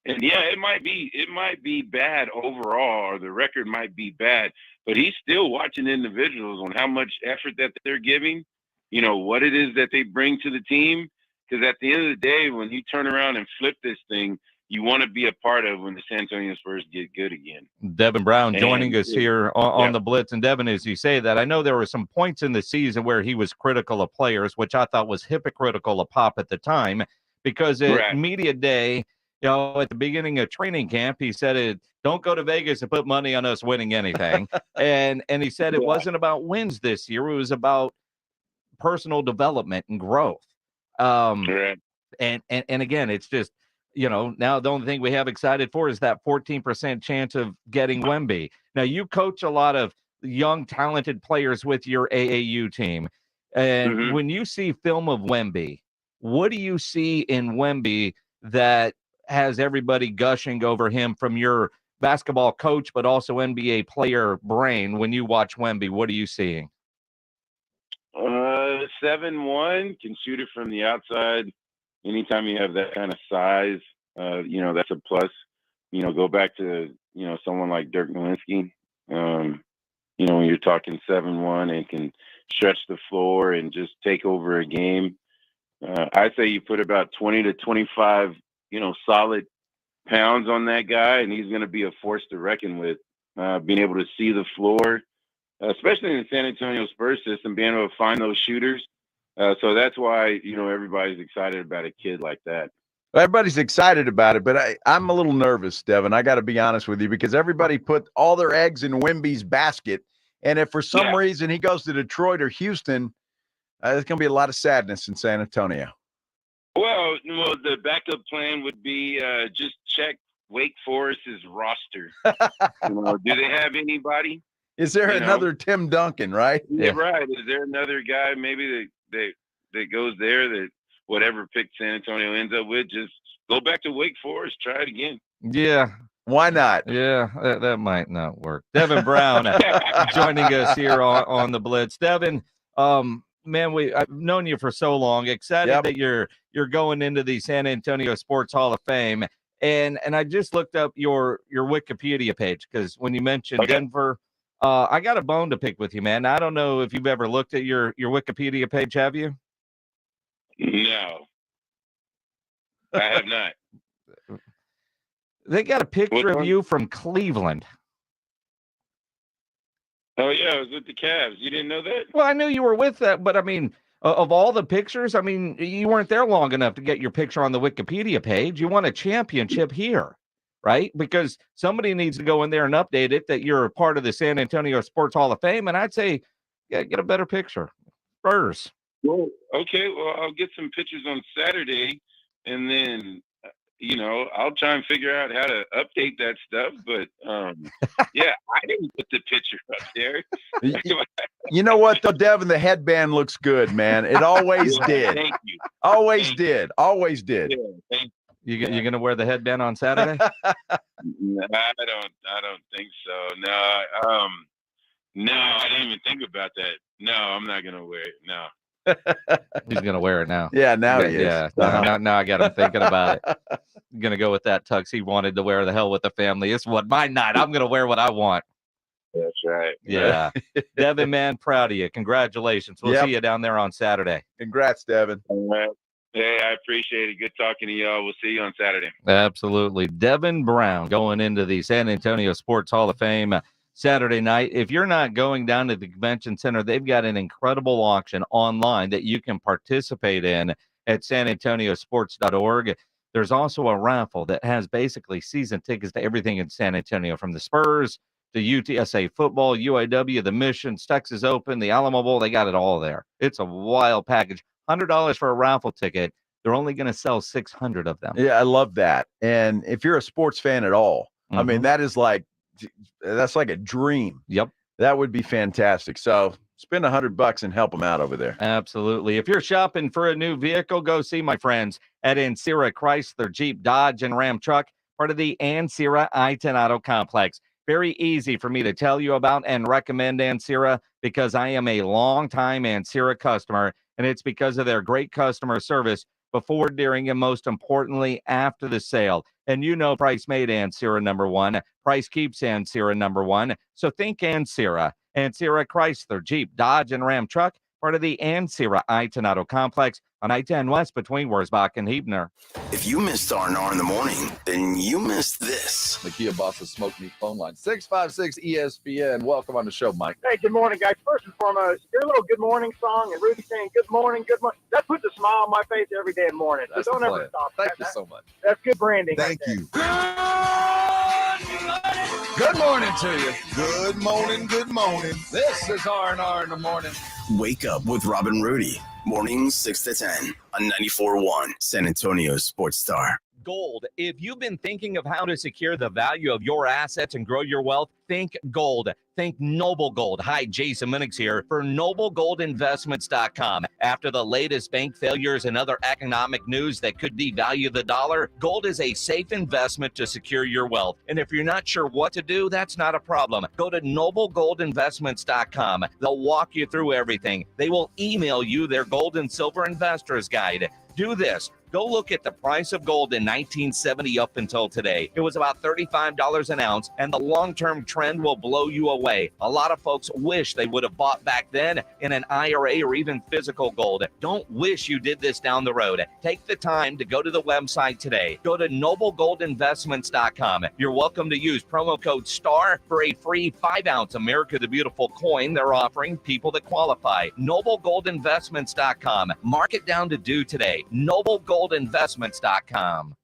And yeah, it might be bad overall, or the record might be bad, but he's still watching individuals on how much effort that they're giving, what it is that they bring to the team. Because at the end of the day, when you turn around and flip this thing, you want to be a part of when the San Antonio Spurs get good again. Devin Brown joining us here on the Blitz. And Devin, as you say that, I know there were some points in the season where he was critical of players, which I thought was hypocritical of Pop at the time, because at media day, at the beginning of training camp, he said, don't go to Vegas and put money on us winning anything. and he said it wasn't about wins this year. It was about personal development and growth. And again, it's just, now the only thing we have excited for is that 14% chance of getting Wemby. Now, you coach a lot of young, talented players with your AAU team. And when you see film of Wemby, what do you see in Wemby that has everybody gushing over him from your basketball coach, but also NBA player brain? When you watch Wemby, what are you seeing? 7'1", can shoot it from the outside. Anytime you have that kind of size, that's a plus. Go back to, someone like Dirk Nowitzki. When you're talking 7'1" and can stretch the floor and just take over a game. I say you put about 20 to 25 solid pounds on that guy, and he's going to be a force to reckon with. Being able to see the floor, especially in the San Antonio Spurs system, being able to find those shooters. So that's why, everybody's excited about a kid like that. Everybody's excited about it, but I'm a little nervous, Devin. I got to be honest with you, because everybody put all their eggs in Wemby's basket. And if for some reason he goes to Detroit or Houston, there's going to be a lot of sadness in San Antonio. Well, the backup plan would be just check Wake Forest's roster. Do they have anybody? Is there another Tim Duncan, right? Yeah, right. Is there another guy maybe that goes there, that whatever pick San Antonio ends up with, just go back to Wake Forest, try it again? Yeah. Why not? Yeah, that might not work. Devin Brown joining us here on the Blitz. Devin, man, I've known you for so long. Excited that you're going into the San Antonio Sports Hall of Fame. And I just looked up your Wikipedia page, because when you mentioned Denver, I got a bone to pick with you, man. I don't know if you've ever looked at your Wikipedia page, have you? No. I have not. They got a picture of you from Cleveland. Oh, yeah, I was with the Cavs. You didn't know that? Well, I knew you were with that, but I mean, of all the pictures, I mean, you weren't there long enough to get your picture on the Wikipedia page. You won a championship here, right? Because somebody needs to go in there and update it that you're a part of the San Antonio Sports Hall of Fame, and I'd say, yeah, get a better picture. Spurs. Well, okay, well, I'll get some pictures on Saturday, and then, I'll try and figure out how to update that stuff. But, yeah, I didn't put the picture up there. You know what, though, Devin? The headband looks good, man. It always did. Thank you. Always did. Always did. Yeah, thank you. You gonna wear the headband on Saturday? No, I don't think so. No, I didn't even think about that. No, I'm not gonna wear it. No. He's gonna wear it now. Yeah, now he is. Yeah, now I got him thinking about it. I'm gonna go with that tux he wanted to wear. The hell with the family. It's what my night. I'm gonna wear what I want. That's right. Yeah. Devin, man, proud of you. Congratulations. We'll see you down there on Saturday. Congrats, Devin. All right. Hey, I appreciate it. Good talking to y'all. We'll see you on Saturday. Absolutely. Devin Brown going into the San Antonio Sports Hall of Fame Saturday night. If you're not going down to the convention center, they've got an incredible auction online that you can participate in at sanantoniosports.org. There's also a raffle that has basically season tickets to everything in San Antonio, from the Spurs to UTSA football, UAW, the Missions, Texas Open, the Alamo Bowl. They got it all there. It's a wild package. $100 for a raffle ticket. They're only going to sell 600 of them. Yeah, I love that. And if you're a sports fan at all, I mean, that's like a dream. Yep. That would be fantastic. So spend $100 and help them out over there. Absolutely. If you're shopping for a new vehicle, go see my friends at Ancira Chrysler, Jeep, Dodge, and Ram Truck, part of the Ancira I-10 Auto Complex. Very easy for me to tell you about and recommend Ancira because I am a longtime Ancira customer, and it's because of their great customer service before, during, and most importantly, after the sale. And you know price made Ancira number one. Price keeps Ancira number one. So think Ancira. Ancira Chrysler, Jeep, Dodge, and Ram Truck, part of the Ancira I-10 Auto Complex on I-10 West between Wurzbach and Huebner. If you missed R&R in the morning, then you missed this. The Kia Boss's Smoke Meat phone line, 656 ESPN. Welcome on the show, Mike. Hey, good morning, guys. First and foremost, your little good morning song and Rudy saying good morning, that puts a smile on my face every day in the morning. So don't ever stop. Thank you so much. That's good branding. Thank right you. Good morning to you. Good morning, good morning. This is R&R in the morning. Wake up with Robin Rudy. Mornings 6 to 10 on 94.1 San Antonio Sports Star. Gold. If you've been thinking of how to secure the value of your assets and grow your wealth, think gold. Think Noble Gold. Hi, Jason Minix here for NobleGoldInvestments.com. After the latest bank failures and other economic news that could devalue the dollar, gold is a safe investment to secure your wealth. And if you're not sure what to do, that's not a problem. Go to NobleGoldInvestments.com. They'll walk you through everything. They will email you their gold and silver investors guide. Do this. Go look at the price of gold in 1970 up until today. It was about $35 an ounce, and the long-term trend will blow you away. A lot of folks wish they would have bought back then in an IRA or even physical gold. Don't wish you did this down the road. Take the time to go to the website today. Go to NobleGoldInvestments.com. You're welcome to use promo code STAR for a free 5-ounce America the Beautiful coin they're offering people that qualify. NobleGoldInvestments.com. Mark it down to do today. NobleGoldInvestments.com.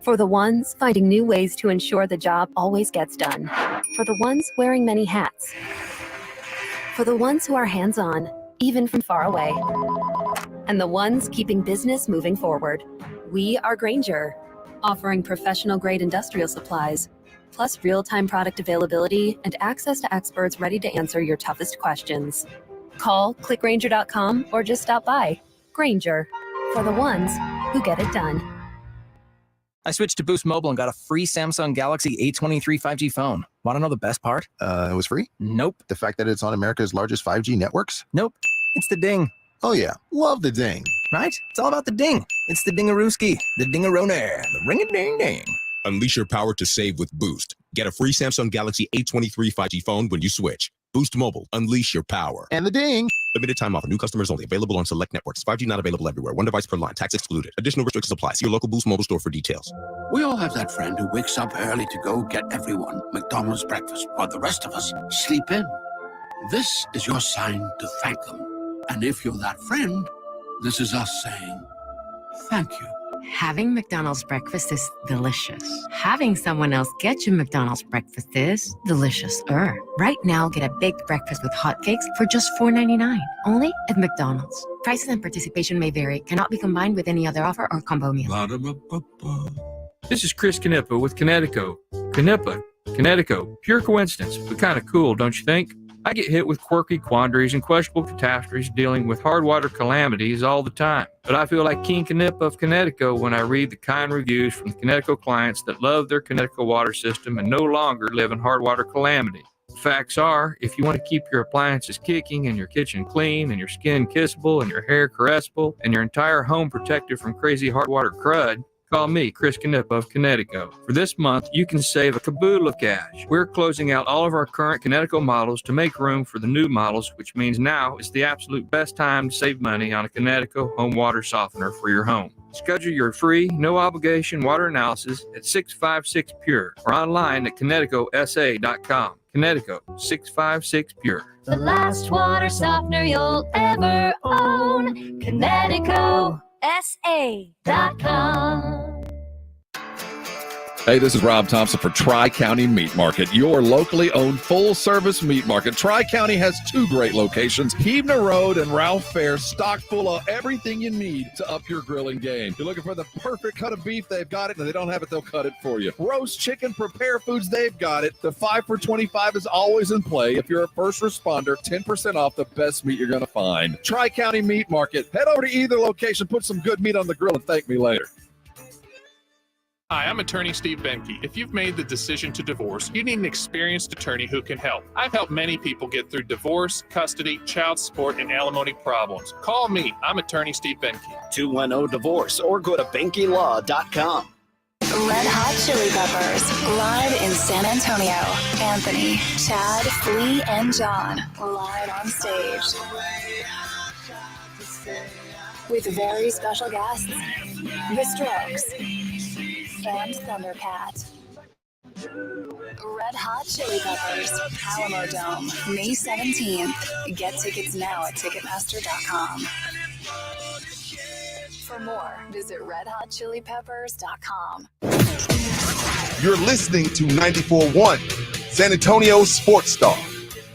For the ones finding new ways to ensure the job always gets done. For the ones wearing many hats. For the ones who are hands-on, even from far away. And the ones keeping business moving forward. We are Grainger, offering professional-grade industrial supplies, plus real-time product availability and access to experts ready to answer your toughest questions. Call, click Grainger.com, or just stop by. Grainger, for the ones who get it done. I switched to Boost Mobile and got a free Samsung Galaxy A23 5G phone. Want to know the best part? It was free? Nope. The fact that it's on America's largest 5G networks? Nope. It's the ding. Oh yeah, love the ding. Right? It's all about the ding. It's the dingarooski, the dingarone, the ring-a-ding-ding. Unleash your power to save with Boost. Get a free Samsung Galaxy A23 5G phone when you switch. Boost Mobile. Unleash your power. And the ding. Limited time offer. New customers only. Available on select networks. 5G not available everywhere. One device per line. Tax excluded. Additional restrictions apply. See your local Boost Mobile store for details. We all have that friend who wakes up early to go get everyone McDonald's breakfast, while the rest of us sleep in. This is your sign to thank them. And if you're that friend, this is us saying thank you. Having McDonald's breakfast is delicious. Having someone else get you McDonald's breakfast is delicious-er. Right now, get a baked breakfast with hotcakes for just $4.99. Only at McDonald's. Prices and participation may vary. Cannot be combined with any other offer or combo meal. This is Chris Canepa with Connecticut. Connecticut, pure coincidence, but kind of cool, don't you think? I get hit with quirky quandaries and questionable catastrophes dealing with hard water calamities all the time. But I feel like King Canepa of Connecticut when I read the kind reviews from the Connecticut clients that love their Connecticut water system and no longer live in hard water calamity. Facts are, if you want to keep your appliances kicking and your kitchen clean and your skin kissable and your hair caressable and your entire home protected from crazy hard water crud, call me, Chris Canepa of Connecticut. For this month, you can save a caboodle of cash. We're closing out all of our current Connecticut models to make room for the new models, which means now is the absolute best time to save money on a Connecticut home water softener for your home. Schedule your free, no-obligation water analysis at 656 Pure or online at ConnecticutSA.com. Connecticut, 656 Pure. The last water softener you'll ever own. Connecticut. SA.com. Hey, this is Rob Thompson for Tri-County Meat Market, your locally owned full-service meat market. Tri-County has two great locations, Heavner Road and Ralph Fair, stocked full of everything you need to up your grilling game. You're looking for the perfect cut of beef, they've got it, and if they don't have it, they'll cut it for you. Roast chicken, prepare foods, they've got it. The 5 for $25 is always in play. If you're a first responder, 10% off the best meat you're going to find. Tri-County Meat Market. Head over to either location, put some good meat on the grill, and thank me later. Hi, I'm attorney Steve Benke. If you've made the decision to divorce, you need an experienced attorney who can help. I've helped many people get through divorce, custody, child support, and alimony problems. Call me. I'm attorney Steve Benke. 210-DIVORCE or go to BenkeLaw.com. Red Hot Chili Peppers, live in San Antonio. Anthony, Chad, Flea, and John, live on stage. With very special guests, The Strokes, and Thundercat. Red Hot Chili Peppers, Alamo Dome, May 17th. Get tickets now at Ticketmaster.com. For more, visit RedHotChiliPeppers.com. You're listening to 94.1 San Antonio Sports Star.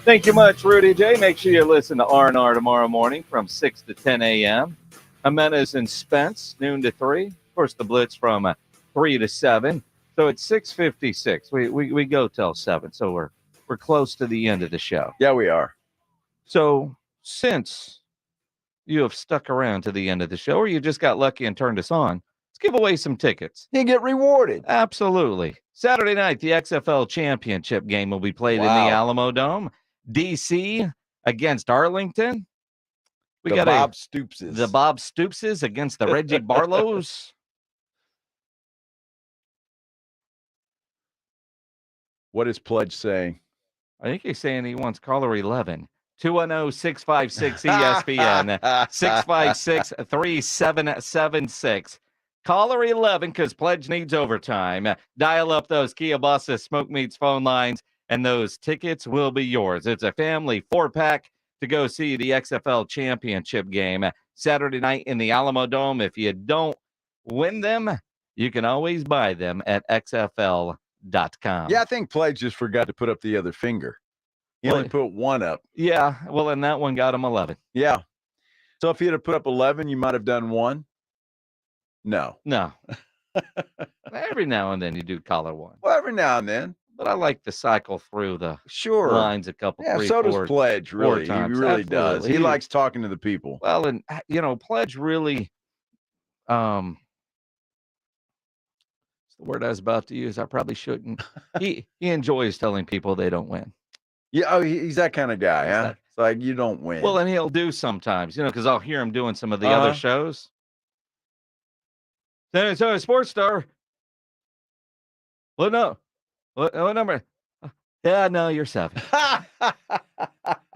Thank you much, Rudy J. Make sure you listen to R&R tomorrow morning from 6 to 10 a.m. Jimenez and Spence, noon to 3. Of course, the Blitz from 3 to 7. So it's 6:56. We go till 7. So we're close to the end of the show. Yeah, we are. So since you have stuck around to the end of the show, or you just got lucky and turned us on, let's give away some tickets. You get rewarded. Absolutely. Saturday night, the XFL Championship game will be played in the Alamo Dome. DC against Arlington. We got Bob Stoopses. The Bob Stoopses against the Reggie Barlows. What is Pledge saying? I think he's saying he wants caller 11. 210-656-ESPN. 656-3776. Caller 11, because Pledge needs overtime. Dial up those Kia Bosses Smoke Meats phone lines, and those tickets will be yours. It's a family 4-pack to go see the XFL Championship game Saturday night in the Alamo Dome. If you don't win them, you can always buy them at XFL.com. Yeah, I think Pledge just forgot to put up the other finger. He only put one up. Yeah, well, and that one got him 11. Yeah. So if he had put up 11, you might have done one? No. Every now and then you do caller 1. Well, every now and then. But I like to cycle through the lines a couple, three, so four, does Pledge, really. times. He really Absolutely. does. He likes talking to the people. Well, and, Pledge really, it's the word I was about to use. I probably shouldn't. He enjoys telling people they don't win. Yeah, he's that kind of guy, huh? It's like, you don't win. Well, and he'll do sometimes, because I'll hear him doing some of the other shows. San Antonio Sports Star. What number? Yeah, no, you're 7. San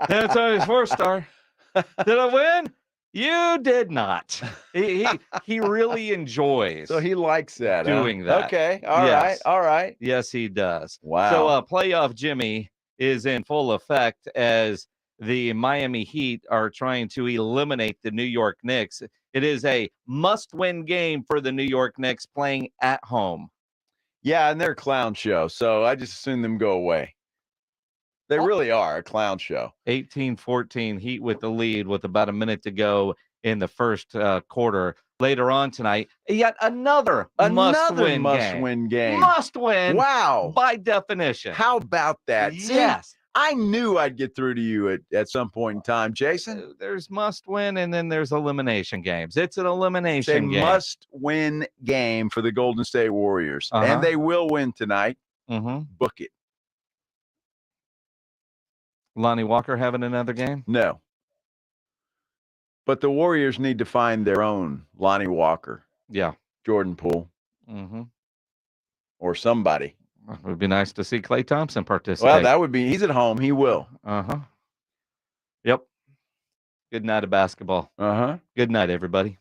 Antonio's 4-star. Did I win? You did not. He really enjoys. So he likes that. Doing that. Okay. All right. All right. Yes, he does. Wow. So playoff Jimmy is in full effect as the Miami Heat are trying to eliminate the New York Knicks. It is a must-win game for the New York Knicks playing at home. Yeah, and they're a clown show, so I just assume them go away. They really are a clown show. 18-14, Heat with the lead with about a minute to go in the first quarter. Later on tonight, yet another must-win game. Must win. Wow. By definition. How about that? Yes. See, I knew I'd get through to you at some point in time, Jason. There's must-win, and then there's elimination games. It's an elimination It's a game. must-win game for the Golden State Warriors, and they will win tonight. Book it. Lonnie Walker having another game? No. But the Warriors need to find their own Lonnie Walker. Yeah. Jordan Poole. Or somebody. It would be nice to see Klay Thompson participate. Well, that would be, he's at home. He will. Yep. Good night of basketball. Good night, everybody.